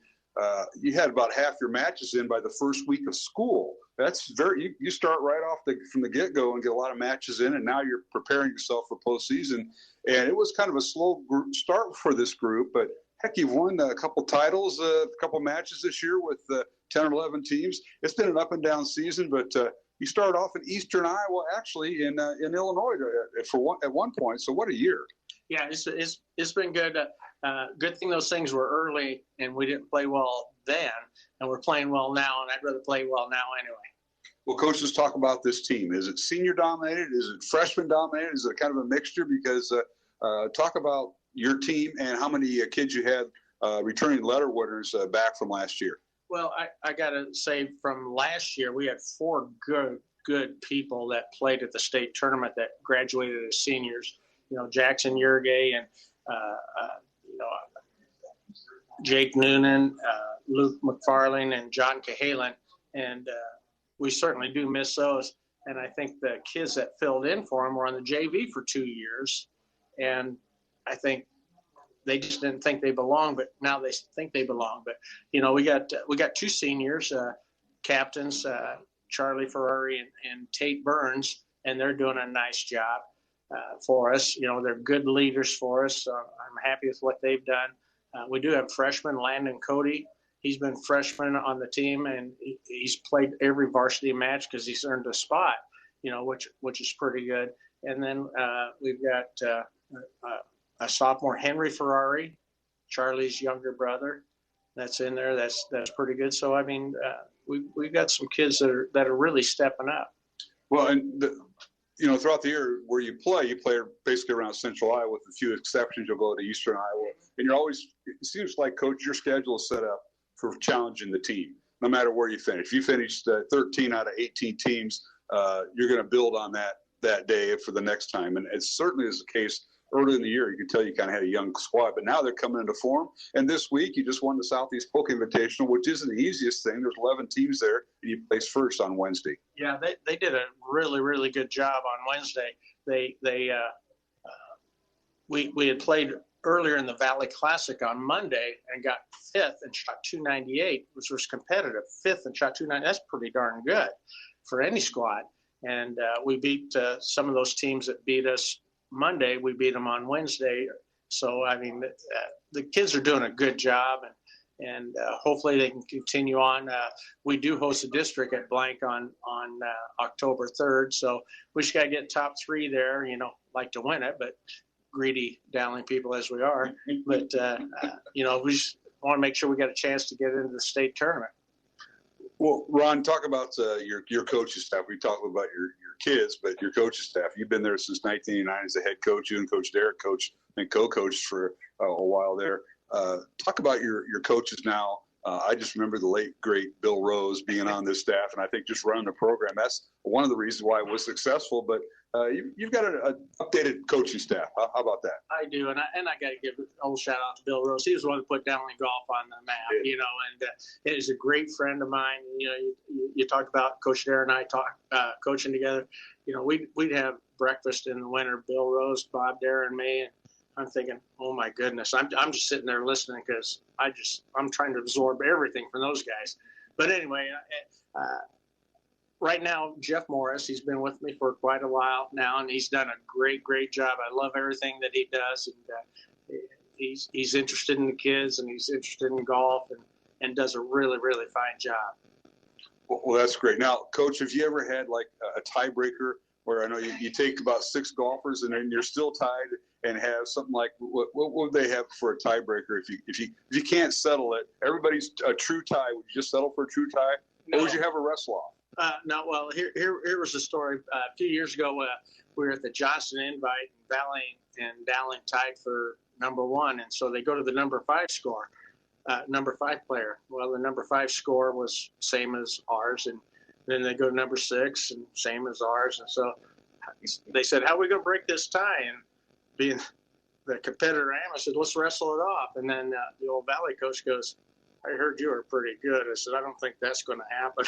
You had about half your matches in by the first week of school. That's you start right off from the get-go and get a lot of matches in, and now you're preparing yourself for postseason. And it was kind of a slow start for this group, but heck, you've won a couple titles, a couple matches this year with 10 or 11 teams. It's been an up-and-down season, but you started off in eastern Iowa, actually in Illinois at one point. So what a year! Yeah, it's been good. Good thing those things were early, and we didn't play well then, and we're playing well now, and I'd rather play well now anyway. Well, Coach, let's talk about this team. Is it senior-dominated? Is it freshman-dominated? Is it kind of a mixture? Because talk about your team and how many kids you had returning letter winners back from last year. Well, I got to say from last year, we had 4 good people that played at the state tournament that graduated as seniors. Jackson Yergay and Jake Noonan, Luke McFarlane, and John Cahalan. And we certainly do miss those. And I think the kids that filled in for them were on the JV for 2 years. And I think they just didn't think they belonged, but now they think they belong. But we got two seniors, captains, Charlie Ferrari and Tate Burns, and they're doing a nice job for us. They're good leaders for us. So I'm happy with what they've done. We do have freshman Landon Cody. He's been freshman on the team, and he's played every varsity match because he's earned a spot, which is pretty good. And then we've got a sophomore, Henry Ferrari, Charlie's younger brother. That's in there. That's pretty good. So I mean, we've got some kids that are really stepping up. Well, and throughout the year where you play basically around Central Iowa. With a few exceptions, you'll go to Eastern Iowa, and you're always. It seems like, Coach, your schedule is set up for challenging the team, no matter where you finish. If you finished 13 out of 18 teams, you're going to build on that day for the next time. And it certainly is the case early in the year. You can tell you kind of had a young squad, but now they're coming into form. And this week, you just won the Southeast Polk Invitational, which isn't the easiest thing. There's 11 teams there, and you placed first on Wednesday. Yeah, they did a really, really good job on Wednesday. We had played earlier in the Valley Classic on Monday and got fifth and shot 298, which was competitive. Fifth and shot 290. That's pretty darn good for any squad. And we beat some of those teams that beat us Monday. We beat them on Wednesday. So, I mean, the kids are doing a good job, and hopefully they can continue on. We do host a district at Blank on October 3rd. So we just got to get top three there, like to win it, but greedy Dowling people as we are. But, we just want to make sure we got a chance to get into the state tournament. Well, Ron, talk about your coaching staff. We talked about your kids, but your coaching staff. You've been there since 1989 as a head coach. You and Coach Derek coached and co-coached for a while there. Talk about your coaches now. I just remember the late, great Bill Rose being on this staff, and I think just running the program. That's one of the reasons why it was successful. But you've got an updated coaching staff. How about that? I do, and I got to give an old shout out to Bill Rose. He was the one who put Dowling golf on the map, and it is a great friend of mine. You talked about Coach Dare and I coaching together. We'd have breakfast in the winter, Bill Rose, Bob Dare, and me. And I'm thinking, oh my goodness, I'm just sitting there listening because I'm trying to absorb everything from those guys. But anyway, right now, Jeff Morris, he's been with me for quite a while now, and he's done a great job. I love everything that he does, and he's interested in the kids, and he's interested in golf, and does a really fine job. Well, that's great. Now, Coach, have you ever had like a tiebreaker where I know you take about 6 golfers and then you're still tied and have something like what would they have for a tiebreaker if you can't settle it? Everybody's a true tie. Would you just settle for a true tie, or would you have a wrestle off? No. Well, here was the story. A few years ago, we were at the Johnson Invite, and Dowling tied for number 1, and so they go to the number 5 score. Number 5 player. Well, the number 5 score was same as ours, and then they go to number 6 and same as ours. And so they said, "How are we going to break this tie?" And being the competitor I am, I said, "Let's wrestle it off." And then the old Valley coach goes, "I heard you were pretty good." I said, "I don't think that's going to happen."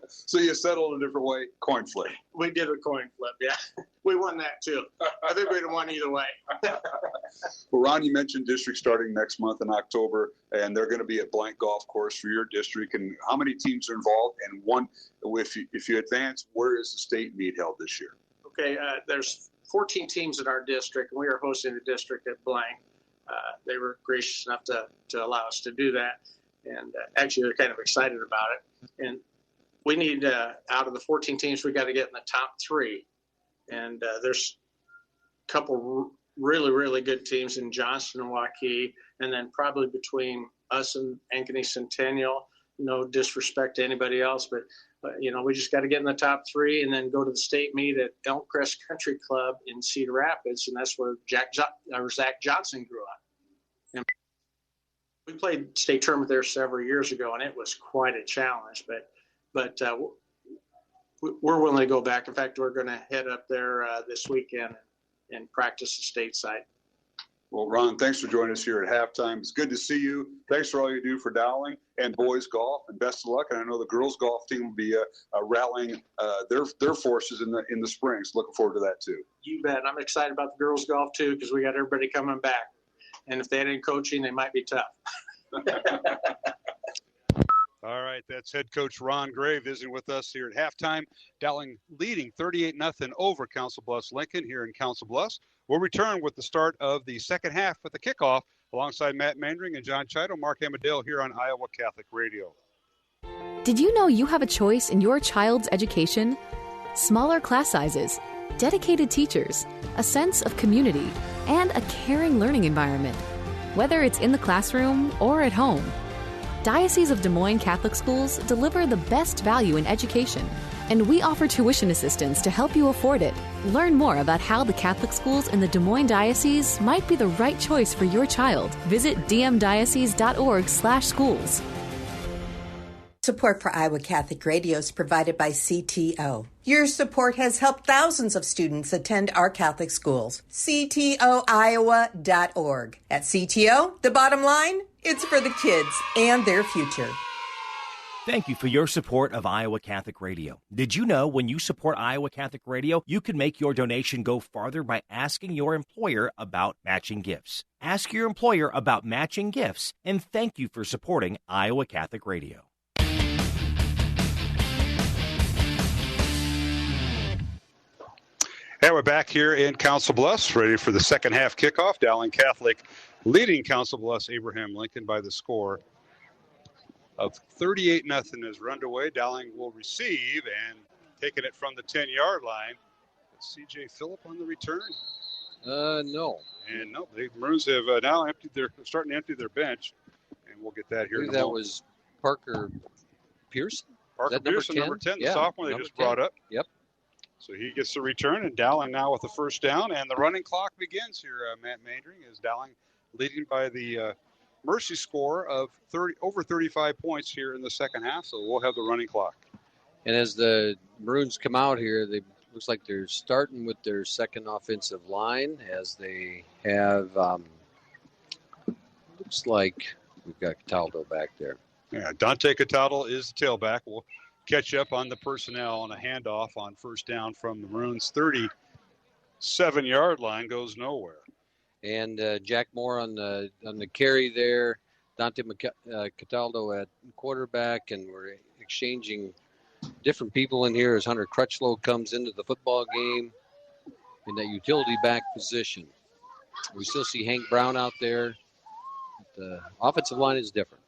So you settled a different way, coin flip. We did a coin flip, yeah. We won that too. I think we'd have won either way. Well, Ron, you mentioned district starting next month in October, and they're going to be at Blank Golf Course for your district. And how many teams are involved? And if you advance, where is the state meet held this year? Okay, there's 14 teams in our district, and we are hosting the district at Blank. They were gracious enough to allow us to do that, and actually they're kind of excited about it. And we need, out of the 14 teams, we got to get in the top 3. And there's a couple really good teams in Johnston and Waukee, and then probably between us and Ankeny Centennial. No disrespect to anybody else, but we just got to get in the top 3 and then go to the state meet at Elm Crest Country Club in Cedar Rapids, and that's where Zach Johnson grew up. And we played state tournament there several years ago, and it was quite a challenge. But we're willing to go back. In fact, we're going to head up there this weekend and practice the stateside. Well, Ron, thanks for joining us here at halftime. It's good to see you. Thanks for all you do for Dowling and boys golf, and best of luck. And I know the girls golf team will be rallying their forces in the spring. So looking forward to that too. You bet. I'm excited about the girls golf too because we got everybody coming back. And if they had any coaching, they might be tough. All right, that's head coach Ron Gray visiting with us here at halftime. Dowling leading 38-0 over Council Bluffs Lincoln here in Council Bluffs. We'll return with the start of the second half with the kickoff alongside Matt Mandring and John Chido, Mark Amadale here on Iowa Catholic Radio. Did you know you have a choice in your child's education? Smaller class sizes, dedicated teachers, a sense of community, and a caring learning environment, whether it's in the classroom or at home. Diocese of Des Moines Catholic Schools deliver the best value in education, and we offer tuition assistance to help you afford it. Learn more about how the Catholic schools in the Des Moines Diocese might be the right choice for your child. Visit dmdiocese.org/schools. Support for Iowa Catholic Radio is provided by CTO. Your support has helped thousands of students attend our Catholic schools. CTOiowa.org. At CTO, the bottom line, it's for the kids and their future. Thank you for your support of Iowa Catholic Radio. Did you know when you support Iowa Catholic Radio, you can make your donation go farther by asking your employer about matching gifts? Ask your employer about matching gifts, and thank you for supporting Iowa Catholic Radio. And we're back here in Council Bluffs, ready for the second half kickoff. Dowling Catholic leading Council Bluffs Abraham Lincoln by the score of 38-0 as we're underway. Dowling will receive and taking it from the 10-yard line. C.J. Phillip on the return? No. And no, the Maroons have now starting to empty their bench, and we'll get that here. I believe that was Parker Pearson. Parker Pearson, number 10, the sophomore they just brought up. Yep. So he gets the return, and Dowling now with the first down, and the running clock begins here. Matt Mandring is Dowling leading by the mercy score of over 35 points here in the second half, so we'll have the running clock. And as the Maroons come out here, they looks like they're starting with their second offensive line as they have, looks like we've got Cataldo back there. Yeah, Dante Cataldo is the tailback. We'll catch up on the personnel on a handoff on first down from the Maroons' 37-yard line, goes nowhere. And Jack Moore on the carry there, Dante Cataldo at quarterback, and we're exchanging different people in here as Hunter Crutchlow comes into the football game in that utility back position. We still see Hank Brown out there. The offensive line is different.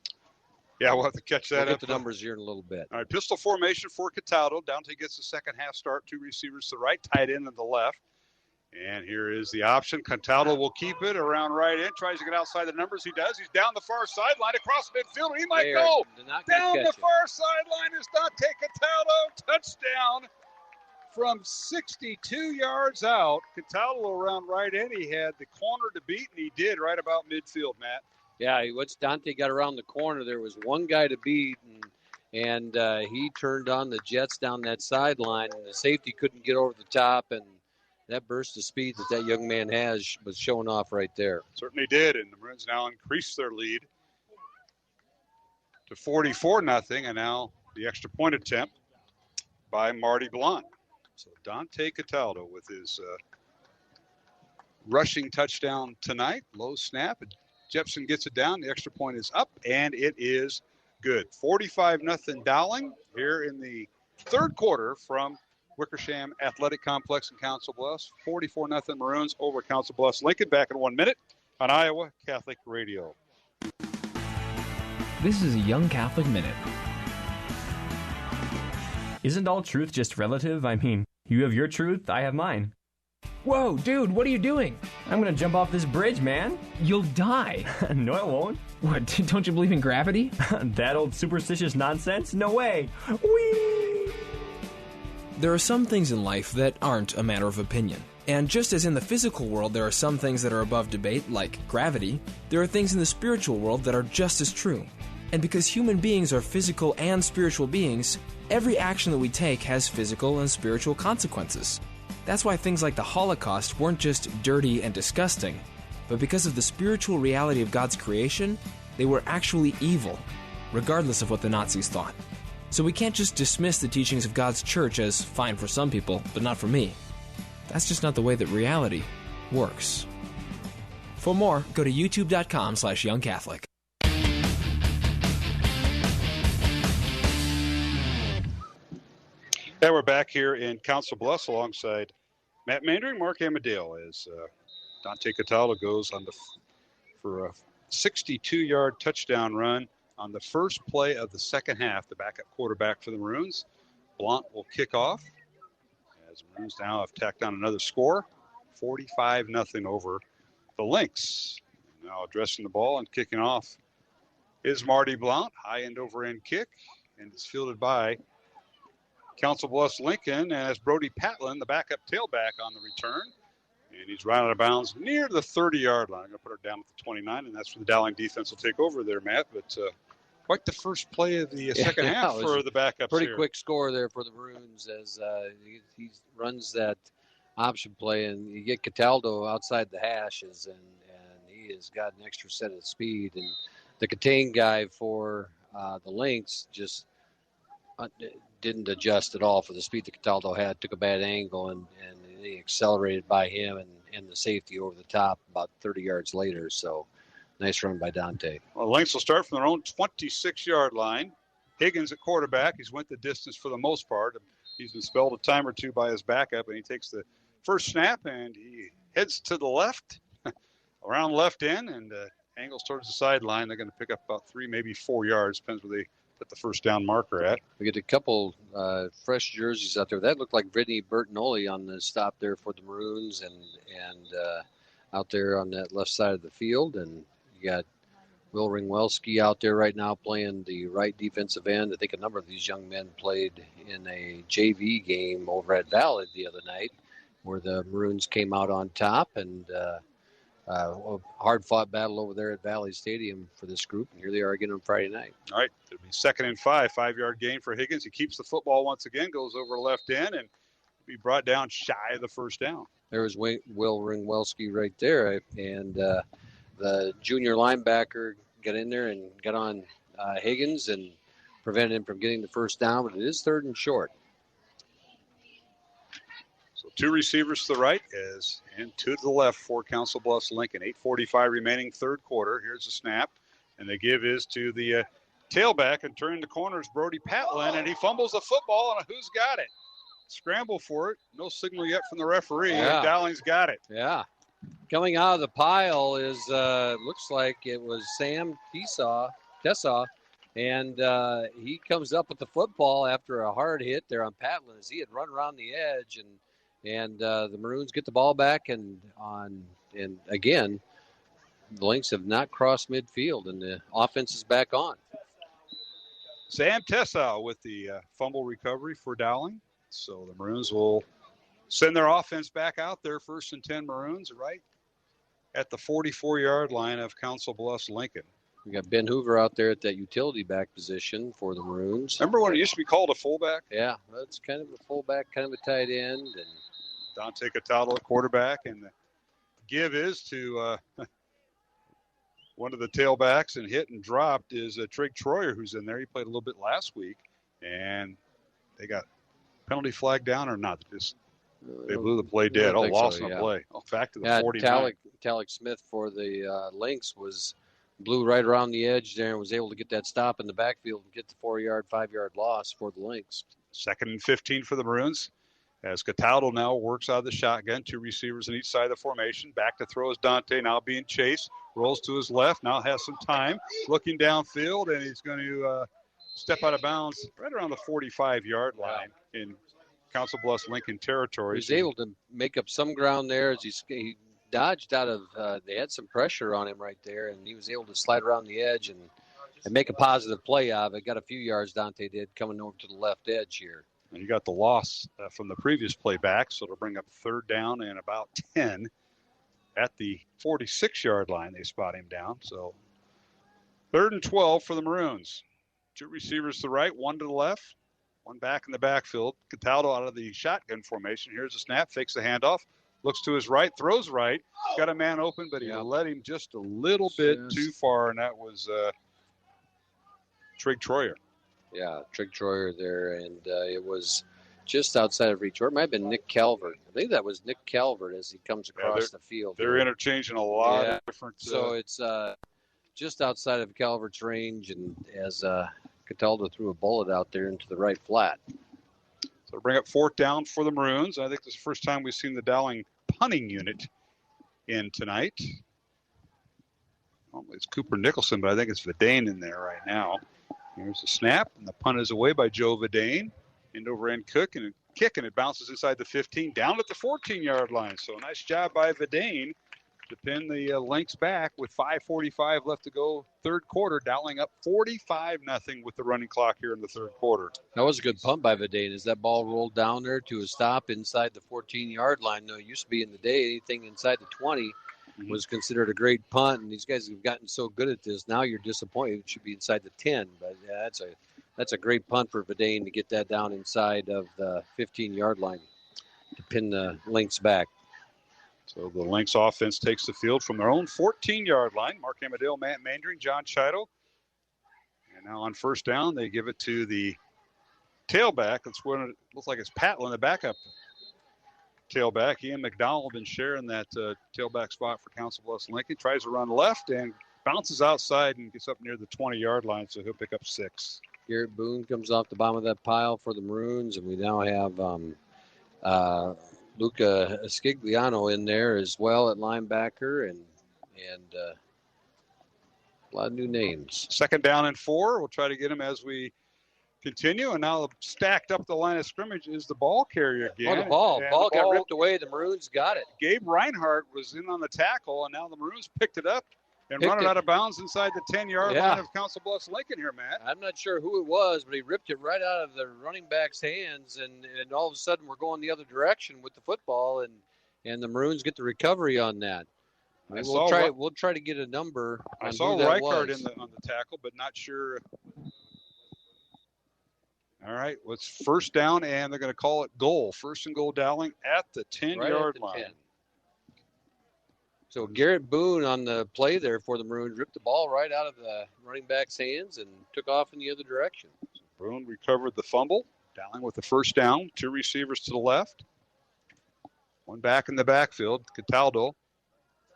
Yeah, we'll have to catch that we'll up. Get the numbers here in a little bit. All right, pistol formation for Cataldo. Dante gets the second half start. Two receivers to the right, tight end to the left. And here is the option. Cataldo will keep it around right end. Tries to get outside the numbers. He does. He's down the far sideline across midfield. He might go. Down the far sideline is Dante Cataldo. Touchdown from 62 yards out. Cataldo around right end. He had the corner to beat, and he did right about midfield, Matt. Yeah, once Dante got around the corner, there was one guy to beat, and he turned on the Jets down that sideline, and the safety couldn't get over the top, and that burst of speed that young man has was showing off right there. Certainly did, and the Maroons now increase their lead to 44-0, and now the extra point attempt by Marty Blunt. So Dante Cataldo with his rushing touchdown tonight, low snap. Jepson gets it down. The extra point is up, and it is good. 45-0 Dowling here in the third quarter from Wickersham Athletic Complex in Council Bluffs. 44-0 Maroons over Council Bluffs Lincoln. Back in 1 minute on Iowa Catholic Radio. This is a Young Catholic Minute. Isn't all truth just relative? I mean, you have your truth, I have mine. Whoa, dude, what are you doing? I'm gonna jump off this bridge, man. You'll die. No, I won't. What, don't you believe in gravity? That old superstitious nonsense? No way. Whee! There are some things in life that aren't a matter of opinion. And just as in the physical world there are some things that are above debate, like gravity, there are things in the spiritual world that are just as true. And because human beings are physical and spiritual beings, every action that we take has physical and spiritual consequences. That's why things like the Holocaust weren't just dirty and disgusting. but because of the spiritual reality of God's creation, they were actually evil, regardless of what the Nazis thought. So we can't just dismiss the teachings of God's church as fine for some people, but not for me. That's just not the way that reality works. For more, go to youtube.com/youngcatholic. And we're back here in Council Bluffs alongside Matt Mandry and Mark Amadale as Dante Cataldo goes on for a 62-yard touchdown run on the first play of the second half. The backup quarterback for the Maroons, Blount, will kick off as the Maroons now have tacked on another score, 45-0 over the Lynx. Now addressing the ball and kicking off is Marty Blount, high end over end kick, and it's fielded by Council Bluffs Lincoln, and as Brody Patlin, the backup tailback, on the return. And he's right out of bounds near the 30-yard line. I'm going to put her down at the 29, and that's where the Dowling defense will take over there, Matt. But quite the first play of the second half for the backups. Pretty quick score there for the Maroons as he runs that option play, and you get Cataldo outside the hashes, and he has got an extra set of speed. And the contain guy for the Lynx just didn't adjust at all for the speed that Cataldo had, took a bad angle, and they accelerated by him and the safety over the top about 30 yards later. So nice run by Dante. Well, Lynx will start from their own 26-yard line. Higgins at quarterback. He's went the distance for the most part. He's been spelled a time or two by his backup, and he takes the first snap, and he heads to the left, around left end, and angles towards the sideline. They're going to pick up about 3, maybe 4 yards, depends where they put the first down marker at. We get a couple fresh jerseys out there. That looked like Brittany Bertinoli on the stop there for the Maroons, and out there on that left side of the field. And you got Will Ringwelski out there right now playing the right defensive end. I think a number of these young men played in a JV game over at Valley the other night where the Maroons came out on top, and a hard-fought battle over there at Valley Stadium for this group, and here they are again on Friday night. All right, it'll be 2nd and 5, 5-yard gain for Higgins. He keeps the football once again, goes over left end, and be brought down shy of the first down. There was Will Ringwelski right there, and the junior linebacker got in there and got on Higgins and prevented him from getting the first down, but it is 3rd and short. So 2 receivers to the right and 2 to the left for Council Bluffs Lincoln. 8:45 remaining, third quarter. Here's the snap, and the give is to the tailback, and turning the corner is Brody Patlin, and he fumbles the football, and who's got it? Scramble for it. No signal yet from the referee, and Dowling's got it. Yeah. Coming out of the pile is, looks like it was Sam Tessa, and he comes up with the football after a hard hit there on Patlin as he had run around the edge, and the Maroons get the ball back, and again, the Lynx have not crossed midfield, and the offense is back on. Sam Tessa with the fumble recovery for Dowling. So the Maroons will send their offense back out there, 1st and 10 Maroons, right at the 44-yard line of Council Bluffs Lincoln. We got Ben Hoover out there at that utility back position for the Maroons. Remember when it used to be called a fullback? Yeah, that's kind of a fullback, kind of a tight end. And Dante Cataldo at quarterback, and the give is to one of the tailbacks, and hit and dropped is Trig Troyer, who's in there. He played a little bit last week, and they got penalty flag down or not? They blew the play dead. Lost on the play. Back to the 49. Talik Smith for the Lynx blew right around the edge there and was able to get that stop in the backfield and get the 4-yard, 5-yard loss for the Lynx. 2nd and 15 for the Maroons. As Cataldo now works out of the shotgun, 2 receivers on each side of the formation. Back to throw is Dante, now being chased. Rolls to his left, now has some time. Looking downfield, and he's going to step out of bounds right around the 45-yard line in Council Bluffs Lincoln territory. He's able to make up some ground there as he dodged out of they had some pressure on him right there, and he was able to slide around the edge and make a positive play out of it. Got a few yards, Dante did, coming over to the left edge here. And you got the loss from the previous play back, so it'll bring up 3rd down and about 10 at the 46-yard line. They spot him down. So 3rd and 12 for the Maroons. 2 receivers to the right, 1 to the left, 1 back in the backfield. Cataldo out of the shotgun formation. Here's the snap, fakes the handoff, looks to his right, throws right, got a man open, but he let him just a little bit too far, and that was Trig Troyer. Yeah, Trig Troyer there, and it was just outside of reach. Or it might have been Nick Calvert. I think that was Nick Calvert as he comes across the field. They're interchanging a lot of different. So it's just outside of Calvert's range, and as Cataldo threw a bullet out there into the right flat. So bring up 4th down for the Maroons. I think this is the first time we've seen the Dowling punting unit in tonight. Well, it's Cooper Nicholson, but I think it's Vidane in there right now. Here's the snap, and the punt is away by Joe Vidane. End-over-end kick, and it bounces inside the 15, down at the 14-yard line. So nice job by Vidane to pin the Lynx back with 5:45 left to go, third quarter. Dowling up 45-0 with the running clock here in the third quarter. That was a good punt by Vidane as that ball rolled down there to a stop inside the 14-yard line. No, it used to be in the day, anything inside the 20 was considered a great punt, and these guys have gotten so good at this. Now you're disappointed. It should be inside the 10, but yeah, that's a great punt for Vidane to get that down inside of the 15-yard line to pin the Lynx back. So the Lynx offense takes the field from their own 14-yard line. Mark Amadale, Matt Mandring, John Chido. And now on first down, they give it to the tailback. That's when it looks like it's Patlin, the backup tailback. Ian McDowell been sharing that tailback spot for Council Bluffs Lincoln. Tries to run left and bounces outside and gets up near the 20-yard line, so he'll pick up 6. Garrett Boone comes off the bottom of that pile for the Maroons, and we now have Luca Scigliano in there as well at linebacker, and a lot of new names. 2nd down and 4. We'll try to get him as we continue, and now stacked up the line of scrimmage is the ball carrier again. Oh, the ball got ripped away. The Maroons got it. Gabe Reinhardt was in on the tackle, and now the Maroons picked it up and run it out of bounds inside the 10-yard line of Council Bluffs Lincoln here, Matt. I'm not sure who it was, but he ripped it right out of the running back's hands, and all of a sudden we're going the other direction with the football, and the Maroons get the recovery on that. We'll try to get a number. I saw Reichard on the tackle, but not sure. All right, it's first down, and they're going to call it goal. First and goal, Dowling at the 10-yard line. 10. So Garrett Boone on the play there for the Maroons ripped the ball right out of the running back's hands and took off in the other direction. So Boone recovered the fumble. Dowling with the first down. 2 receivers to the left. 1 back in the backfield. Cataldo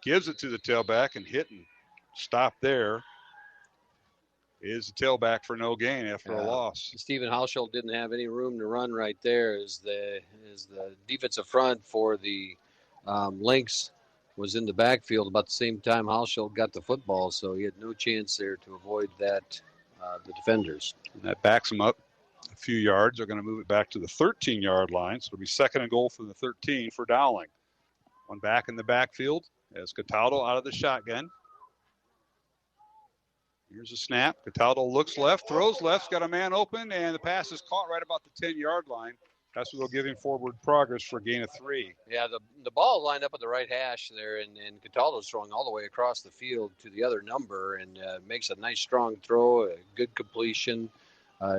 gives it to the tailback and hit and stop there. Is the tailback for no gain after a loss. Stephen Hauschild didn't have any room to run right there as the defensive front for the Lynx was in the backfield about the same time Hauschild got the football, so he had no chance there to avoid that, the defenders. And that backs him up a few yards. They're going to move it back to the 13-yard line, so it'll be 2nd and goal from the 13 for Dowling. 1 back in the backfield as Cataldo out of the shotgun. Here's a snap. Cataldo looks left, throws left, got a man open, and the pass is caught right about the 10-yard line. That's what they'll give him forward progress for a gain of 3. Yeah, the ball lined up at the right hash there, and Cataldo's throwing all the way across the field to the other number and makes a nice strong throw, a good completion,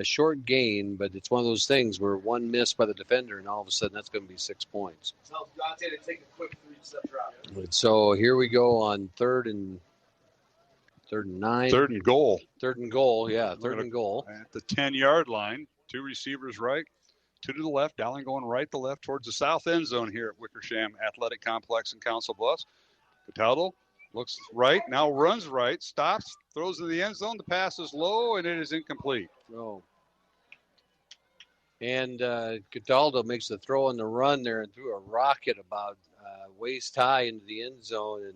short gain, but it's one of those things where one miss by the defender, and all of a sudden that's going to be 6 points. Tells Dante to take a quick 3-step drop. So here we go on third and 9. 3rd and goal. 3rd and goal, yeah, 3rd and goal. At the 10-yard line, 2 receivers right, 2 to the left. Dowling going right to left towards the south end zone here at Wickersham Athletic Complex in Council Bluffs. Cataldo looks right, now runs right, stops, throws to the end zone. The pass is low, and it is incomplete. Oh. And Cataldo makes the throw on the run there and threw a rocket about waist high into the end zone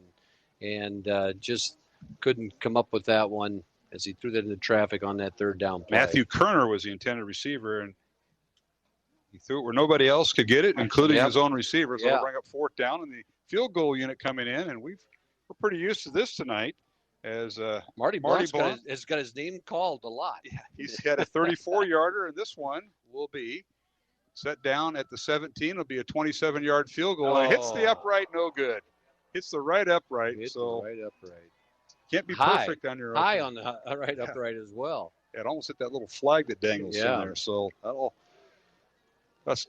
and just couldn't come up with that one as he threw that into traffic on that 3rd down play. Matthew Kerner was the intended receiver, and he threw it where nobody else could get it, including his own receiver. So we'll bring up 4th down, and the field goal unit coming in, and we're pretty used to this tonight as Marty Blunt has got his name called a lot. Yeah, he's got a 34-yarder, and this one will be set down at the 17. It'll be a 27-yard field goal. And it hits the upright, no good. Hits the right upright. Can't be perfect on your high on the right upright as well. It almost hit that little flag that dangles in there. So that's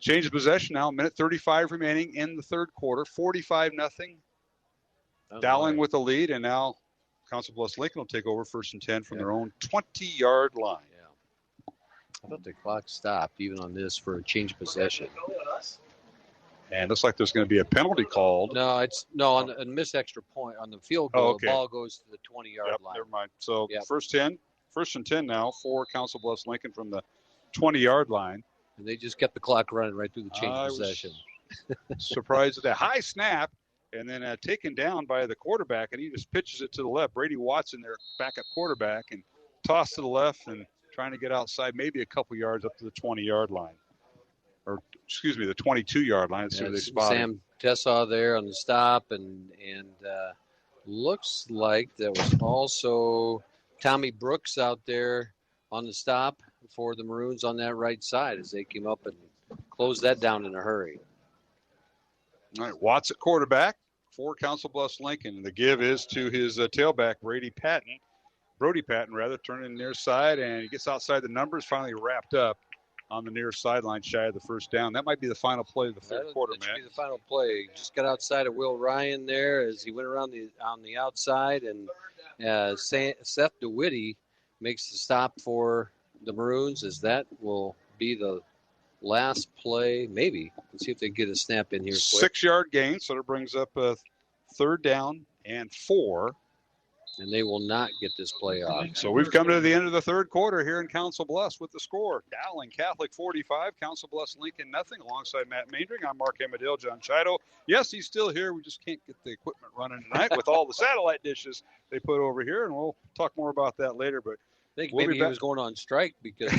Change of possession now, minute 35 remaining in the third quarter, 45-0. Dowling with the lead, and now Council Bluffs Lincoln will take over 1st and 10 from their own 20-yard line. I thought the clock stopped even on this for a change of possession. And it looks like there's going to be a penalty called. No, on a missed extra point on the field goal. The ball goes to the 20-yard line. Never mind. So 1st and 10 now for Council Bluffs Lincoln from the 20-yard line. And they just kept the clock running right through the change of possession. Surprised at that high snap, and then taken down by the quarterback, and he just pitches it to the left. Brady Watson, their backup quarterback, and tossed to the left and trying to get outside, maybe a couple yards up to the 20-yard line. Or, excuse me, the 22-yard line. That's where they spotted. Sam Tessaw there on the stop, and looks like there was also Tommy Brooks out there on the stop for the Maroons on that right side as they came up and closed that down in a hurry. All right, Watts at quarterback for Council Bluffs Lincoln. And the give is to his tailback, Brody Patton, turning near side, and he gets outside the numbers, finally wrapped up on the near sideline shy of the first down. That might be the final play of the third quarter, That should be the final play. Just got outside of Will Ryan there as he went around on the outside, and Seth DeWitty makes the stop for the Maroons, as that will be the last play. Maybe. Let's see if they get a snap in here quick. 6-yard gain, so that brings up a 3rd down and 4. And they will not get this play off. So we've come to the end of the third quarter here in Council Bluffs with the score. Dowling Catholic 45, Council Bluffs Lincoln nothing. Alongside Matt Maindring, I'm Mark Amadale, John Chido. Yes, he's still here. We just can't get the equipment running tonight with all the satellite dishes they put over here, and we'll talk more about that later. But I think maybe he was going on strike because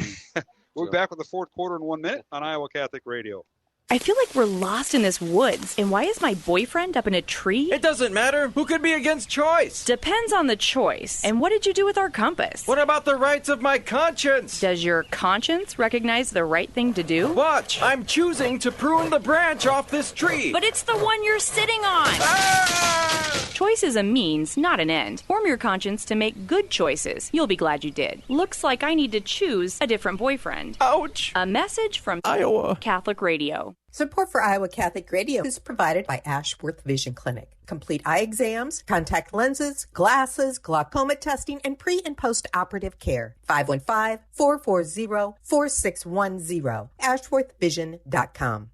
we'll be back with the fourth quarter in 1 minute on Iowa Catholic Radio. I feel like we're lost in this woods. And why is my boyfriend up in a tree? It doesn't matter. Who could be against choice? Depends on the choice. And what did you do with our compass? What about the rights of my conscience? Does your conscience recognize the right thing to do? Watch! I'm choosing to prune the branch off this tree. But it's the one you're sitting on. Ah! Choice is a means, not an end. Form your conscience to make good choices. You'll be glad you did. Looks like I need to choose a different boyfriend. Ouch! A message from Iowa Catholic Radio. Support for Iowa Catholic Radio is provided by Ashworth Vision Clinic. Complete eye exams, contact lenses, glasses, glaucoma testing, and pre- and post-operative care. 515-440-4610. AshworthVision.com.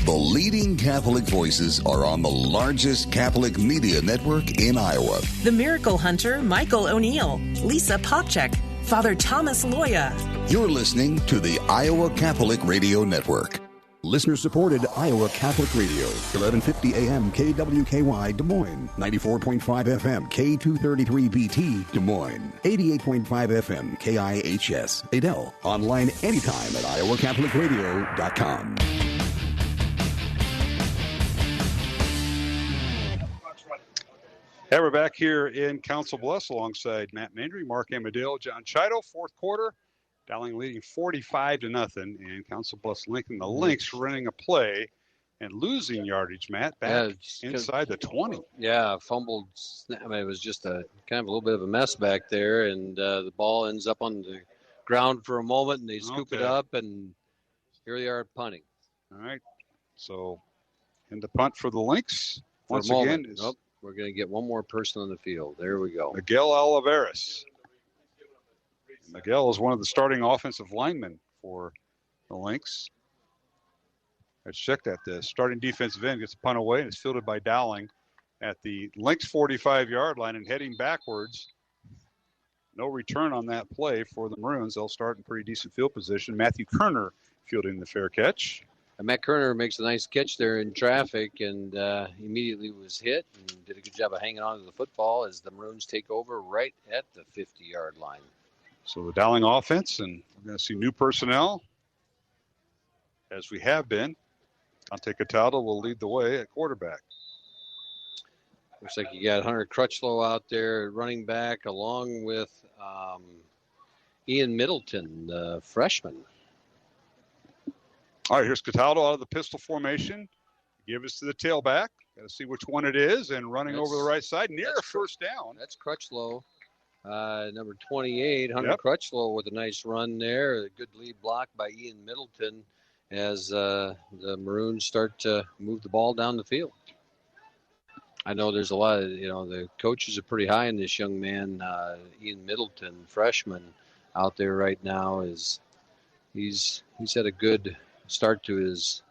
The leading Catholic voices are on the largest Catholic media network in Iowa. The Miracle Hunter, Michael O'Neill, Lisa Popchak, Father Thomas Loya. You're listening to the Iowa Catholic Radio Network. Listener-supported Iowa Catholic Radio, 1150 AM KWKY Des Moines, 94.5 FM K233BT Des Moines, 88.5 FM KIHS Adel. Online anytime at iowacatholicradio.com. Hey, we're back here in Council Bluffs alongside Matt Maindry, Mark Amadale, John Chido. Fourth quarter, Dowling leading 45-0, and Council Bluffs Lincoln, the Lynx, running a play and losing yardage, Matt, back inside the 20. Yeah, fumbled. I mean, it was just a kind of a little bit of a mess back there, and the ball ends up on the ground for a moment, and they scoop it up, and here they are punting. All right, so in the punt for the Lynx. Once again, we're going to get one more person on the field. There we go. Miguel Olivares. Miguel is one of the starting offensive linemen for the Lynx. Let's check that. The starting defensive end gets a punt away, and it's fielded by Dowling at the Lynx 45-yard line and heading backwards. No return on that play for the Maroons. They'll start in pretty decent field position. Matthew Kerner fielding the fair catch. And Matt Kerner makes a nice catch there in traffic and immediately was hit and did a good job of hanging on to the football as the Maroons take over right at the 50-yard line. So the Dowling offense, and we're going to see new personnel, as we have been. Dante Cataldo will lead the way at quarterback. Looks like you got Hunter Crutchlow out there running back along with Ian Middleton, the freshman. All right, here's Cataldo out of the pistol formation. Give us to the tailback. Got to see which one it is, and running over the right side near a first down. That's Crutchlow. Number 28, Hunter Crutchlow with a nice run there. A good lead block by Ian Middleton. as the Maroons start to move the ball down the field. I know there's a lot of, the coaches are pretty high on this young man, Ian Middleton, freshman, out there right now. He's had a good start to his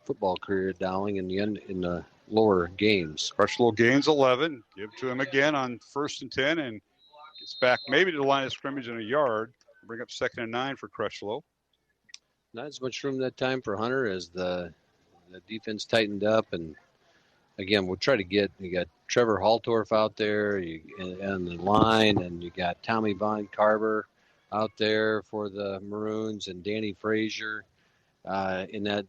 football career at Dowling in the lower games. Crutchlow gains 11. Give to him again on 1st and 10 and gets back maybe to the line of scrimmage in a yard. Bring up 2nd and 9 for Crutchlow. Not as much room that time for Hunter as the defense tightened up. And again, we'll try to you got Trevor Haltorf out there on the line, and you got Tommy Von Carver out there for the Maroons, and Danny Frazier in that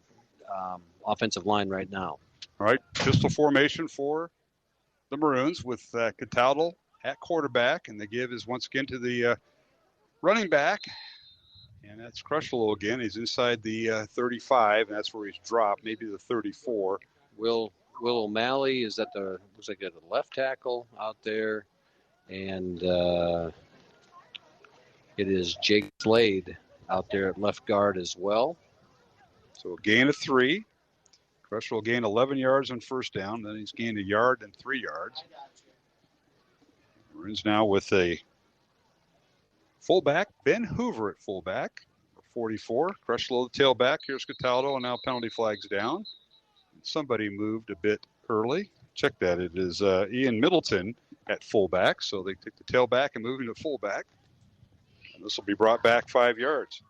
offensive line right now. All right, pistol formation for the Maroons with Cataldo at quarterback, and the give is once again to the running back, and that's Crutchlow again. He's inside the 35, and that's where he's dropped, maybe the 34. Will O'Malley is looks like at the left tackle out there, and it is Jake Slade out there at left guard as well. So a gain of 3. Crutchlow gained 11 yards on 1st down. Then he's gained a yard and 3 yards. Maroons now with a fullback, Ben Hoover at fullback, 44. Crutchlow the tailback. Here's Cataldo, and now penalty flags down. Somebody moved a bit early. Check that. It is Ian Middleton at fullback. So they take the tailback and move him to fullback. And this will be brought back 5 yards.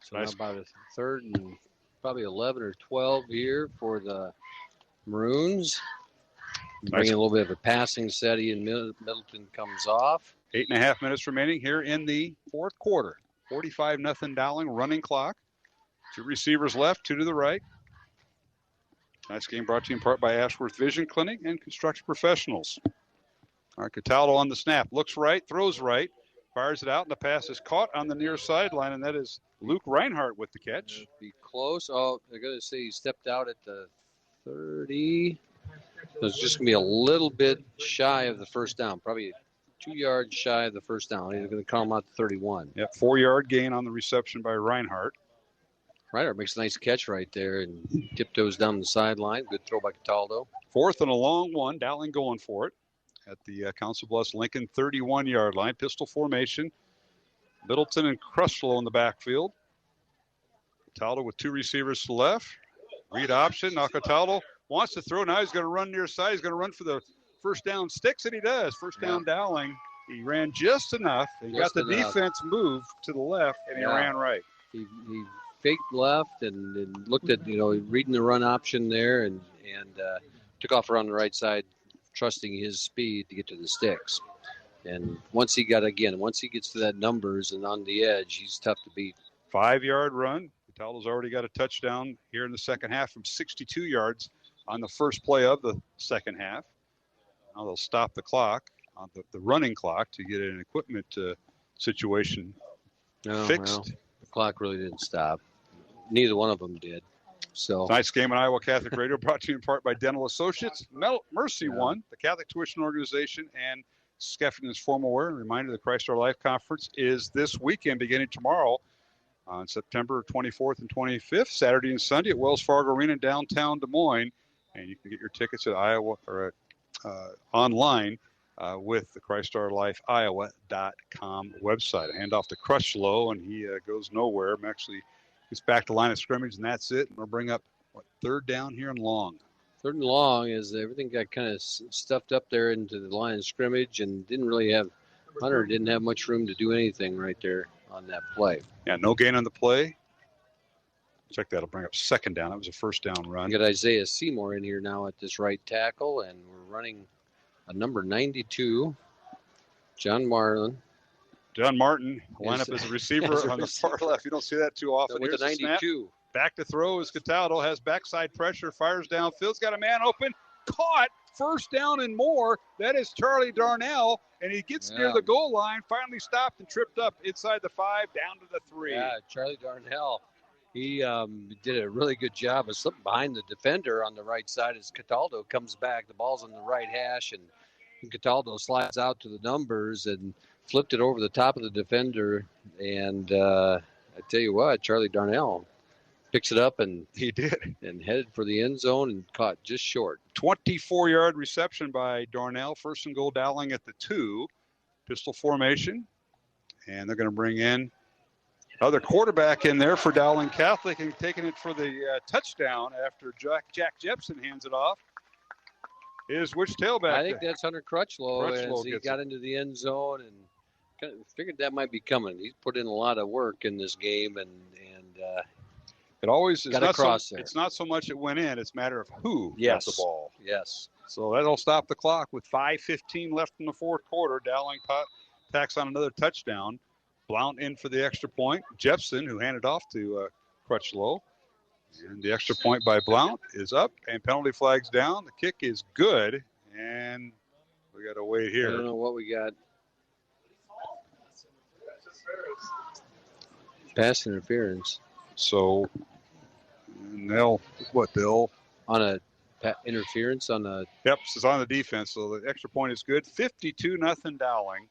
So nice. Now about a 3rd and probably 11 or 12 here for the Maroons. Bringing a little bit of a passing set. Ian Middleton comes off. 8.5 minutes remaining here in the 4th quarter. 45-0 Dowling, running clock. 2 receivers left, 2 to the right. Tonight's game brought to you in part by Ashworth Vision Clinic and Construction Professionals. All right, Cataldo on the snap. Looks right, throws right, fires it out, and the pass is caught on the near sideline, and that is Luke Reinhardt with the catch. Be close. Oh, they're going to say he stepped out at the 30. So it's just going to be a little bit shy of the 1st down, probably 2 yards shy of the 1st down. He's going to call him out to 31. Yep, 4-yard gain on the reception by Reinhardt. Reinhardt makes a nice catch right there and tiptoes down the sideline. Good throw by Cataldo. 4th and a long one. Dowling going for it at the Council Bluffs Lincoln 31-yard line. Pistol formation. Middleton and Crutchlow in the backfield. Cataldo with 2 receivers to the left. Read option. Now Cataldo wants to throw. Now he's going to run near side. He's going to run for the 1st down sticks, and he does. 1st down Dowling. He ran just enough. He got the defense moved to the left, and he ran right. He faked left and looked at, reading the run option there and took off around the right side, trusting his speed to get to the sticks. And once he gets to that numbers and on the edge, he's tough to beat. 5-yard run. Cataldo's already got a touchdown here in the second half from 62 yards on the first play of the second half. Now they'll stop the clock, the running clock, to get an equipment situation fixed. Well, the clock really didn't stop. Neither one of them did. So tonight's game on Iowa Catholic Radio brought to you in part by Dental Associates, Mercy One, the Catholic Tuition Organization, and Skeffington's Formal Wear. A reminder, the Christ Our Life Conference is this weekend, beginning tomorrow on September 24th and 25th, Saturday and Sunday at Wells Fargo Arena in downtown Des Moines. And you can get your tickets at Iowa or online with the ChristOurLifeIowa.com website. I hand off to Crutchlow, and he goes nowhere. Actually gets back to line of scrimmage, and that's it. And we'll bring up 3rd down here and long. 3rd and long is everything got kind of stuffed up there into the line of scrimmage, and Hunter didn't have much room to do anything right there on that play. Yeah, no gain on the play. Check that. It'll bring up 2nd down. That was a 1st down run. We got Isaiah Seymour in here now at this right tackle, and we're running a number 92, John Martin. John Martin, line up as a receiver on the far left. You don't see that too often. With the 92. Snap. Back to throw is Cataldo, has backside pressure, fires downfield. He's got a man open, caught, 1st down and more. That is Charlie Darnell, and he gets near the goal line, finally stopped and tripped up inside the 5, down to the 3. Yeah, Charlie Darnell. He did a really good job of slipping behind the defender on the right side as Cataldo comes back. The ball's on the right hash, and Cataldo slides out to the numbers and flipped it over the top of the defender. And I tell you what, Charlie Darnell picks it up, and he did, and headed for the end zone and caught just short. 24-yard reception by Darnell. First and goal, Dowling at the 2. Pistol formation, and they're going to bring in another quarterback in there for Dowling Catholic, and taking it for the touchdown after Jack Jepson hands it off is which tailback? I think that's Hunter Crutchlow as he got into the end zone, and kind of figured that might be coming. He's put in a lot of work in this game, and it always is got not across so, there. It's not so much it went in; it's a matter of who Yes. got the ball. Yes. So that'll stop the clock with 5:15 left in the fourth quarter. Dowling tacks on another touchdown. Blount in for the extra point. Jepson, who handed off to Crutchlow. And the extra point by Blount is up, and penalty flag's down. The kick is good, and we got to wait here. I don't know what we got. Pass interference. So they'll on a interference on a. Yep, it's on the defense. So the extra point is good. 52-0 Dowling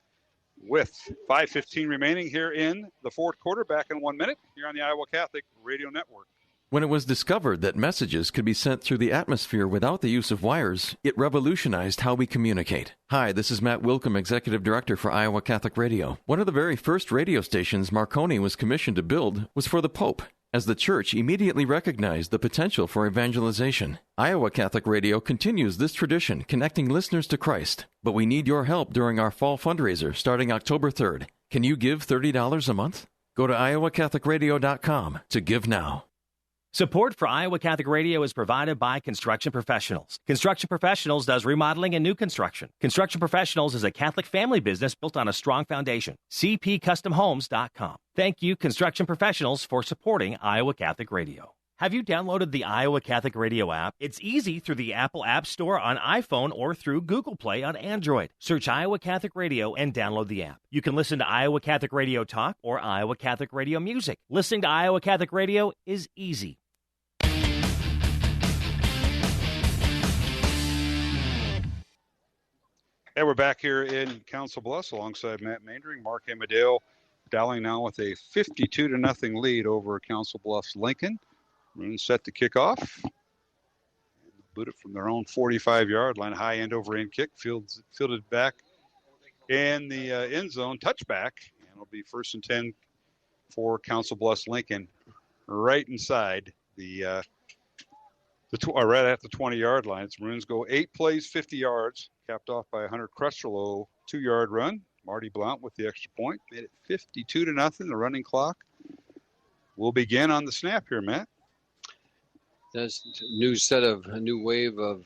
with 5:15 remaining here in the fourth quarter. Back in 1 minute here on the Iowa Catholic Radio Network. When it was discovered that messages could be sent through the atmosphere without the use of wires, it revolutionized how we communicate. Hi, this is Matt Wilkham, Executive Director for Iowa Catholic Radio. One of the very first radio stations Marconi was commissioned to build was for the Pope, as the Church immediately recognized the potential for evangelization. Iowa Catholic Radio continues this tradition, connecting listeners to Christ. But we need your help during our fall fundraiser starting October 3rd. Can you give $30 a month? Go to iowacatholicradio.com to give now. Support for Iowa Catholic Radio is provided by Construction Professionals. Construction Professionals does remodeling and new construction. Construction Professionals is a Catholic family business built on a strong foundation. CPCustomHomes.com. Thank you, Construction Professionals, for supporting Iowa Catholic Radio. Have you downloaded the Iowa Catholic Radio app? It's easy through the Apple App Store on iPhone or through Google Play on Android. Search Iowa Catholic Radio and download the app. You can listen to Iowa Catholic Radio Talk or Iowa Catholic Radio Music. Listening to Iowa Catholic Radio is easy. And we're back here in Council Bluffs alongside Matt Maindring, Mark Amadeo. Dowling now with a 52-0 lead over Council Bluffs Lincoln. Maroons set to kick off. Boot it from their own 45-yard line. High end over end kick. Fielded back in the end zone. Touchback. And it'll be 1st and 10 for Council Bluffs Lincoln. Right inside right at the 20-yard line. It's Maroons go 8 plays, 50 yards. Capped off by Hunter Crutchlow 2-yard run. Marty Blount with the extra point. Made it 52-0. The running clock will begin on the snap here, Matt. There's a new wave of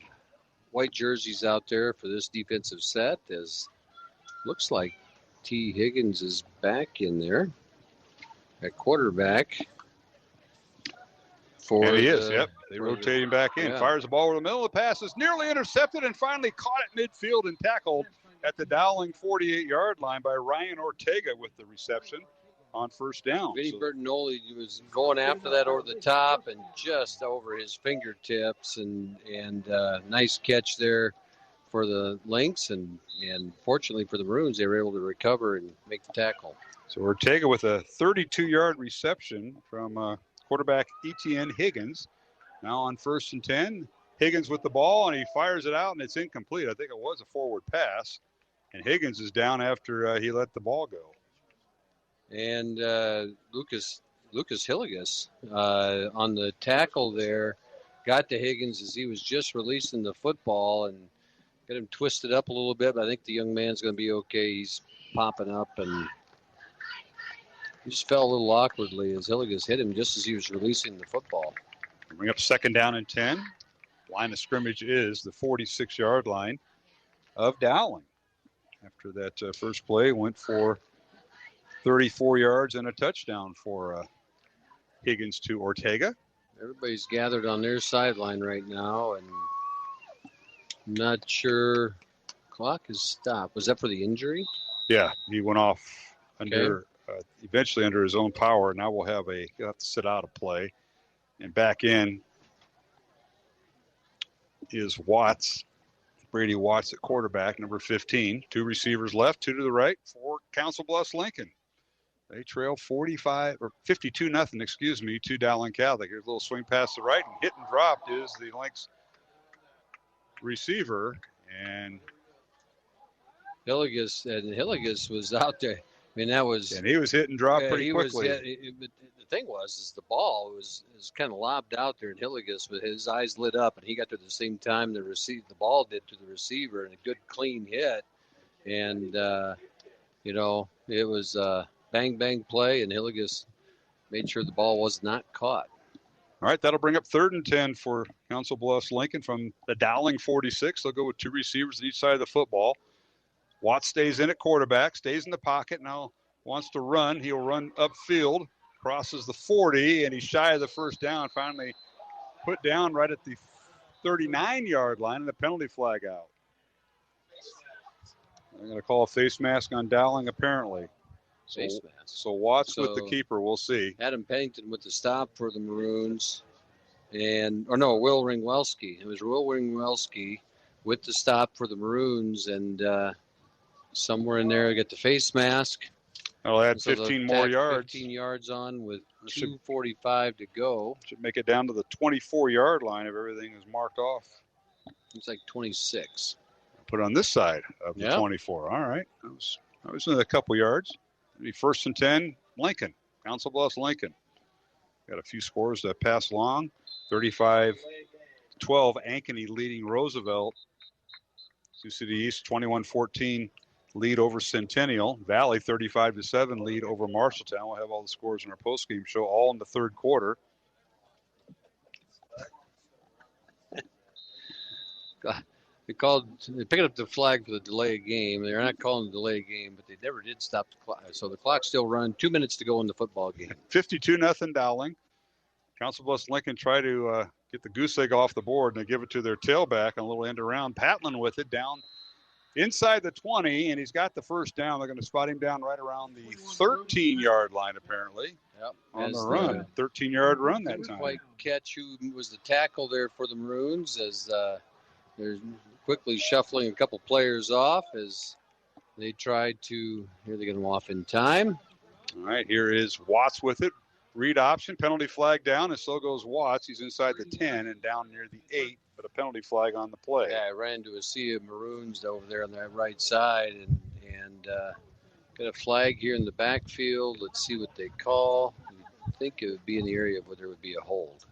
white jerseys out there for this defensive set. As looks like T. Higgins is back in there at quarterback. And he is, yep. They rotate him back in. Yeah. Fires the ball over the middle. The pass is nearly intercepted and finally caught at midfield and tackled at the Dowling 48-yard line by Ryan Ortega with the reception on first down. Vinny Bertinoli was going after that over the top and just over his fingertips, and nice catch there for the Lynx, and fortunately for the Maroons, they were able to recover and make the tackle. So Ortega with a 32-yard reception from quarterback Etienne Higgins. Now on 1st and 10, Higgins with the ball, and he fires it out, and it's incomplete. I think it was a forward pass, and Higgins is down after he let the ball go. And Lucas Hilligus on the tackle there got to Higgins as he was just releasing the football and got him twisted up a little bit, but I think the young man's going to be okay. He's popping up, and he just fell a little awkwardly as Hilligus hit him just as he was releasing the football. Bring up 2nd down and 10. Line of scrimmage is the 46-yard line of Dowling. After that first play, went for 34 yards and a touchdown for Higgins to Ortega. Everybody's gathered on their sideline right now, and I'm not sure. Clock is stopped. Was that for the injury? Yeah, he went off eventually under his own power. Now he'll have to sit out a play. And back in is Watts, Brady Watts at quarterback, number 15. 2 receivers left, 2 to the right for Council Bluffs Lincoln. They trail 52-0, excuse me, to Dowling Catholic. Here's a little swing past the right, and hit and dropped is the Lynx receiver. And Hilligus was out there. I mean, that was... And he was hit and dropped pretty quickly. The thing was the ball was kind of lobbed out there, and Hilligus, with his eyes lit up, and he got to the same time the ball did to the receiver, and a good clean hit. And, it was bang, bang play, and Hilligus made sure the ball was not caught. All right, that'll bring up 3rd and 10 for Council Bluffs Lincoln from the Dowling 46. They'll go with 2 receivers on each side of the football. Watts stays in at quarterback, stays in the pocket, now wants to run. He'll run upfield, crosses the 40, and he's shy of the first down. Finally put down right at the 39-yard line, and the penalty flag out. They're going to call a face mask on Dowling, apparently. Face mask. So Watts with the keeper. We'll see. Adam Pennington with the stop for the Maroons. Will Ringwelski. It was Will Ringwelski with the stop for the Maroons, and somewhere in there, get the face mask. I'll add 15 more yards. 15 yards on with 2:45 to go. Should make it down to the 24-yard line if everything is marked off. It's like 26. Put on this side of the 24. All right. That was a couple yards. It'll be 1st and 10, Lincoln. Council Bluffs Lincoln. Got a few scores that pass along. 35-12, Ankeny leading Roosevelt. Sioux City East 21-14 lead over Centennial. Valley 35-7 lead over Marshalltown. We'll have all the scores in our postgame show, all in the 3rd quarter. They picked up the flag for the delay game. They're not calling the delay game, but they never did stop the clock. So the clock's still running. 2 minutes to go in the football game. 52-0 Dowling. Council Bluffs Lincoln try to get the goose egg off the board, and they give it to their tailback on a little end around. Patlin with it down inside the 20, and he's got the first down. They're going to spot him down right around the 13-yard line, apparently. Yep. On the run. 13-yard run that time. Didn't quite catch who was the tackle there for the Maroons, as they're quickly shuffling a couple players off as they tried to. Here they get them off in time. All right, here is Watts with it. Read option, penalty flag down, and so goes Watts. He's inside the 10 and down near the 8, but a penalty flag on the play. Yeah, I ran into a sea of Maroons over there on that right side, and got a flag here in the backfield. Let's see what they call. I think it would be in the area where there would be a hold.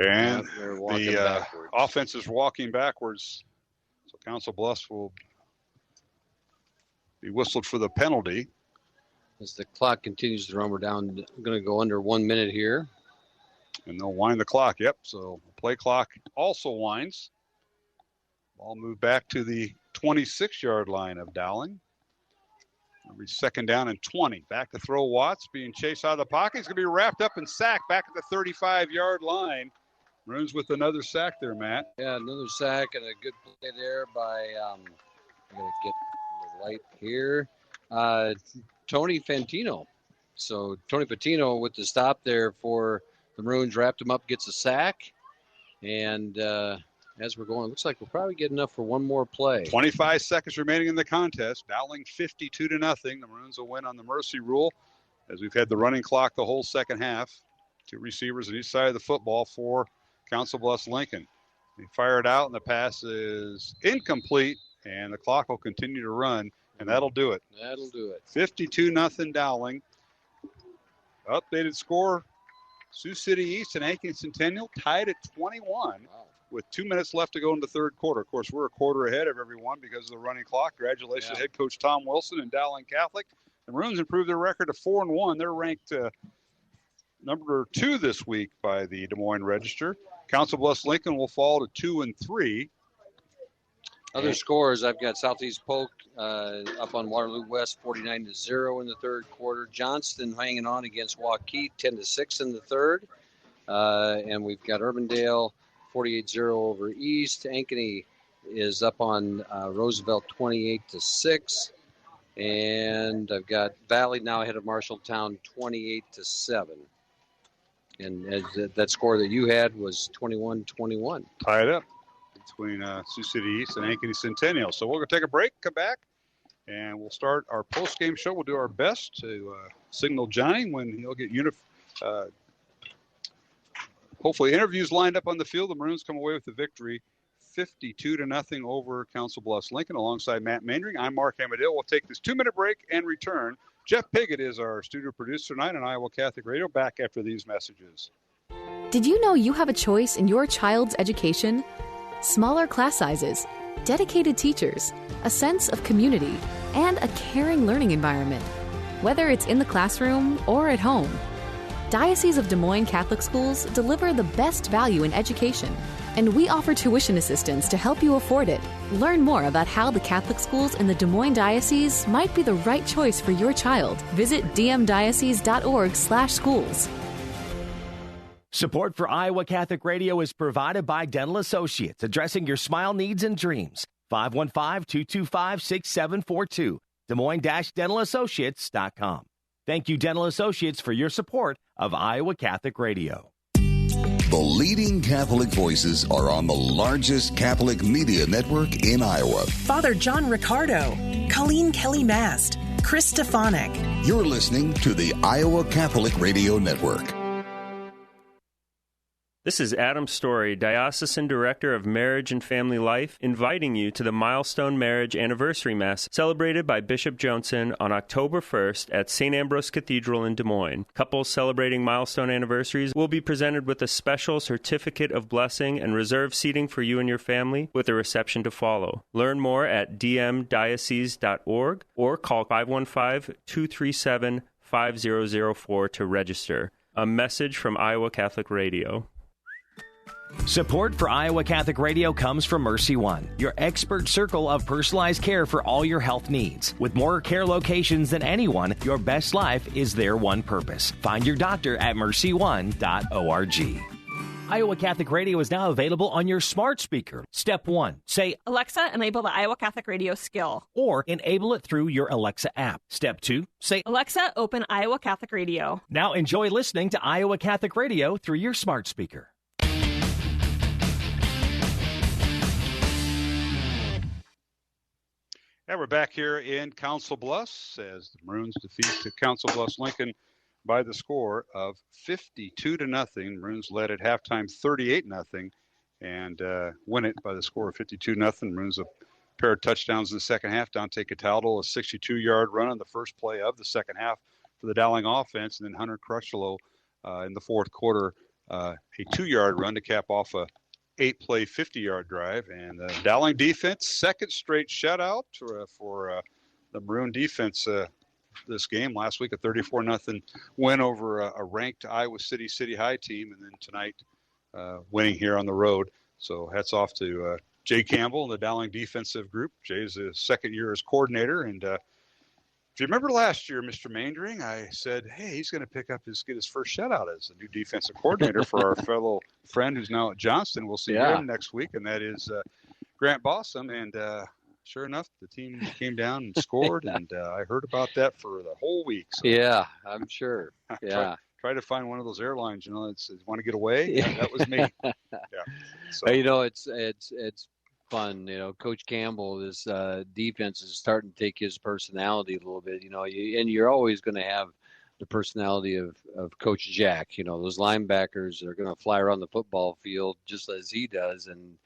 And the offense is walking backwards, so Council Bluffs will be whistled for the penalty. As the clock continues to run, we're down. Going to go under 1 minute here. And they'll wind the clock. Yep, so play clock also winds. Ball moved back to the 26-yard line of Dowling. It'll be 2nd down and 20. Back to throw Watts, being chased out of the pocket. He's going to be wrapped up and sacked back at the 35-yard line. Maroons with another sack there, Matt. Yeah, another sack and a good play there by, I'm going to get the light here, Tony Fantino. So Tony Fantino with the stop there for the Maroons, wrapped him up, gets a sack. And as we're going, looks like we'll probably get enough for one more play. 25 seconds remaining in the contest. Dowling 52-0. The Maroons will win on the mercy rule as we've had the running clock the whole second half. 2 receivers on each side of the football for Council Bluffs Lincoln. They fire it out, and the pass is incomplete, and the clock will continue to run, and that'll do it. That'll do it. 52-0 Dowling. Updated score, Sioux City East and Ankeny Centennial tied at 21 with 2 minutes left to go in the 3rd quarter. Of course, we're a quarter ahead of everyone because of the running clock. Congratulations to head coach Tom Wilson and Dowling Catholic. The Maroons improved their record to 4-1. They're ranked number 2 this week by the Des Moines Register. Council Bluffs Lincoln will fall to 2-3. Other scores, I've got Southeast Polk up on Waterloo West 49-0 in the 3rd quarter. Johnston hanging on against Waukee 10-6 in the 3rd. And we've got Urbandale 48-0 over East. Ankeny is up on Roosevelt 28-6. And I've got Valley now ahead of Marshalltown 28-7. And that score that you had was 21-21. Tied up between Sioux City East and Ankeny Centennial. So we're going to take a break, come back, And we'll start our post-game show. We'll do our best to signal Johnny when he'll get hopefully interviews lined up on the field. The Maroons come away with the victory 52-0 over Council Bluffs Lincoln. Alongside Matt Maindring, I'm Mark Amadale. We'll take this 2-minute break and return. Jeff Piggott is our studio producer tonight on Iowa Catholic Radio. Back after these messages. Did you know you have a choice in your child's education? Smaller class sizes, dedicated teachers, a sense of community, and a caring learning environment, whether it's in the classroom or at home. Diocese of Des Moines Catholic Schools deliver the best value in education, and we offer tuition assistance to help you afford it. Learn more about how the Catholic schools in the Des Moines Diocese might be the right choice for your child. Visit dmdiocese.org/schools. Support for Iowa Catholic Radio is provided by Dental Associates, addressing your smile needs and dreams. 515-225-6742. Des Moines-DentalAssociates.com. Thank you, Dental Associates, for your support of Iowa Catholic Radio. The leading Catholic voices are on the largest Catholic media network in Iowa. Father John Riccardo, Colleen Kelly Mast, Chris Stefanik. You're listening to the Iowa Catholic Radio Network. This is Adam Story, Diocesan Director of Marriage and Family Life, inviting you to the Milestone Marriage Anniversary Mass celebrated by Bishop Joensen on October 1st at St. Ambrose Cathedral in Des Moines. Couples celebrating milestone anniversaries will be presented with a special certificate of blessing and reserved seating for you and your family, with a reception to follow. Learn more at dmdiocese.org or call 515-237-5004 to register. A message from Iowa Catholic Radio. Support for Iowa Catholic Radio comes from Mercy One, your expert circle of personalized care for all your health needs. With more care locations than anyone, your best life is their one purpose. Find your doctor at mercy1.org. Iowa Catholic Radio is now available on your smart speaker. Step 1, say, Alexa, enable the Iowa Catholic Radio skill. Or enable it through your Alexa app. Step 2, say, Alexa, open Iowa Catholic Radio. Now enjoy listening to Iowa Catholic Radio through your smart speaker. And we're back here in Council Bluffs as the Maroons defeat the Council Bluffs Lincoln by the score of 52-0. Maroons led at halftime 38-0 and win it by the score of 52-0. Maroons a pair of touchdowns in the second half. Dante Cataldo, a 62-yard run on the first play of the second half for the Dowling offense, and then Hunter Crutchlow in the fourth quarter, a 2-yard run to cap off a 8-play, 50-yard drive. And the Dowling defense, second straight shutout for the Maroon defense this game. Last week, a 34-0 win over a ranked Iowa City High team. And then tonight, winning here on the road. So hats off to Jay Campbell and the Dowling defensive group. Jay's his second year as coordinator. And if you remember last year, Mr. Maindring, I said, hey, he's going to get his first shutout as the new defensive coordinator for our fellow friend who's now at Johnston. We'll see him next week, and that is Grant Bossum. And sure enough, the team came down and scored, and I heard about that for the whole week. So yeah, I'm sure. Yeah. Try to find one of those airlines, it's want to get away. Yeah, that was me. Yeah. So. It's fun. Coach Campbell, this defense is starting to take his personality a little bit, and you're always going to have the personality of Coach Jack. Those linebackers are going to fly around the football field just as he does. And,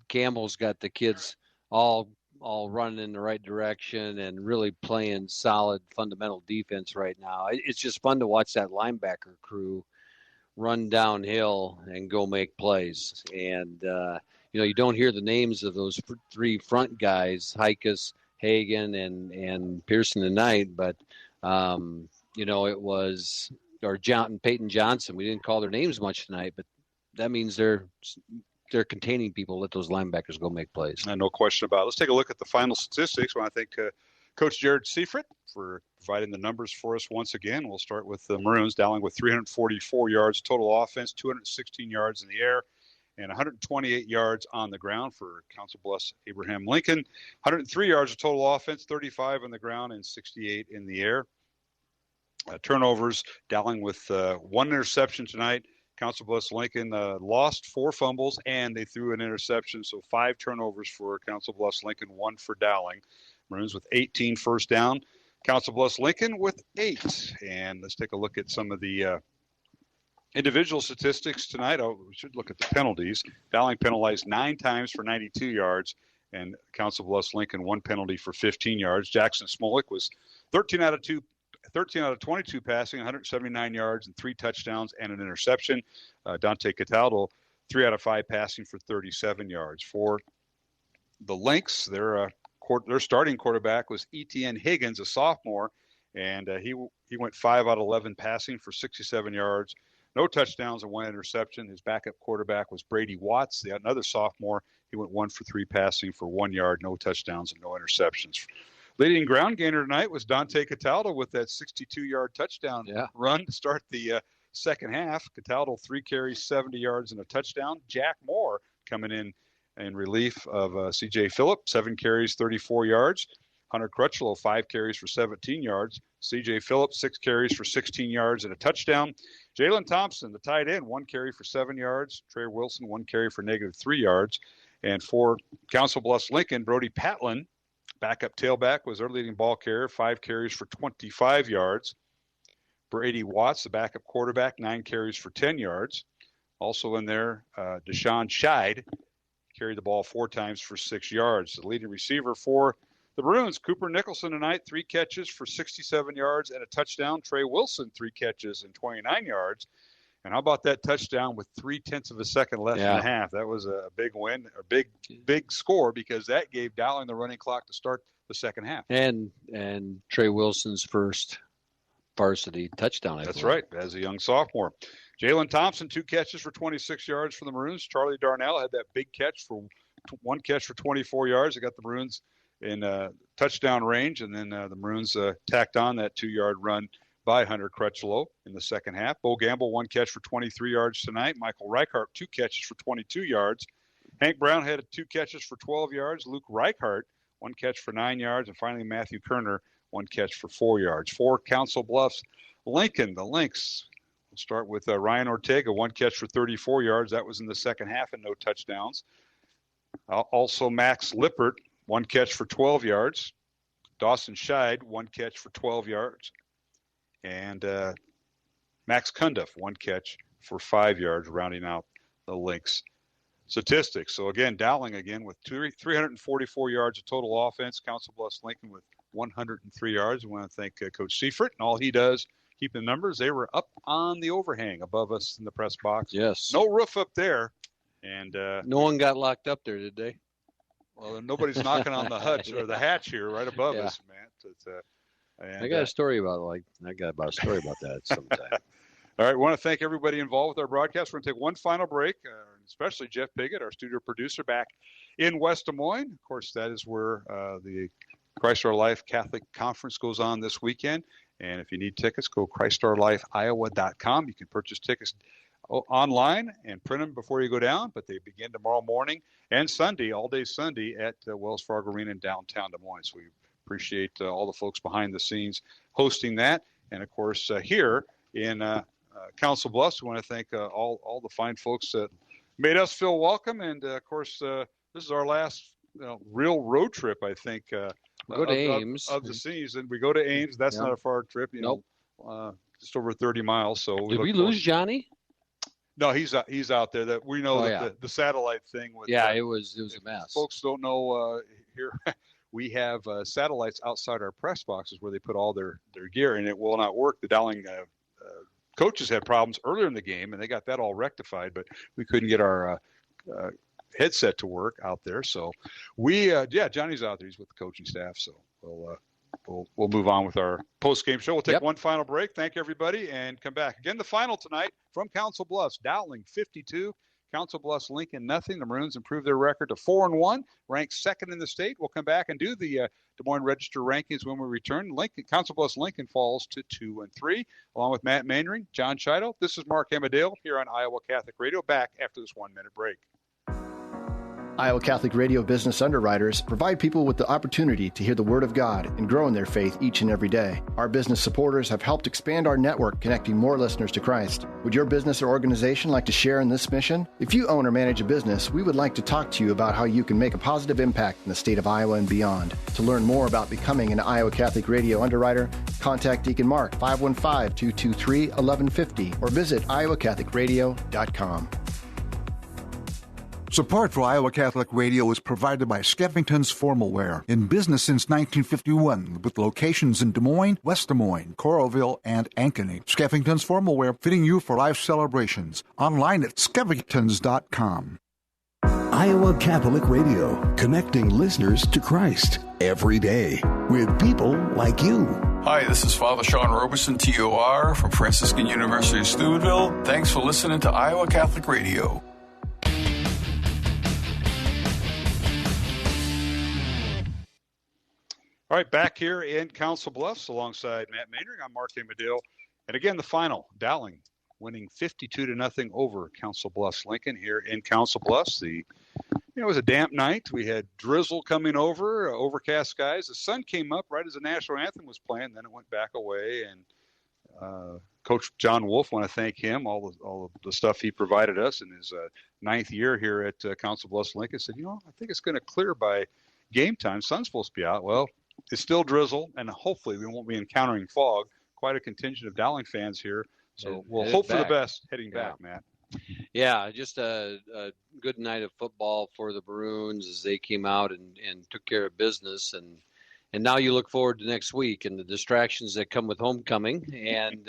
Campbell's got the kids all running in the right direction and really playing solid fundamental defense right now. It's just fun to watch that linebacker crew run downhill and go make plays. And, you don't hear the names of those three front guys, Hikus, Hagan, and Pearson tonight, but, it was Peyton Johnson. We didn't call their names much tonight, but that means they're containing people. Let those linebackers go make plays. No question about it. Let's take a look at the final statistics. I want to thank Coach Jared Seifert for providing the numbers for us once again. We'll start with the Maroons, Dowling with 344 yards total offense, 216 yards in the air, and 128 yards on the ground for Council Bluffs Abraham Lincoln. 103 yards of total offense, 35 on the ground, and 68 in the air. Turnovers, Dowling with one interception tonight. Council Bluffs Lincoln lost 4 fumbles, and they threw an interception, so 5 turnovers for Council Bluffs Lincoln, 1 for Dowling. Maroons with 18 first down. Council Bluffs Lincoln with 8. And let's take a look at some of the individual statistics tonight. We should look at the penalties. Dowling penalized 9 times for 92 yards, and Council Bluffs Lincoln 1 penalty for 15 yards. Jackson Smolik was 13 out of 22 passing, 179 yards and 3 touchdowns and an interception. Dante Cataldo, 3 out of 5 passing for 37 yards. For the Lynx, their starting quarterback was Etienne Higgins, a sophomore, and he went 5 out of 11 passing for 67 yards, no touchdowns and 1 interception. His backup quarterback was Brady Watts, another sophomore. He went 1 for 3 passing for 1 yard, no touchdowns and no interceptions. Leading ground gainer tonight was Dante Cataldo with that 62-yard touchdown run to start the second half. Cataldo 3 carries, 70 yards and a touchdown. Jack Moore coming in relief of C.J. Phillip, 7 carries, 34 yards. Hunter Crutchlow, 5 carries for 17 yards. C.J. Phillip, 6 carries for 16 yards and a touchdown. Jalen Thompson, the tight end, 1 carry for 7 yards. Trey Wilson, 1 carry for -3 yards. And for Council Bluffs Lincoln, Brody Patlin, backup tailback, was their leading ball carrier, 5 carries for 25 yards. Brady Watts, the backup quarterback, 9 carries for 10 yards. Also in there, Deshaun Scheid carried the ball 4 times for 6 yards. The leading receiver for the Maroons, Cooper Nicholson tonight, 3 catches for 67 yards and a touchdown. Trey Wilson, 3 catches and 29 yards. And how about that touchdown with 0.3 of a second left in the half? That was a big win, a big score, because that gave Dowling the running clock to start the second half. And Trey Wilson's first varsity touchdown. That's right, as a young sophomore. Jalen Thompson, 2 catches for 26 yards for the Maroons. Charlie Darnell had that big catch for 1 catch for 24 yards. They got the Maroons in touchdown range, and then the Maroons tacked on that 2-yard run by Hunter Crutchlow in the second half. Bo Gamble, 1 catch for 23 yards tonight. Michael Reichart, 2 catches for 22 yards. Hank Brown had 2 catches for 12 yards. Luke Reichart, 1 catch for 9 yards. And finally, Matthew Kerner, 1 catch for 4 yards. For Council Bluffs Lincoln, the Lynx, we'll start with Ryan Ortega, 1 catch for 34 yards. That was in the second half and no touchdowns. Also, Max Lippert, 1 catch for 12 yards. Dawson Scheid, 1 catch for 12 yards. And Max Cundiff, 1 catch for 5 yards, rounding out the Lynx statistics. So, again, Dowling again with 344 yards of total offense. Council Bluffs Lincoln with 103 yards. I want to thank Coach Seifert and all he does. Keep the numbers. They were up on the overhang above us in the press box. Yes. No roof up there. And no one got locked up there, did they? Well, nobody's knocking on the hutch or the hatch here right above us, Matt. It's, I got a story about that sometime. All right, we want to thank everybody involved with our broadcast. We're going to take one final break, especially Jeff Piggott, our studio producer, back in West Des Moines. Of course, that is where the Christ Our Life Catholic Conference goes on this weekend. And if you need tickets, go ChristOurLifeIowa.com. You can purchase tickets online and print them before you go down, but they begin tomorrow morning and Sunday, all day Sunday, at Wells Fargo Arena in downtown Des Moines. So we appreciate all the folks behind the scenes hosting that. And, of course, here in Council Bluffs, we want to thank all the fine folks that made us feel welcome. And, of course, this is our last real road trip, I think, go to Ames of the season. We go to Ames. That's not a far trip. Just over 30 miles. So did we lose Johnny? No, he's out there. That we know the satellite thing. With, it was a mess. Folks don't know here. We have satellites outside our press boxes where they put all their gear, and it will not work. The Dowling coaches had problems earlier in the game, and they got that all rectified, but we couldn't get our headset to work out there. So Johnny's out there. He's with the coaching staff. So we'll move on with our post-game show. We'll take one final break. Thank everybody, and come back. Again, the final tonight from Council Bluffs, Dowling 52. Council Bluffs Lincoln nothing. The Maroons improved their record to 4-1, ranked second in the state. We'll come back and do the Des Moines Register rankings when we return. Council Bluffs Lincoln falls to 2-3, along with Matt Mainring, John Chido. This is Mark Amadale here on Iowa Catholic Radio. Back after this 1-minute break. Iowa Catholic Radio Business Underwriters provide people with the opportunity to hear the Word of God and grow in their faith each and every day. Our business supporters have helped expand our network, connecting more listeners to Christ. Would your business or organization like to share in this mission? If you own or manage a business, we would like to talk to you about how you can make a positive impact in the state of Iowa and beyond. To learn more about becoming an Iowa Catholic Radio underwriter, contact Deacon Mark 515-223-1150 or visit iowacatholicradio.com. Support for Iowa Catholic Radio is provided by Skeffington's Formalware, in business since 1951, with locations in Des Moines, West Des Moines, Coralville, and Ankeny. Skeffington's Formalware, fitting you for life celebrations. Online at skeffingtons.com. Iowa Catholic Radio, connecting listeners to Christ every day with people like you. Hi, this is Father Sean Roberson, TOR, from Franciscan University of Steubenville. Thanks for listening to Iowa Catholic Radio. All right, back here in Council Bluffs alongside Matt Maynard. I'm Mark Amadale. And again, the final, Dowling winning 52-0 over Council Bluffs Lincoln here in Council Bluffs. It was a damp night. We had drizzle coming over, overcast skies. The sun came up right as the national anthem was playing. Then it went back away. And Coach John Wolf, want to thank him, all the stuff he provided us in his ninth year here at Council Bluffs Lincoln. Said, I think it's going to clear by game time. Sun's supposed to be out. Well, it's still drizzle, and hopefully we won't be encountering fog. Quite a contingent of Dowling fans here. So we'll hope for the best heading back, Matt. Yeah, just a good night of football for the Maroons as they came out and took care of business. And now you look forward to next week and the distractions that come with homecoming. And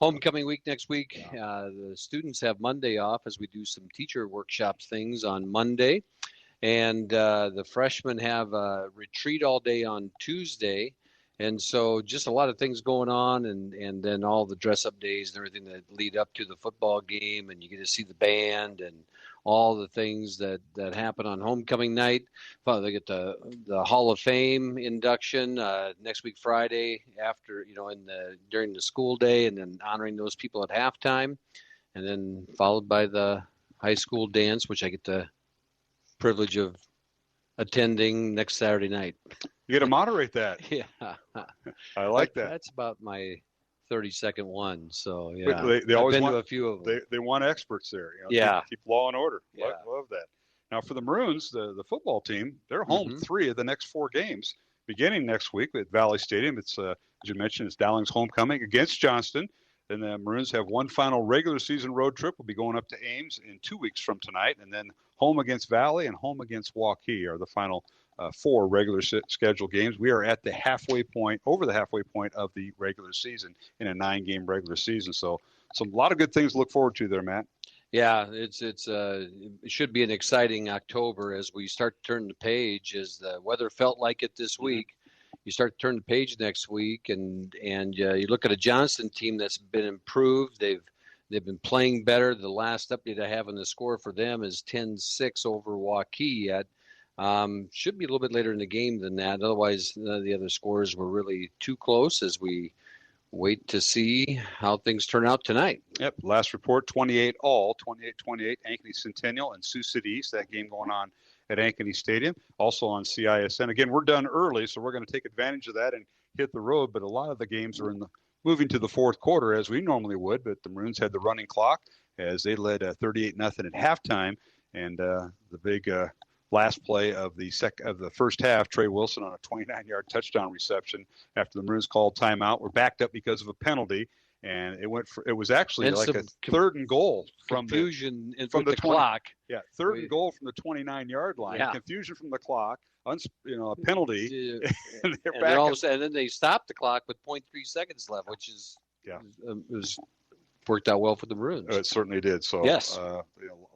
homecoming week next week, the students have Monday off as we do some teacher workshops things on Monday. And the freshmen have a retreat all day on Tuesday. And so just a lot of things going on, and then all the dress-up days and everything that lead up to the football game, and you get to see the band and all the things that happen on homecoming night. Well, they get the Hall of Fame induction next week Friday after, during the school day, and then honoring those people at halftime, and then followed by the high school dance, which I get the privilege of attending next Saturday night. You got to moderate that. Yeah. I like that. That's about my 30-second one. So, yeah. They always I've been want to a few of them. They want experts there. Keep law and order. Yeah. Love that. Now, for the Maroons, the football team, they're home 3 of the next 4 games, beginning next week at Valley Stadium. It's, as you mentioned, it's Dowling's homecoming against Johnston. Then the Maroons have one final regular season road trip. We'll be going up to Ames in 2 weeks from tonight. And then home against Valley and home against Waukee are the final 4 regular scheduled games. We are at the halfway point, over the halfway point of the regular season in a 9-game regular season. So a lot of good things to look forward to there, Matt. Yeah, it should be an exciting October as we start to turn the page, as the weather felt like it this week. You start to turn the page next week, and you look at a Johnston team that's been improved. They've been playing better. The last update I have on the score for them is 10-6 over Waukee yet. Should be a little bit later in the game than that. Otherwise, none of the other scores were really too close as we wait to see how things turn out tonight. Yep, last report, 28 all, 28-28, Ankeny Centennial and Sioux City East, that game going on at Ankeny Stadium, also on CISN. Again, we're done early, so we're going to take advantage of that and hit the road, but a lot of the games are moving to the fourth quarter as we normally would, but the Maroons had the running clock as they led 38-0 at halftime, and the big last play of the first half, Trey Wilson on a 29-yard touchdown reception after the Maroons called timeout. We're backed up because of a penalty, and it was actually like a third and goal from confusion from the clock. Yeah, third and goal from the 29-yard line. Yeah. Confusion from the clock, a penalty, and they're back. And then they stopped the clock with 0.3 seconds left, which is was worked out well for the Maroons. It certainly did. So yes, a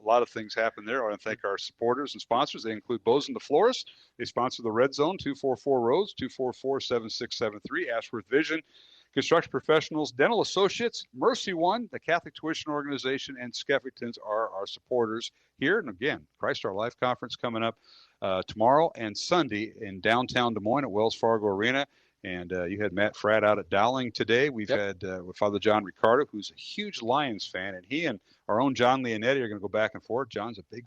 lot of things happened there. I want to thank our supporters and sponsors. They include Bozeman the Florist. They sponsor the Red Zone, 244 Rose, 244-7673, Ashworth Vision, Construction Professionals, Dental Associates, Mercy One, the Catholic Tuition Organization, and Skeffington's are our supporters here. And again, Christ Our Life Conference coming up tomorrow and Sunday in downtown Des Moines at Wells Fargo Arena. And you had Matt Fratt out at Dowling today. We've had Father John Ricardo, who's a huge Lions fan, and he and our own John Leonetti are going to go back and forth. John's a big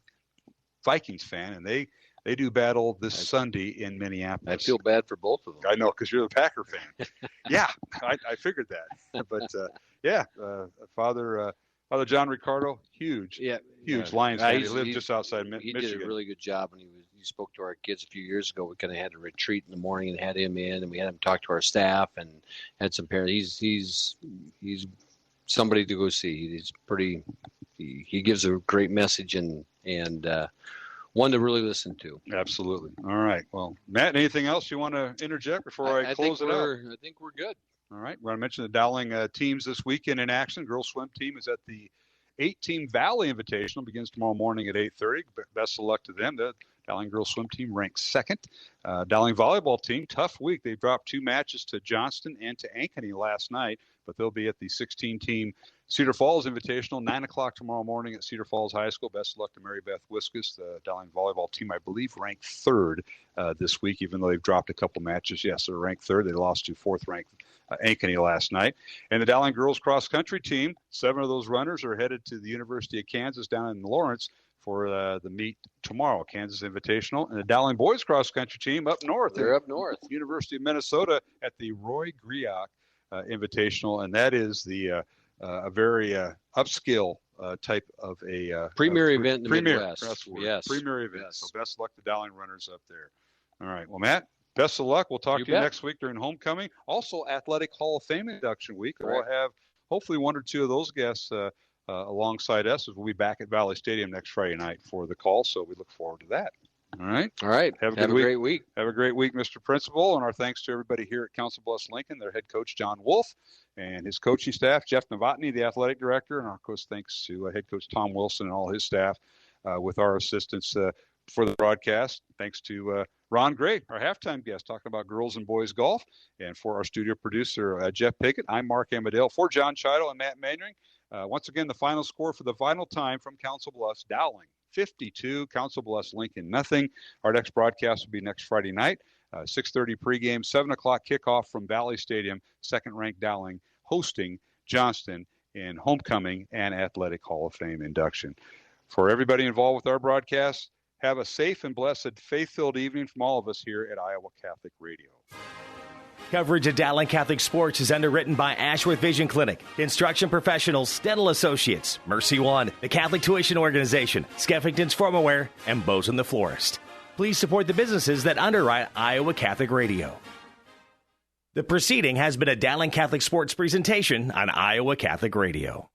Vikings fan, and they do battle this Sunday in Minneapolis. I feel bad for both of them. I know, because you're the Packer fan. Yeah, I figured that. But Father John Ricardo, huge Lions fan. He lived just outside Michigan. He did a really good job when he spoke to our kids a few years ago. We kind of had a retreat in the morning and had him in, and we had him talk to our staff and had some parents. He's somebody to go see. He's pretty. He gives a great message and one to really listen to. Absolutely. All right. Well, Matt, anything else you want to interject before I close it out? I think we're good. All right. We're going to mention the Dowling teams this weekend in action. Girls swim team is at the 8-team Valley Invitational. Begins tomorrow morning at 8:30. Best of luck to them. The Dowling girls swim team ranked second. Dowling volleyball team, tough week. They dropped 2 matches to Johnston and to Ankeny last night, but they'll be at the 16-team Cedar Falls Invitational, 9 o'clock tomorrow morning at Cedar Falls High School. Best of luck to Mary Beth Wiskus. The Dowling volleyball team, I believe, ranked third this week, even though they've dropped a couple matches. Yes, they're ranked third. They lost to fourth-ranked Ankeny last night. And the Dowling girls cross-country team, 7 of those runners are headed to the University of Kansas down in Lawrence for the meet tomorrow, Kansas Invitational. And the Dowling boys cross-country team up north. They're up north. University of Minnesota at the Roy Griak Invitational, and that is the a very upscale type of a premier event in the Midwest. Yes, premier event. Yes. So best of luck to Dowling runners up there. All right. Well, Matt, best of luck. We'll talk to you next week during homecoming. Also, Athletic Hall of Fame induction week. We'll have hopefully 1 or 2 of those guests alongside us as we'll be back at Valley Stadium next Friday night for the call. So we look forward to that. All right. Have a great week. Have a great week, Mr. Principal. And our thanks to everybody here at Council Bluffs Lincoln, their head coach, John Wolf, and his coaching staff, Jeff Novotny, the athletic director. And, of course, thanks to head coach Tom Wilson and all his staff with our assistance for the broadcast. Thanks to Ron Gray, our halftime guest, talking about girls and boys golf. And for our studio producer, Jeff Pickett, I'm Mark Amadale. For John Chido and Matt Mainring, once again, the final score for the final time from Council Bluffs, Dowling 52, Council Bluffs Lincoln nothing. Our next broadcast will be next Friday night, 6:30 pregame, 7 o'clock kickoff from Valley Stadium, second-ranked Dowling hosting Johnston in homecoming and Athletic Hall of Fame induction. For everybody involved with our broadcast, have a safe and blessed, faith-filled evening from all of us here at Iowa Catholic Radio. Coverage of Dowling Catholic Sports is underwritten by Ashworth Vision Clinic, Construction Professionals, Dental Associates, Mercy One, the Catholic Tuition Organization, Skeffington's Formalware, and Bosun the Florist. Please support the businesses that underwrite Iowa Catholic Radio. The proceeding has been a Dowling Catholic Sports presentation on Iowa Catholic Radio.